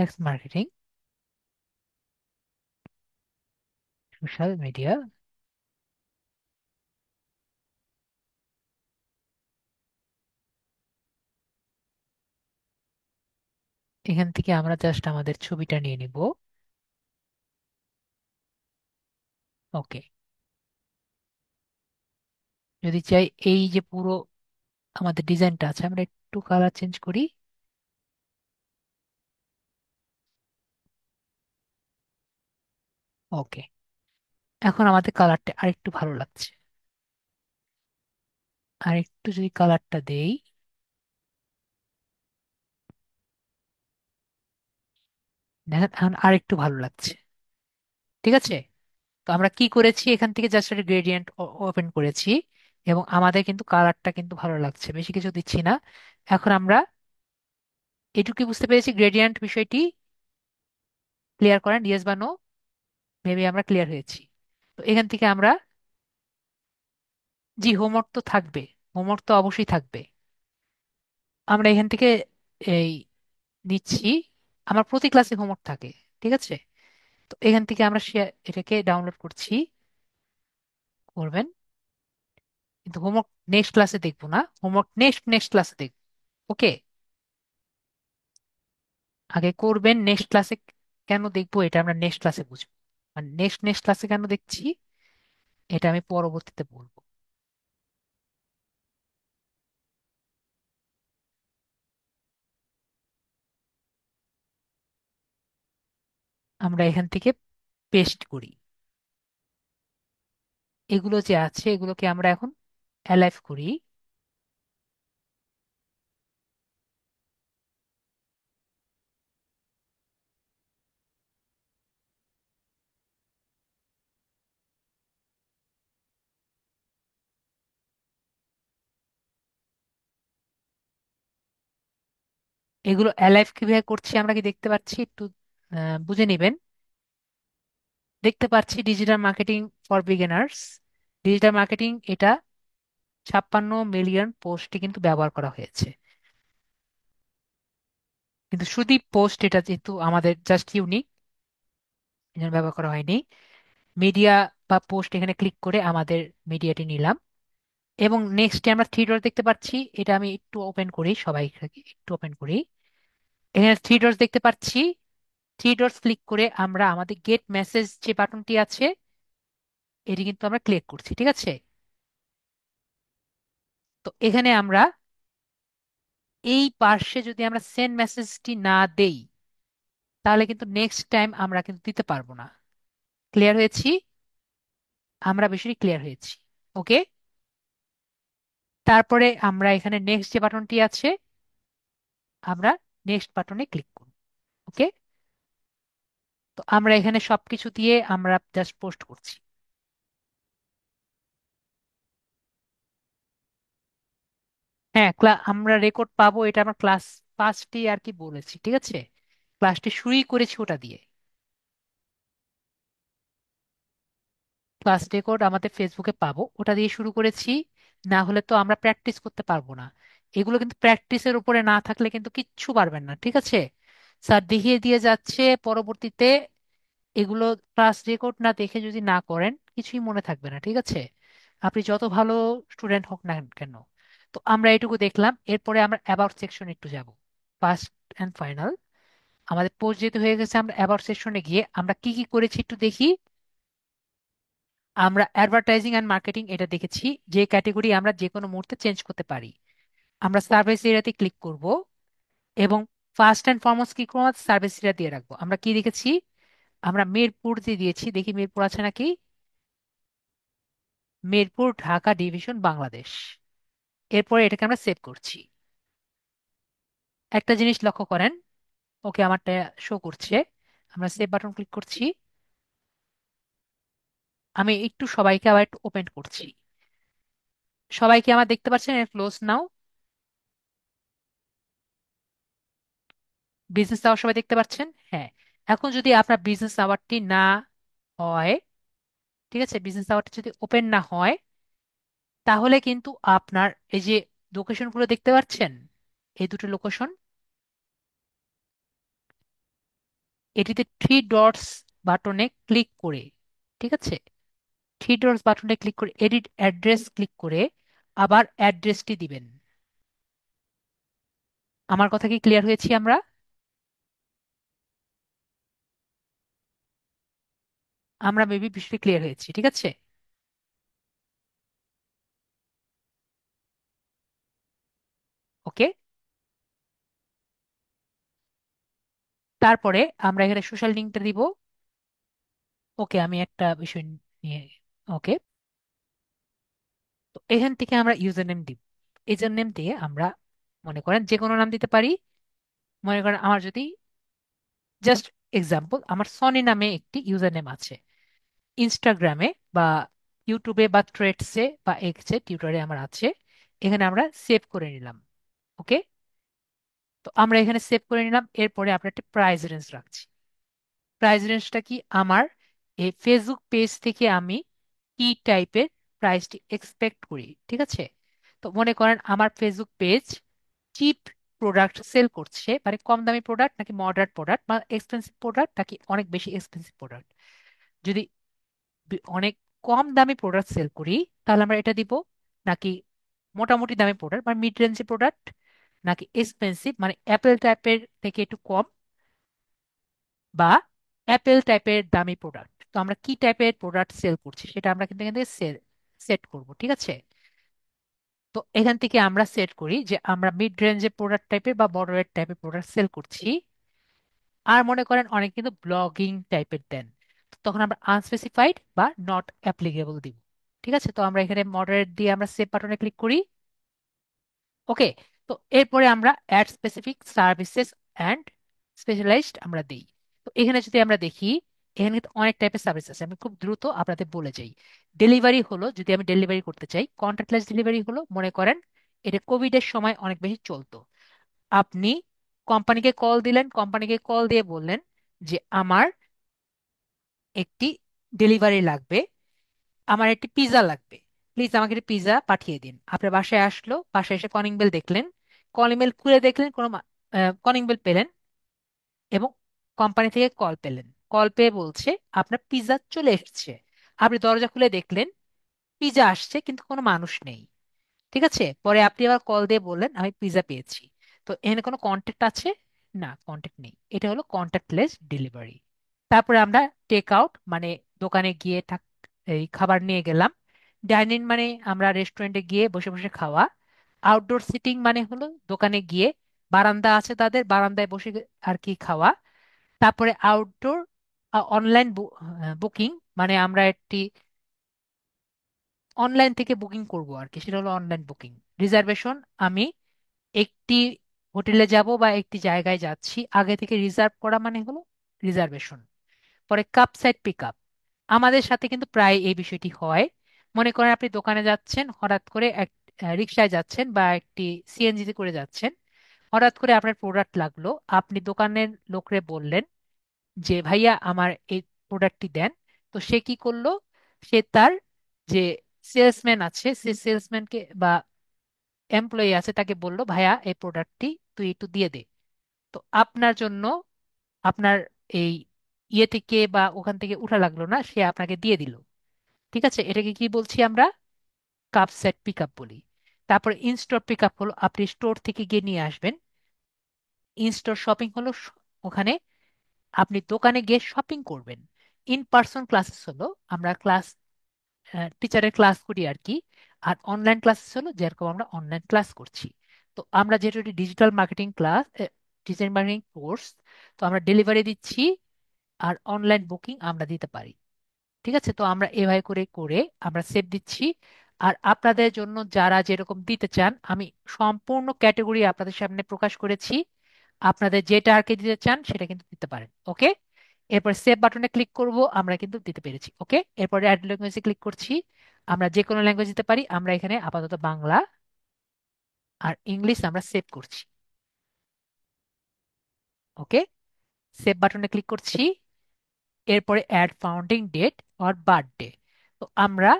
X marketing, social media. এখান থেকে আমরা জাস্ট আমাদের ছবিটা নিয়ে নিব। ওকে, যদি চাই এই যে পুরো আমাদের ডিজাইনটা আছে, আমরা একটু কালার চেঞ্জ করি। ওকে, এখন আমাদের কালারটা আরেকটু ভালো লাগছে। আর একটু যদি কালারটা দেই, দেখেন এখন আর একটু ভালো লাগছে। ঠিক আছে, তো আমরা কি করেছি, এখান থেকে জাস্ট একটা গ্রেডিয়েন্ট ওপেন করেছি এবং আমাদের কিন্তু কালারটা কিন্তু ভালো লাগছে, বেশি কিছু দিচ্ছি না। এখন আমরা এটুকু বুঝতে পেরেছি গ্রেডিয়েন্ট বিষয়টি। ক্লিয়ার করেন ইয়েস বা নো। মেবি আমরা ক্লিয়ার হয়েছি। তো এখান থেকে আমরা, জি হোমওয়ার্ক তো থাকবে, হোমওয়ার্ক তো অবশ্যই থাকবে। আমরা এখান থেকে এই নিচ্ছি, আমার প্রতি ক্লাসে হোমওয়ার্ক থাকে। ঠিক আছে, তো এখান থেকে আমরা এটাকে ডাউনলোড করছি, করবেন। কিন্তু হোমওয়ার্ক নেক্সট ক্লাসে দেখবো না, হোমওয়ার্ক নেক্সট নেক্সট ক্লাসে দেখবো। ওকে, আগে করবেন নেক্সট ক্লাসে। কেন দেখবো এটা আমরা নেক্সট ক্লাসে বুঝবো, মানে নেক্সট নেক্সট ক্লাসে কেন দেখছি এটা আমি পরবর্তীতে বলবো। আমরা এখান থেকে পেস্ট করি, এগুলো যে আছে এগুলোকে আমরা এখন অ্যালাইভ করি। এগুলো অ্যালাইভ কিভাবে করছি আমরা কি দেখতে পাচ্ছি একটু বুঝে নিবেন। দেখতে পাচ্ছি digital marketing for beginners, digital marketing এটা 56 মিলিয়ন পোস্টে কিন্তু ব্যবহার করা হয়েছে। কিন্তু শুধু পোস্ট এটা যেহেতু আমাদের জাস্ট ইউনিক, এই জন্য ব্যবহার করা হয়নি। মিডিয়া বা পোস্ট এখানে ক্লিক করে আমাদের মিডিয়াটি নিলাম এবং নেক্সটে আমরা থ্রি ডট দেখতে পাচ্ছি। এটা আমি একটু ওপেন করি, সবাই একটু ওপেন করি। এখানে থ্রি ডটস দেখতে পাচ্ছি, থ্রি ডটস ক্লিক করে আমরা আমাদের গেট মেসেজ যে বাটনটি আছে এটি কিন্তু আমরা ক্লিক করছি। ঠিক আছে, তো এখানে আমরা এই পার্শ্বে যদি আমরা সেন্ড মেসেজটি না দেই তাহলে কিন্তু নেক্সট টাইম আমরা কিন্তু দিতে পারবো না। ক্লিয়ার হয়েছি, আমরা বেশি ক্লিয়ার হয়েছি। ওকে, তারপরে আমরা এখানে নেক্সট যে বাটনটি আছে আমরা নেক্সট বাটনে ক্লিক করব। ওকে, তো আমরা এখানে সবকিছু দিয়ে আমরা জাস্ট পোস্ট করছি। হ্যাঁ, আমরা রেকর্ড পাবো, এটা আমরা ক্লাস ফার্স্টে আর কি বলেছি। ঠিক আছে, ক্লাসটি শুরুই করেছি ওটা দিয়ে। ক্লাস রেকর্ড আমাদের ফেসবুকে পাবো, ওটা দিয়ে শুরু করেছি। না হলে তো আমরা প্র্যাকটিস করতে পারবো না। এগুলো কিন্তু প্র্যাকটিসের উপরে না থাকলে কিন্তু কিচ্ছু পারবেন না। ঠিক আছে, স্যার দেখিয়ে দিয়ে যাচ্ছে, পরবর্তীতে এগুলো ক্লাস রেকর্ড না দেখে যদি না করেন কিছুই মনে থাকবে না। ঠিক আছে, আপনি যত ভালো স্টুডেন্ট হোক না কেন। তো আমরা এটুকু দেখলাম, এরপরে আমরা অ্যাবাউট সেকশন একটু যাব। ফার্স্ট অ্যান্ড ফাইনাল আমাদের পোস্ট যেতে হয়ে গেছে, আমরা অ্যাবাউট সেকশনে গিয়ে আমরা কি কি করেছি একটু দেখি। আমরা অ্যাডভার্টাইজিং অ্যান্ড মার্কেটিং এটা দেখেছি, যে ক্যাটেগরি আমরা যে কোনো মুহূর্তে চেঞ্জ করতে পারি। আমরা সার্ভিস এরিয়াতে ক্লিক করব এবং ফার্স্ট অ্যান্ড ফরমোস্ট কি করবো, সার্ভিস এরিয়া দিয়ে রাখবো। আমরা কি দেখেছি, আমরা মিরপুর দিয়ে দিয়েছি, দেখি মিরপুর আছে নাকি। মিরপুর ঢাকা ডিভিশন বাংলাদেশ। এরপরে এটাকে আমরা সেভ করছি। একটা জিনিস লক্ষ্য করেন, ওকে আমারটা শো করছে। আমরা সেভ বাটন ক্লিক করছি। আমি একটু সবাইকে আবার একটু ওপেন করছি। সবাইকে আমার দেখতে পাচ্ছেন, ক্লোজ নাও। বিজনেস আওয়ার সবাই দেখতে পাচ্ছেন, হ্যাঁ। এখন যদি আপনার বিজনেস আওয়ারটি না হয়, ঠিক আছে, বিজনেস আওয়ারটি যদি ওপেন না হয় তাহলে কিন্তু আপনার এই যে লোকেশন গুলো দেখতে পাচ্ছেন, এই দুটো লোকেশন, এটিতে থ্রি ডটস বাটনে ক্লিক করে, ঠিক আছে, থ্রি ডটস বাটনে ক্লিক করে এডিট অ্যাড্রেস ক্লিক করে আবার অ্যাড্রেসটি দিবেন। আমার কথা কি ক্লিয়ার হয়েছি আমরা? আমরা মেবি বিষয়টি ক্লিয়ার হয়েছি। ঠিক আছে, ওকে। তারপরে আমরা এখানে সোশ্যাল লিঙ্কটা দিব। ওকে, আমি একটা বিষয় নিয়ে, ওকে। তো এখান থেকে আমরা ইউজার নেম দিব। ইউজার নেম দিয়ে আমরা মনে করেন যে কোনো নাম দিতে পারি। মনে করেন আমার যদি জাস্ট এক্সাম্পল, আমার সনি নামে একটি ইউজার নেম আছে ইনস্টাগ্রামে বা ইউটিউবে বা থ্রেডসে বা এক্সে টিউটারে আমার আছে। এখানে আমরা সেভ করে নিলাম। ওকে, তো আমরা এখানে সেভ করে নিলাম। এরপরে আমরা একটা প্রাইস রেঞ্জ রাখছি। প্রাইস রেঞ্জটা কি, আমার এই ফেসবুক পেজ থেকে আমি কি টাইপের প্রাইসটি এক্সপেক্ট করি। ঠিক আছে, তো মনে করেন আমার Facebook page cheap product sell করছে, মানে কম দামি প্রোডাক্ট নাকি মডারেট প্রোডাক্ট বা এক্সপেন্সিভ প্রোডাক্ট নাকি অনেক বেশি এক্সপেন্সিভ প্রোডাক্ট। যদি অনেক কম দামি প্রোডাক্ট সেল করি তাহলে আমরা এটা দিব, নাকি মোটামুটি দামি প্রোডাক্ট মানে মিড রেঞ্জের প্রোডাক্ট, নাকি এক্সপেন্সিভ মানে অ্যাপেল টাইপের থেকে একটু কম, বা অ্যাপেল টাইপের দামি প্রোডাক্ট। তো আমরা কি টাইপের প্রোডাক্ট সেল করছি সেটা আমরা কিন্তু এখান থেকে সেট করব। ঠিক আছে, তো এখান থেকে আমরা সেট করি যে আমরা মিড রেঞ্জের প্রোডাক্ট টাইপের বা মডারেট টাইপের প্রোডাক্ট সেল করছি। আর মনে করেন অনেক কিন্তু ব্লগিং টাইপের দেন, তো তখন আমরা আনস্পেসিফাইড বা নট অ্যাপ্লিকেবল দিব। ঠিক আছে, তো আমরা এখানে মডারেট দিয়ে আমরা সেভ বাটনে ক্লিক করি। ওকে, তো এরপরে আমরা add specific services and specialized আমরা দিই। তো এখানে যদি আমরা দেখি, এখানে কিন্তু অনেক টাইপের সার্ভিস আছে। আমি খুব দ্রুত আপনাদের বলে যাই। ডেলিভারি হলো, যদি আমি ডেলিভারি করতে চাই, কন্ট্যাক্টলেস ডেলিভারি হলো, মনে করেন এটা কোভিড এর সময় অনেক বেশি চলতো। আপনি কোম্পানিকে কল দিলেন, কোম্পানিকে কল দিয়ে বললেন যে আমার একটি ডেলিভারি লাগবে, আমার একটি পিৎজা লাগবে, প্লিজ আমাকে একটি পিৎজা পাঠিয়ে দিন। আপনার বাসায় আসলো, বাসায় এসে কলিং বেল দেখলেন, কলিং বেল খুলে দেখলেন কোনো কলিং বেল পেলেন, এবং কোম্পানি থেকে কল পেলেন। কল পেয়ে বলছে আপনার পিৎজা চলে এসেছে। আপনি দরজা খুলে দেখলেন পিৎজা আসছে কিন্তু কোনো মানুষ নেই। ঠিক আছে, পরে আপনি আবার কল দিয়ে বললেন আমি পিৎজা পেয়েছি। তো এখানে কোনো কন্ট্যাক্ট আছে? না, কন্ট্যাক্ট নেই। এটা হলো কন্ট্যাক্টলেস ডেলিভারি। তারপরে আমরা টেক আউট মানে দোকানে গিয়ে এই খাবার নিয়ে গেলাম। ডাইনিং মানে আমরা রেস্টুরেন্টে গিয়ে বসে বসে খাওয়া। আউটডোর সিটিং মানে হলো দোকানে গিয়ে বারান্দা আছে তাদের বারান্দায় বসে আর কি খাওয়া। তারপরে আউটডোর অনলাইন বুকিং মানে আমরা একটি অনলাইন থেকে বুকিং করব আর কি, সেটা হলো অনলাইন বুকিং। রিজার্ভেশন, আমি একটি হোটেলে যাব বা একটি জায়গায় যাচ্ছি, আগে থেকে রিজার্ভ করা মানে হলো রিজার্ভেশন। পরে কাপ সাইড পিক আপ, আমাদের সাথে কিন্তু প্রায় এই বিষয়টি হয়। মনে করেন আপনি দোকানে যাচ্ছেন, হঠাৎ করে এক রিক্সায় যাচ্ছেন বা একটি সিএনজিতে করে যাচ্ছেন, হঠাৎ করে আপনার প্রোডাক্ট লাগলো, আপনি দোকানের লোকরে বললেন যে ভাইয়া আমার এই প্রোডাক্টটি দেন। তো সে কি করলো, সে তার যে সেলসম্যান আছে সে সেলসম্যানকে বা এমপ্লয়ি আছে তাকে বললো ভাইয়া এই প্রোডাক্টটি তুই একটু দিয়ে দে। তো আপনার জন্য আপনার এই ইয়ে থেকে বা ওখান থেকে উঠা লাগলো না, সে আপনাকে দিয়ে দিল। ঠিক আছে, এটাকে কি বলছি আমরা? কাপ সেট পিক আপ বলি। তারপর ইনস্টোর পিক আপ হলো আপনি স্টোর থেকে গিয়ে নিয়ে আসবেন। ইনস্টোর শপিং হলো ওখানে আপনি দোকানে গিয়ে শপিং করবেন। ইন পার্সন ক্লাসেস হলো আমরা ক্লাস টিচারের ক্লাস করি আর কি। আর অনলাইন ক্লাসেস হলো যেরকম আমরা অনলাইন ক্লাস করছি। তো আমরা যেটা digital marketing class, digital marketing course, তো আমরা ডেলিভারি দিচ্ছি আর অনলাইন বুকিং আমরা দিতে পারি। ঠিক আছে, তো আমরা এভাবে করে করে আমরা সেভ দিচ্ছি। আর আপনাদের জন্য যারা যেরকম দিতে চান আমি সম্পূর্ণ ক্যাটাগরি আপনাদের সামনে প্রকাশ করেছি। আপনাদের যেটা আর কি দিতে চান সেটা কিন্তু দিতে পারেন। ওকে, এরপর সেভ বাটনে ক্লিক করব, আমরা কিন্তু দিতে পেরেছি। ওকে, এরপরে অ্যাড ল্যাঙ্গুয়েজে ক্লিক করছি। আমরা যে কোনো ল্যাঙ্গুয়েজ দিতে পারি, আমরা এখানে আপাতত বাংলা আর ইংলিশ আমরা সেভ করছি। ওকে, সেভ বাটনে ক্লিক করছি। এরপরে add founding date or birthday, তো আমরা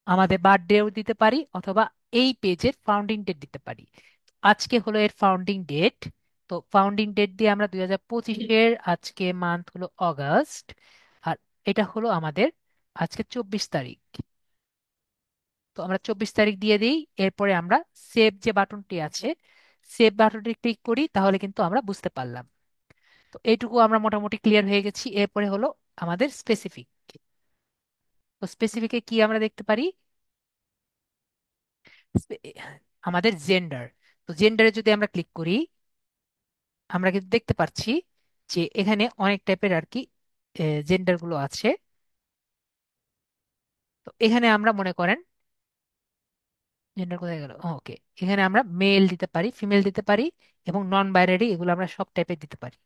আমাদের বার্থডেও দিতে পারি অথবা এই পেজের ফাউন্ডিং ডেট দিতে পারি। আজকে হলো এর ফাউন্ডিং ডেট। তো ফাউন্ডিং ডেট দিয়ে আমরা 2025-এর আজকে মান্থ হলো অগাস্ট, আর এটা হলো আমাদের আজকে 24 তারিখ। তো আমরা 24 তারিখ দিয়ে দিই। এরপরে আমরা সেভ যে বাটনটি আছে সেভ বাটনটি ক্লিক করি, তাহলে কিন্তু আমরা বুঝতে পারলাম। তো এইটুকু আমরা মোটামুটি ক্লিয়ার হয়ে গেছি। এরপরে হলো আমাদের স্পেসিফিক। তো স্পেসিফিকে কি আমরা দেখতে পারি? স্পে- আমাদের জেন্ডার। তো জেন্ডারে যদি আমরা ক্লিক করি, আমরা কিন্তু দেখতে পাচ্ছি যে এখানে অনেক টাইপের আর কি জেন্ডার গুলো আছে। তো এখানে আমরা মনে করেন জেন্ডার কোথায় গেল, ওকে, এখানে আমরা মেল দিতে পারি, ফিমেল দিতে পারি এবং নন বাইনারি, এগুলো আমরা সব টাইপের দিতে পারি।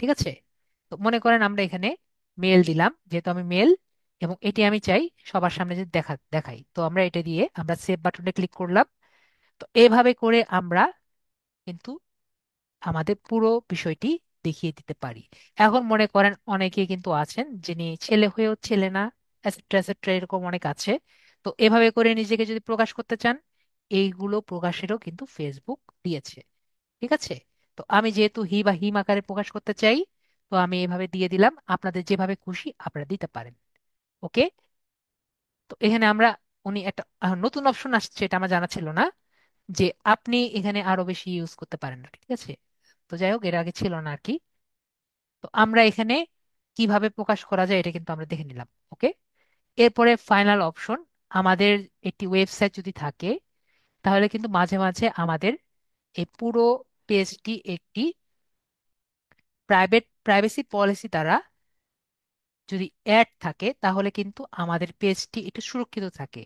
ঠিক আছে? তো মনে করেন আমরা এখানে মেল দিলাম, যেহেতু আমি মেল এবং এটি আমি চাই সবার সামনে যদি দেখাই, তো আমরা এটা দিয়ে আমরা সেভ বাটনে ক্লিক করলাম। তো এভাবে করে আমরা কিন্তু আমাদের পুরো বিষয়টি দেখিয়ে দিতে পারি। এখন মনে করেন অনেকে কিন্তু আছেন যিনি ছেলে হয়েও ছেলে না, এটসেট্রা এটসেট্রা, এরকম অনেক আছে। তো এভাবে করে নিজেকে যদি প্রকাশ করতে চান, এইগুলো প্রকাশেরও কিন্তু ফেসবুক দিয়েছে। ঠিক আছে? তো আমি যেহেতু হি বা হিম আকারে প্রকাশ করতে চাই, তো আমি এভাবে দিয়ে দিলাম। আপনাদের যেভাবে খুশি আপনারা দিতে পারেন। ওকে? তো এখানে আমরা, উনি একটা নতুন অপশন আসছে, এটা আমার জানা ছিল না, যে আপনি এখানে আরো বেশি ইউজ করতে পারেন না। ঠিক আছে? তো যাই হোক, এর আগে ছিল না আর কি। তো আমরা এখানে কিভাবে প্রকাশ করা যায় এটা কিন্তু আমরা দেখে নিলাম। ওকে? এরপরে ফাইনাল অপশন, আমাদের একটি ওয়েবসাইট যদি থাকে, তাহলে কিন্তু মাঝে মাঝে আমাদের এই পুরো পেজটি একটি প্রাইভেসি পলিসি দ্বারা যদি অ্যাড থাকে, তাহলে কিন্তু আমাদের পেজটি একটু সুরক্ষিত থাকে।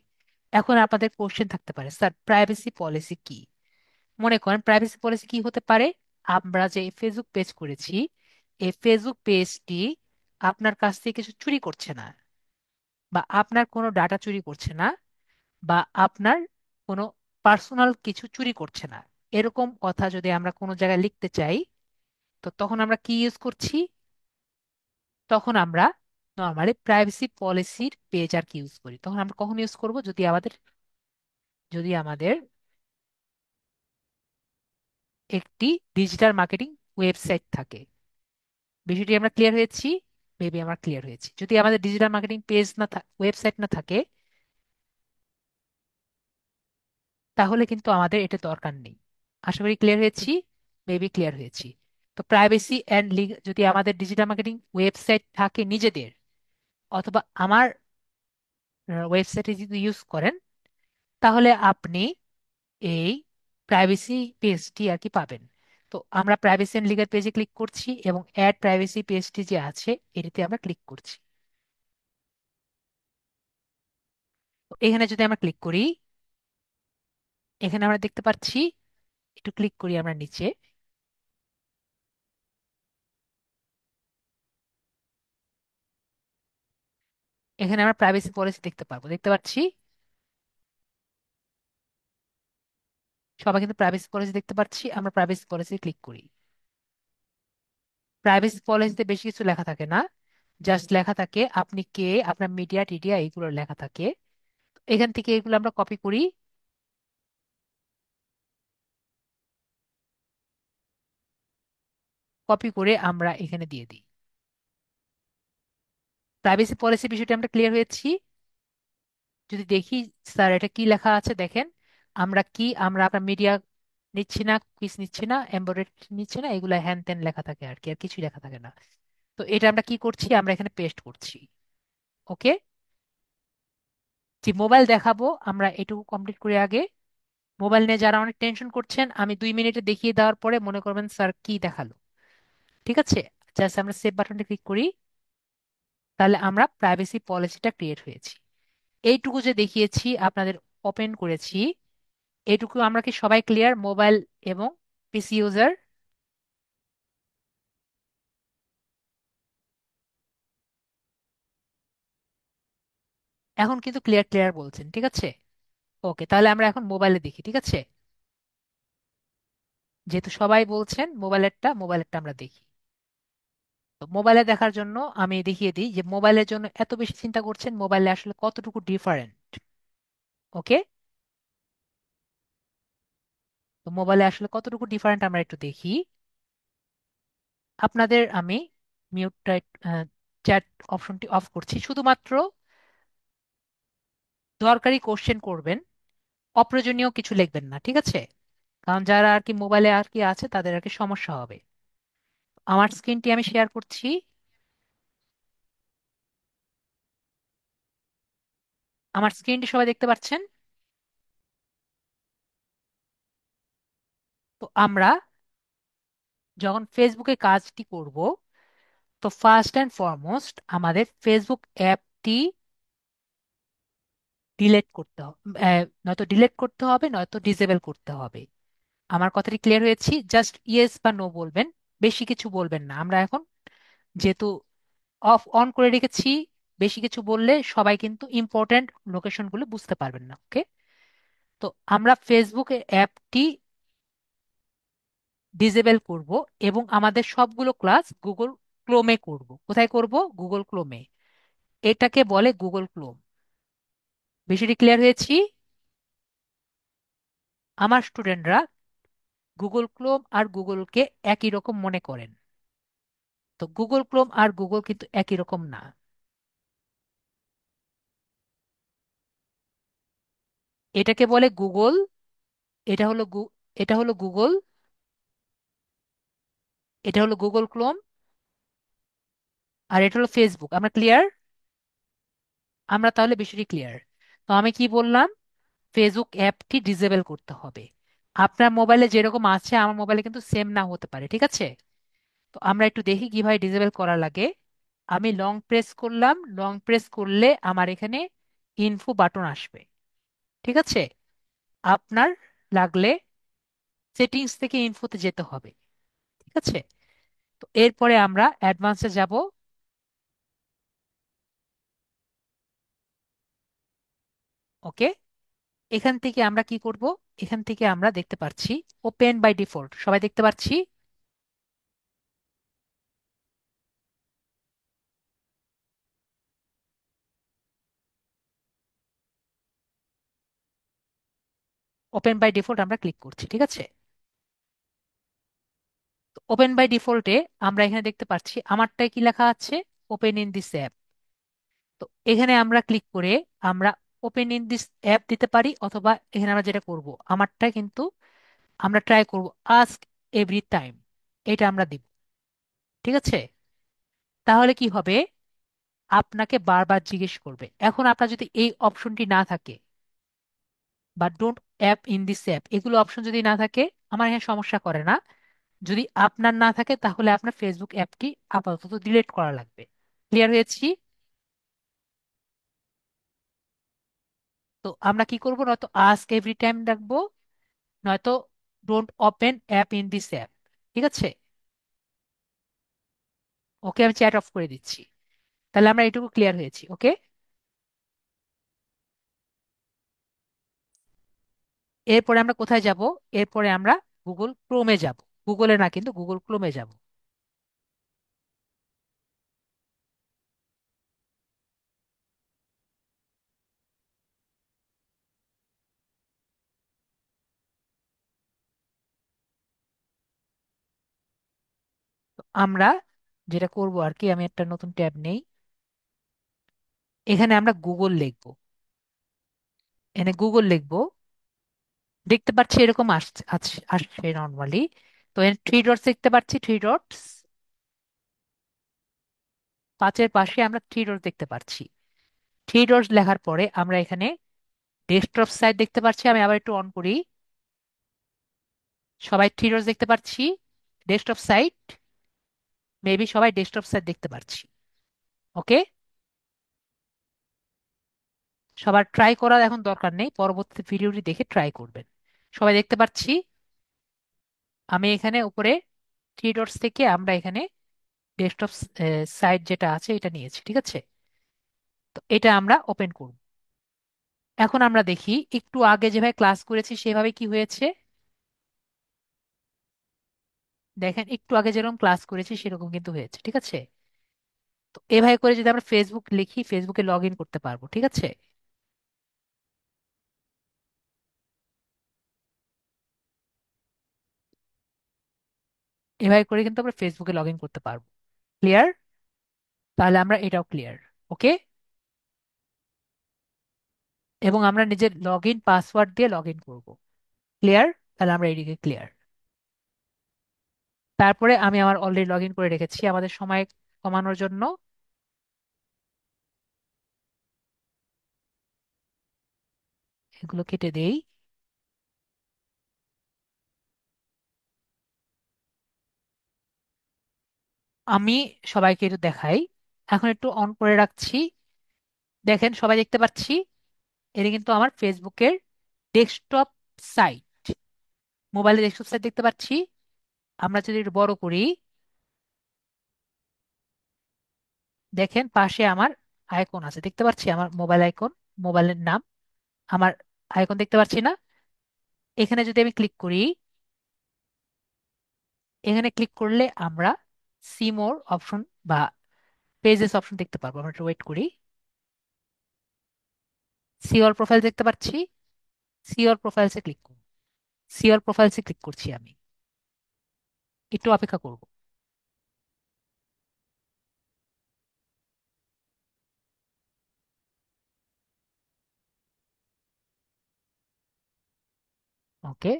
এখন আপনাদের কোশ্চেন থাকতে পারে, স্যার প্রাইভেসি পলিসি কি? মনে করেন প্রাইভেসি পলিসি কি হতে পারে? আমরা যে ফেসবুক পেজ করেছি, এই ফেসবুক পেজটি আপনার কাছ থেকে কিছু চুরি করছে না, বা আপনার কোনো ডাটা চুরি করছে না, বা আপনার কোনো পার্সোনাল কিছু চুরি করছে না, এরকম কথা যদি আমরা কোনো জায়গায় লিখতে চাই, তো তখন আমরা কি ইউজ করছি? তখন আমরা নর্মালি প্রাইভেসি পলিসির পেজ আর কি ইউজ করি। তখন আমরা কখন ইউজ করব? যদি আমাদের একটি ডিজিটাল মার্কেটিং ওয়েবসাইট থাকে। বিষয়টি আমরা ক্লিয়ার হয়েছি? মেবি আমরা ক্লিয়ার হয়েছি। যদি আমাদের ডিজিটাল মার্কেটিং পেজ না ওয়েবসাইট না থাকে, তাহলে কিন্তু আমাদের এটা দরকার নেই। আশা করি ক্লিয়ার হয়েছি। মেবি ক্লিয়ার হয়েছি। তো প্রাইভেসি অ্যান্ড যদি আমাদের ডিজিটাল মার্কেটিং ওয়েবসাইট থাকে নিজেদের, অথবা আমার ওয়েবসাইটে যদি ইউজ করেন, তাহলে আপনি এই প্রাইভেসি পেজটি আর কি পাবেন। তো আমরা প্রাইভেসি এন্ড লিগাল পেজে ক্লিক করছি এবং অ্যাড প্রাইভেসি পেজটি যে আছে এটিতে আমরা ক্লিক করছি। তো এখানে যদি আমরা ক্লিক করি, এখানে আমরা দেখতে পাচ্ছি, একটু ক্লিক করি আমরা নিচে, এখানে আমরা প্রাইভেসি পলিসি দেখতে পারবো, দেখতে পাচ্ছি। সবাই কিন্তু প্রাইভেসি পলিসি দেখতে পাচ্ছি। আমরা প্রাইভেসি পলিসি ক্লিক করি। প্রাইভেসি পলিসিতে বেশি কিছু লেখা থাকে না, জাস্ট লেখা থাকে আপনি কে, আপনার মিডিয়া টিডিয়া এইগুলো লেখা থাকে। এখান থেকে এগুলো আমরা কপি করি। কপি করে আমরা এখানে দিয়ে দিই। প্রাইভেসি পলিসি বিষয়টি আমরা ক্লিয়ার হয়েছি। যদি দেখি, স্যার এটা কি লেখা আছে দেখেন, আমরা আপনার মিডিয়া নিচ্ছি না, কুইজ নিচ্ছি না, এমবেডেড নিচ্ছি না, এগুলা হ্যান ত্যান লেখা থাকে আর কি, আর কিছুই লেখা থাকে না। তো এটা আমরা কি করছি? আমরা এখানে পেস্ট করছি। ওকে? যে মোবাইল দেখাবো, আমরা এটুকু কমপ্লিট করে আগে। মোবাইল নিয়ে যারা অনেক টেনশন করছেন, আমি 2 মিনিটে দেখিয়ে দেওয়ার পরে মনে করবেন স্যার কি দেখালো। ঠিক আছে? জাস্ট আমরা সেভ বাটনটা ক্লিক করি, তাহলে আমরা প্রাইভেসি পলিসিটা ক্রিয়েট হয়েছি। এইটুকু যে দেখিয়েছি আপনাদের, ওপেন করেছি, এইটুকু আমরা কি সবাই ক্লিয়ার? মোবাইল এবং পিসি ইউজার। এখন কিন্তু ক্লিয়ার ক্লিয়ার বলছেন, ঠিক আছে? ওকে, তাহলে আমরা এখন মোবাইলে দেখি। ঠিক আছে? যেহেতু সবাই বলছেন মোবাইলেরটা আমরা দেখি। তো মোবাইলে দেখার জন্য আমি দেখিয়ে দিই যে মোবাইলের জন্য এত বেশি চিন্তা করছেন, মোবাইলে আসলে কতটুকু ডিফারেন্ট। ওকে? তো মোবাইলে আসলে কতটুকু ডিফারেন্ট আমরা একটু দেখি। আপনাদের আমি মিউটটা, চ্যাট অপশনটি অফ করছি। শুধুমাত্র দরকারি কোশ্চেন করবেন, অপ্রয়োজনীয় কিছু লিখবেন না। ঠিক আছে? কারণ যারা আর কি মোবাইলে আর কি আছে তাদের আর কি সমস্যা হবে। আমার স্ক্রিনটি আমি শেয়ার করছি। আমার স্ক্রিনটি সবাই দেখতে পাচ্ছেন? তো আমরা যখন ফেসবুকে কাজটি করব, তো ফার্স্ট অ্যান্ড ফরমোস্ট আমাদের ফেসবুক অ্যাপটি ডিলেট করতে হবে, নয়তো ডিলেট করতে হবে, নয়তো ডিসেবল করতে হবে। আমার কথাটি ক্লিয়ার হয়েছি? জাস্ট ইয়েস বা নো বলবেন, বেশি কিছু বলবেন না। আমরা এখন যেহেতু অফ অন করে রেখেছি, বেশি কিছু বললে সবাই কিন্তু ইম্পর্ট্যান্ট লোকেশনগুলো বুঝতে পারবেন না। ওকে, তো আমরা ফেসবুক অ্যাপটি ডিসেবল করব এবং আমাদের সবগুলো ক্লাস গুগল ক্রোমে করব। কোথায় করব? গুগল ক্রোমে। এটাকে বলে গুগল ক্রোম। বিষয়টি ক্লিয়ার হয়েছি? আমার স্টুডেন্টরা গুগল ক্রোম আর গুগলকে একই রকম মনে করেন। তো গুগল ক্রোম আর গুগল কিন্তু একই রকম না। এটাকে বলে গুগল, এটা হলো এটা হলো গুগল, এটা হলো গুগল ক্রোম, আর এটা হলো ফেসবুক। আমরা ক্লিয়ার? আমরা তাহলে বিষয়টি ক্লিয়ার। তো আমি কি বললাম? ফেসবুক অ্যাপটি ডিসেবল করতে হবে। আপনার মোবাইলে যেরকম আছে আমার মোবাইলে কিন্তু সেম না হতে পারে, ঠিক আছে? তো আমরা একটু দেখি কিভাবে ডিসেবল করা লাগে। আমি লং প্রেস করলাম, লং প্রেস করলে আমার এখানে ইনফো বাটন আসবে, ঠিক আছে? আপনার লাগলে সেটিংস থেকে ইনফোতে যেতে হবে, ঠিক আছে? তো এরপরে আমরা অ্যাডভান্সে যাব। ওকে, এখান থেকে আমরা কি করব? এখান থেকে আমরা দেখতে পাচ্ছি ওপেন বাই ডিফল্ট, সবাই দেখতে পাচ্ছি। ওপেন বাই ডিফল্ট আমরা ক্লিক করছি, ঠিক আছে? ওপেন বাই ডিফল্টে আমরা এখানে দেখতে পাচ্ছি আমারটায় কি লেখা আছে? Open in this app. তো এখানে আমরা ক্লিক করে আমরা ওপেন ইন দিস অ্যাপ দিতে পারি, অথবা এখানে আমরা যেটা করব, আমারটা কিন্তু আমরা ট্রাই করব আস্ক এভরি টাইম, এটা আমরা দিব, ঠিক আছে? তাহলে কি হবে? আপনাকে বারবার জিজ্ঞেস করবে। এখন আপনার যদি এই অপশনটি না থাকে, বা don't app in this app, এগুলো অপশন যদি না থাকে, আমার এখানে সমস্যা করে না। যদি আপনার না থাকে তাহলে আপনার ফেসবুক অ্যাপটি আপাতত ডিলিট করা লাগবে। ক্লিয়ার হয়েছি? তো আমরা কি করব? নয়তো আস্ক এভরি টাইম রাখবো, নয়তো don't open app in this app, ঠিক আছে? ওকে, আমি চ্যাট অফ করে দিচ্ছি। তাহলে আমরা এটুকু ক্লিয়ার হয়েছি। ওকে, এরপরে আমরা কোথায় যাব? এরপরে আমরা গুগল ক্রোমে যাব। গুগলে না, কিন্তু গুগল ক্রোমে যাব। তো আমরা যেটা করব আর কি, আমি একটা নতুন ট্যাব নেই, এখানে আমরা গুগল লিখবো। এখানে গুগল লিখবো, দেখতে পাচ্ছি এরকম আসছে আসছে আসছে নর্মালি। তো এখানে থ্রি ডটস দেখতে পাচ্ছি, থ্রি ডটস, পাঁচের পাশে আমরা থ্রি ডটস দেখতে পাচ্ছি। থ্রি ডটস লেখার পরে আমরা এখানে ডেস্কটপ সাইট দেখতে পাচ্ছি। আমি আবার একটু অন করি। সবাই থ্রি ডটস দেখতে পাচ্ছি, ডেস্কটপ সাইট, মেবি সবাই ডেস্কটপ সাইট দেখতে পাচ্ছি। ওকে, সবার ট্রাই করার এখন দরকার নেই, পরবর্তী ভিডিওটি দেখে ট্রাই করবেন। সবাই দেখতে পাচ্ছি। আমি এখানে উপরে থ্রি ডটস থেকে আমরা এখানে ডেস্কটপ সাইট যেটা আছে এটা নিয়েছি, ঠিক আছে? তো এটা আমরা ওপেন করব। এখন আমরা দেখি একটু আগে যেভাবে ক্লাস করেছি সেভাবে কি হয়েছে। দেখেন একটু আগে যেরকম ক্লাস করেছি সেরকম কিন্তু হয়েছে, ঠিক আছে? তো এভাবে করে যদি আমরা ফেসবুক লিখি, ফেসবুকে লগ ইন করতে পারবো, ঠিক আছে? এভাবে করে কিন্তু আমরা ফেসবুকে লগ ইন করতে পারবো। ক্লিয়ার? তাহলে আমরা এটাও ক্লিয়ার। ওকে, এবং আমরা নিজের লগ ইন পাসওয়ার্ড দিয়ে লগ ইন করবো। ক্লিয়ার? তাহলে আমরা এদিকে ক্লিয়ার। তারপরে আমি আমার অলরেডি লগ ইন করে রেখেছি আমাদের সময় কমানোর জন্য। এগুলো কেটে দেই। আমি সবাইকে একটু দেখাই। এখন একটু অন করে রাখছি। দেখেন সবাই দেখতে পাচ্ছি, এটা কিন্তু আমার ফেসবুকের ডেস্কটপ সাইট, মোবাইলে ডেস্কটপ সাইট দেখতে পাচ্ছি। আমরা যদি একটু বড় করি, দেখেন পাশে আমার আইকন আছে, দেখতে পাচ্ছি আমার মোবাইল আইকন, মোবাইলের নাম, আমার আইকন দেখতে পাচ্ছি না? এখানে যদি আমি ক্লিক করি, এখানে ক্লিক করলে আমরা সি মোর অপশন বা পেজেস অপশন দেখতে পারবো। আমরা একটু ওয়েট করি। সি অল প্রোফাইল দেখতে পাচ্ছি, সি অল প্রোফাইলসে ক্লিক করুন। সি অল প্রোফাইলসে ক্লিক করছি আমি, একটু অপেক্ষা করব। ওকে,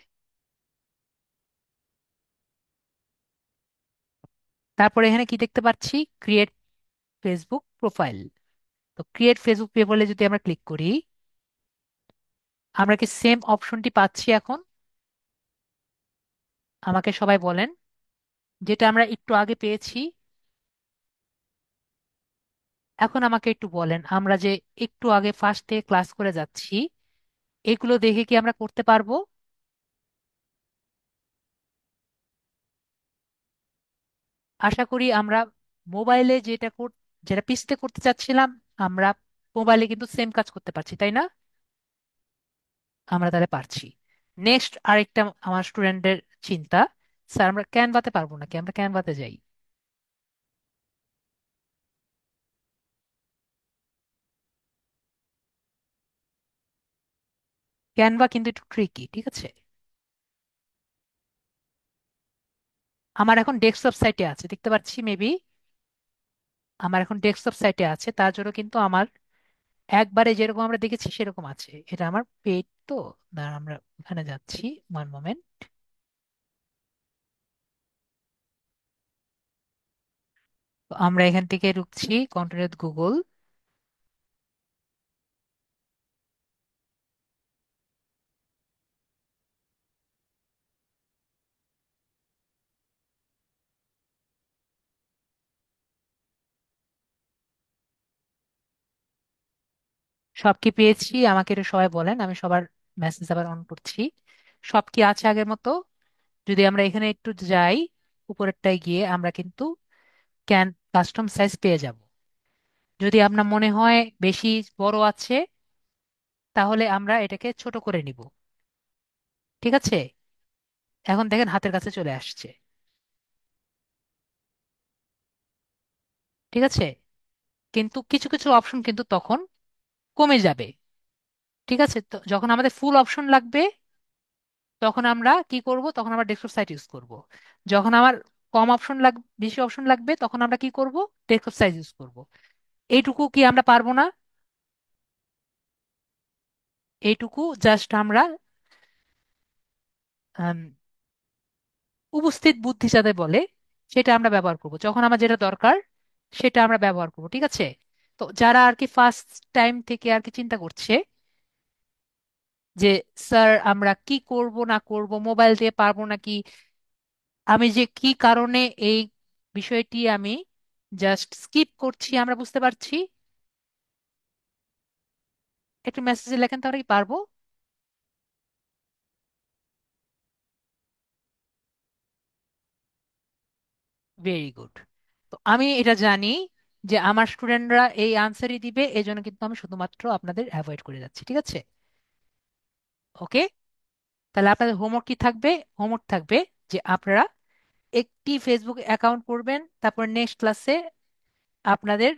তারপরে এখানে কি দেখতে পাচ্ছি? Create Facebook profile. তো ক্রিয়েট ফেসবুক প্রোফাইলে যদি আমরা ক্লিক করি, আমরা কি সেম অপশনটি পাচ্ছি এখন? আমাকে সবাই বলেন, যেটা আমরা একটু আগে পেয়েছি। এখন আমাকে একটু বলেন, আমরা যে একটু আগে ফার্স্ট থেকে ক্লাস করে যাচ্ছি, এগুলো দেখে কি আমরা করতে পারবো? আশা করি আমরা মোবাইলে যেটা পিসতে করতে চাচ্ছিলাম, আমরা মোবাইলে কিন্তু সেম কাজ করতে পারছি, তাই না? আমরা তাহলে পারছি। নেক্সট আরেকটা আমার স্টুডেন্টের চিন্তা, স্যার আমরা ক্যানভাতে পারবো নাকি, আমরা ক্যানভাতে যাই। ক্যানভা কিন্তু একটু ট্রিকি, ঠিক আছে? আমার এখন ডেস্কটপ সাইটে আছে, দেখতে পাচ্ছি মেবি। আমার এখন ডেস্কটপ সাইটে আছে, তার জন্য কিন্তু আমার একবারে যেরকম আমরা দেখেছি সেরকম আছে। এটা আমার পেজ তো, দাঁড়ান আমরা ওখানে যাচ্ছি। One moment. আমরা এখান থেকে ঢুকছি কন্টিনিউ গুগল। সব কি পেয়েছি? আমাকে একটু সবাই বলেন, আমি সবার মেসেজ আবার অন করছি। সব কি আছে আগের মতো? যদি আমরা এখানে একটু যাই, উপরেরটায় গিয়ে আমরা কিন্তু ক্যান কাস্টম সাইজ পেয়ে যাব। যদি আপনার মনে হয় বেশি বড় আছে, তাহলে আমরা এটাকে ছোট করে নিব। ঠিক আছে? এখন দেখেন হাতের কাছে চলে আসছে। ঠিক আছে, কিন্তু কিছু কিছু অপশন কিন্তু তখন কমে যাবে। ঠিক আছে, তো যখন আমাদের ফুল অপশন লাগবে, তখন আমরা কি করব? তখন আমরা ডেস্কটপ সাইট ইউজ করব। যখন আমার কম অপশন বেশি অপশন লাগবে, তখন আমরা কি করব? ডেস্কটপ সাইজ ইউজ করব। এইটুকু কি আমরা পারবো না? এইটুকু জাস্ট আমরা আম, উপস্থিত বুদ্ধি যাতে বলে, সেটা আমরা ব্যবহার করব। যখন আমার যেটা দরকার সেটা আমরা ব্যবহার করব। ঠিক আছে? তো যারা আর কি ফার্স্ট টাইম থেকে আর কি চিন্তা করছে যে স্যার আমরা কি করব না করব, মোবাইল দিয়ে পারবো নাকি, আমি যে কি কারণে এই বিষয়টি আমি জাস্ট স্কিপ করছি, আমরা বুঝতে পারছি। একটু মেসেজে লেখেন তাহলে কি পারবো? Very good. তো আমি এটা জানি যে আমার স্টুডেন্টরা এই আনসারই দিবে, এই জন্য কিন্তু আমি শুধুমাত্র আপনাদের অ্যাভয়েড করে যাচ্ছি। ঠিক আছে? ওকে, তাহলে আপনাদের হোমওয়ার্ক কি থাকবে? হোমওয়ার্ক থাকবে যে আপনারা একটি ফেসবুক অ্যাকাউন্ট করবেন, তারপর নেক্সট ক্লাসে আপনাদের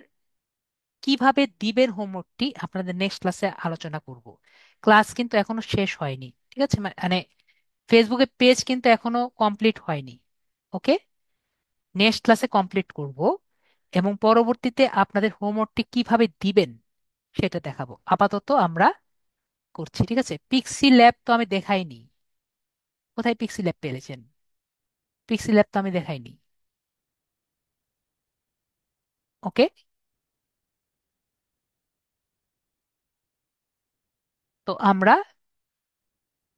কিভাবে দিবেন হোমওয়ার্কটি আপনাদের নেক্সট ক্লাসে আলোচনা করব। ক্লাস কিন্তু এখনো শেষ হয়নি। ঠিক আছে? মানে ফেসবুকের পেজ কিন্তু এখনো কমপ্লিট হয়নি। ওকে, নেক্সট ক্লাসে কমপ্লিট করব, এবং পরবর্তীতে আপনাদের হোমওয়ার্কটি কিভাবে দিবেন সেটা দেখাবো। আপাতত আমরা করছি। ঠিক আছে? পিক্সি ল্যাব তো আমি দেখাইনি। কোথায় পিক্সি ল্যাব পেয়েছেন? পিক্সি ল্যাব তো আমি দেখাইনি। ওকে, তো আমরা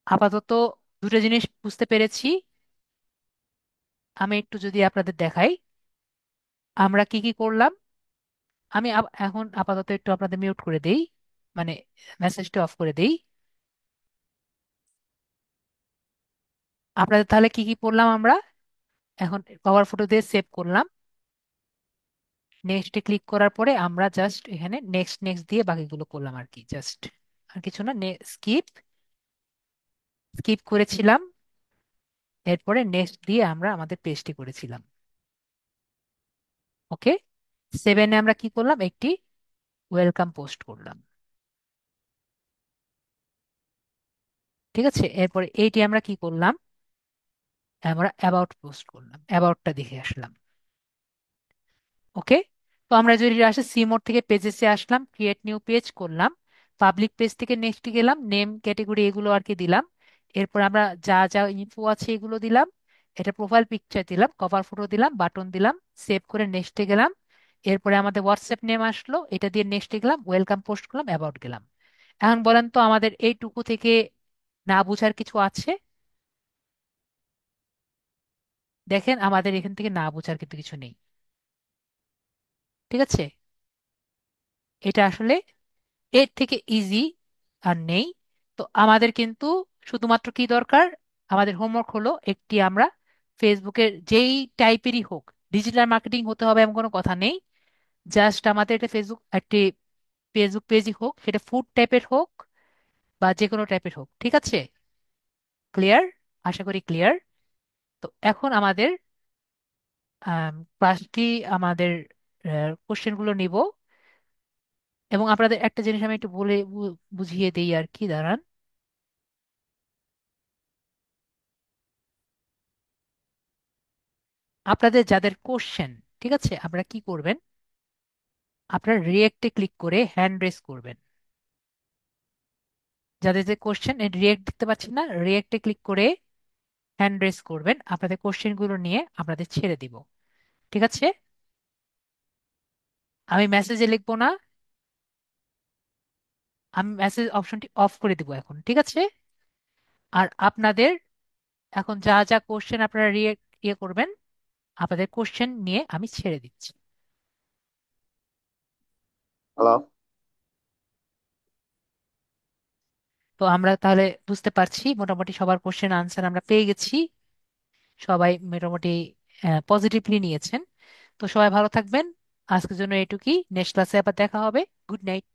আপাতত দুটো জিনিস বুঝতে পেরেছি। আমি একটু যদি আপনাদের দেখাই আমরা কি কি করলাম। আমি এখন আপাতত একটু আপনাদের মিউট করে দেই, মানে মেসেজটা অফ করে দেই। আপনাদের তাহলে কি কি করলাম আমরা? এখন কভার ফটো দিয়ে সেভ করলাম। নেক্সটে ক্লিক করার পরে আমরা জাস্ট এখানে নেক্সট নেক্সট দিয়ে বাকিগুলো করলাম আর কি, জাস্ট আর কিছু না। স্কিপ স্কিপ করেছিলাম, এরপরে নেক্সট দিয়ে আমরা আমাদের পেজটি করেছিলাম। ওকে, সেভেনে আমরা কি করলাম, একটি ওয়েলকাম পোস্ট করলাম। ঠিক আছে, এরপরে এইটি আমরা কি করলাম, আমরা অ্যাবাউট পোস্ট করলাম, অ্যাবাউটটা দেখে আসলাম। ওকে, তো আমরা যদি আসে সি মোড থেকে পেজেসে আসলাম, ক্রিয়েট নিউ পেজ করলাম, পাবলিক পেজ থেকে নেক্সট গেলাম, নেম ক্যাটেগরি এগুলো আর কি দিলাম। এরপর আমরা যা যা ইনফো আছে এগুলো দিলাম, এটা প্রোফাইল পিকচার দিলাম, কভার ফটো দিলাম, বাটন দিলাম, সেভ করে নেক্সটে গেলাম। এরপরে আমাদের হোয়াটসঅ্যাপ নেম আসলো, এটা দিয়ে নেক্সটে গেলাম, ওয়েলকাম পোস্ট করলাম, অ্যাবাউট গেলাম। এখন বলেন তো আমাদের এইটুকু থেকে না বোঝার কিছু আছে? দেখেন আমাদের এখান থেকে না বোঝার কিন্তু কিছু নেই। ঠিক আছে, এটা আসলে এর থেকে ইজি আর নেই। তো আমাদের কিন্তু শুধুমাত্র কি দরকার, আমাদের হোমওয়ার্ক হলো একটি আমরা ফেসবুকের যেই টাইপেরই হোক, ডিজিটাল মার্কেটিং হতে হবে এমন কোনো কথা নেই। জাস্ট আমাদের একটা ফেসবুক একটি ফেসবুক পেজই হোক, সেটা ফুড টাইপের হোক বা যে কোনো টাইপের হোক। ঠিক আছে, ক্লিয়ার? আশা করি ক্লিয়ার। তো এখন আমাদের ক্লাসটি আমাদের কোশ্চেনগুলো নিব, এবং আপনাদের একটা জিনিস আমি একটু বলে বুঝিয়ে দিই আর কি, দাঁড়ান। আপনাদের যাদের কোশ্চেন, ঠিক আছে, আপনারা কি করবেন, আপনারা রিয়েক্টে ক্লিক করে হ্যান্ড রেজ করবেন। যাদের যে কোশ্চেন রিয়েক্ট দেখতে পাচ্ছেন না, রিয়েক্টে ক্লিক করে হ্যান্ড রেজ করবেন, আপনাদের কোশ্চেনগুলো নিয়ে আপনাদের ছেড়ে দিব। ঠিক আছে, আমি মেসেজে লিখবো না, আমি মেসেজ অপশনটি অফ করে দিব এখন। ঠিক আছে, আর আপনাদের এখন যা যা কোশ্চেন আপনারা ইয়ে করবেন, আপনাদের কোশ্চেন নিয়ে আমি ছেড়ে দিচ্ছি। হ্যালো। তো আমরা তাহলে বুঝতে পারছি মোটামুটি সবার কোশ্চেন আনসার আমরা পেয়ে গেছি, সবাই মোটামুটি পজিটিভলি নিয়েছেন। তো সবাই ভালো থাকবেন, আজকের জন্য এটুকুই, নেক্সট ক্লাসে আবার দেখা হবে। Good night.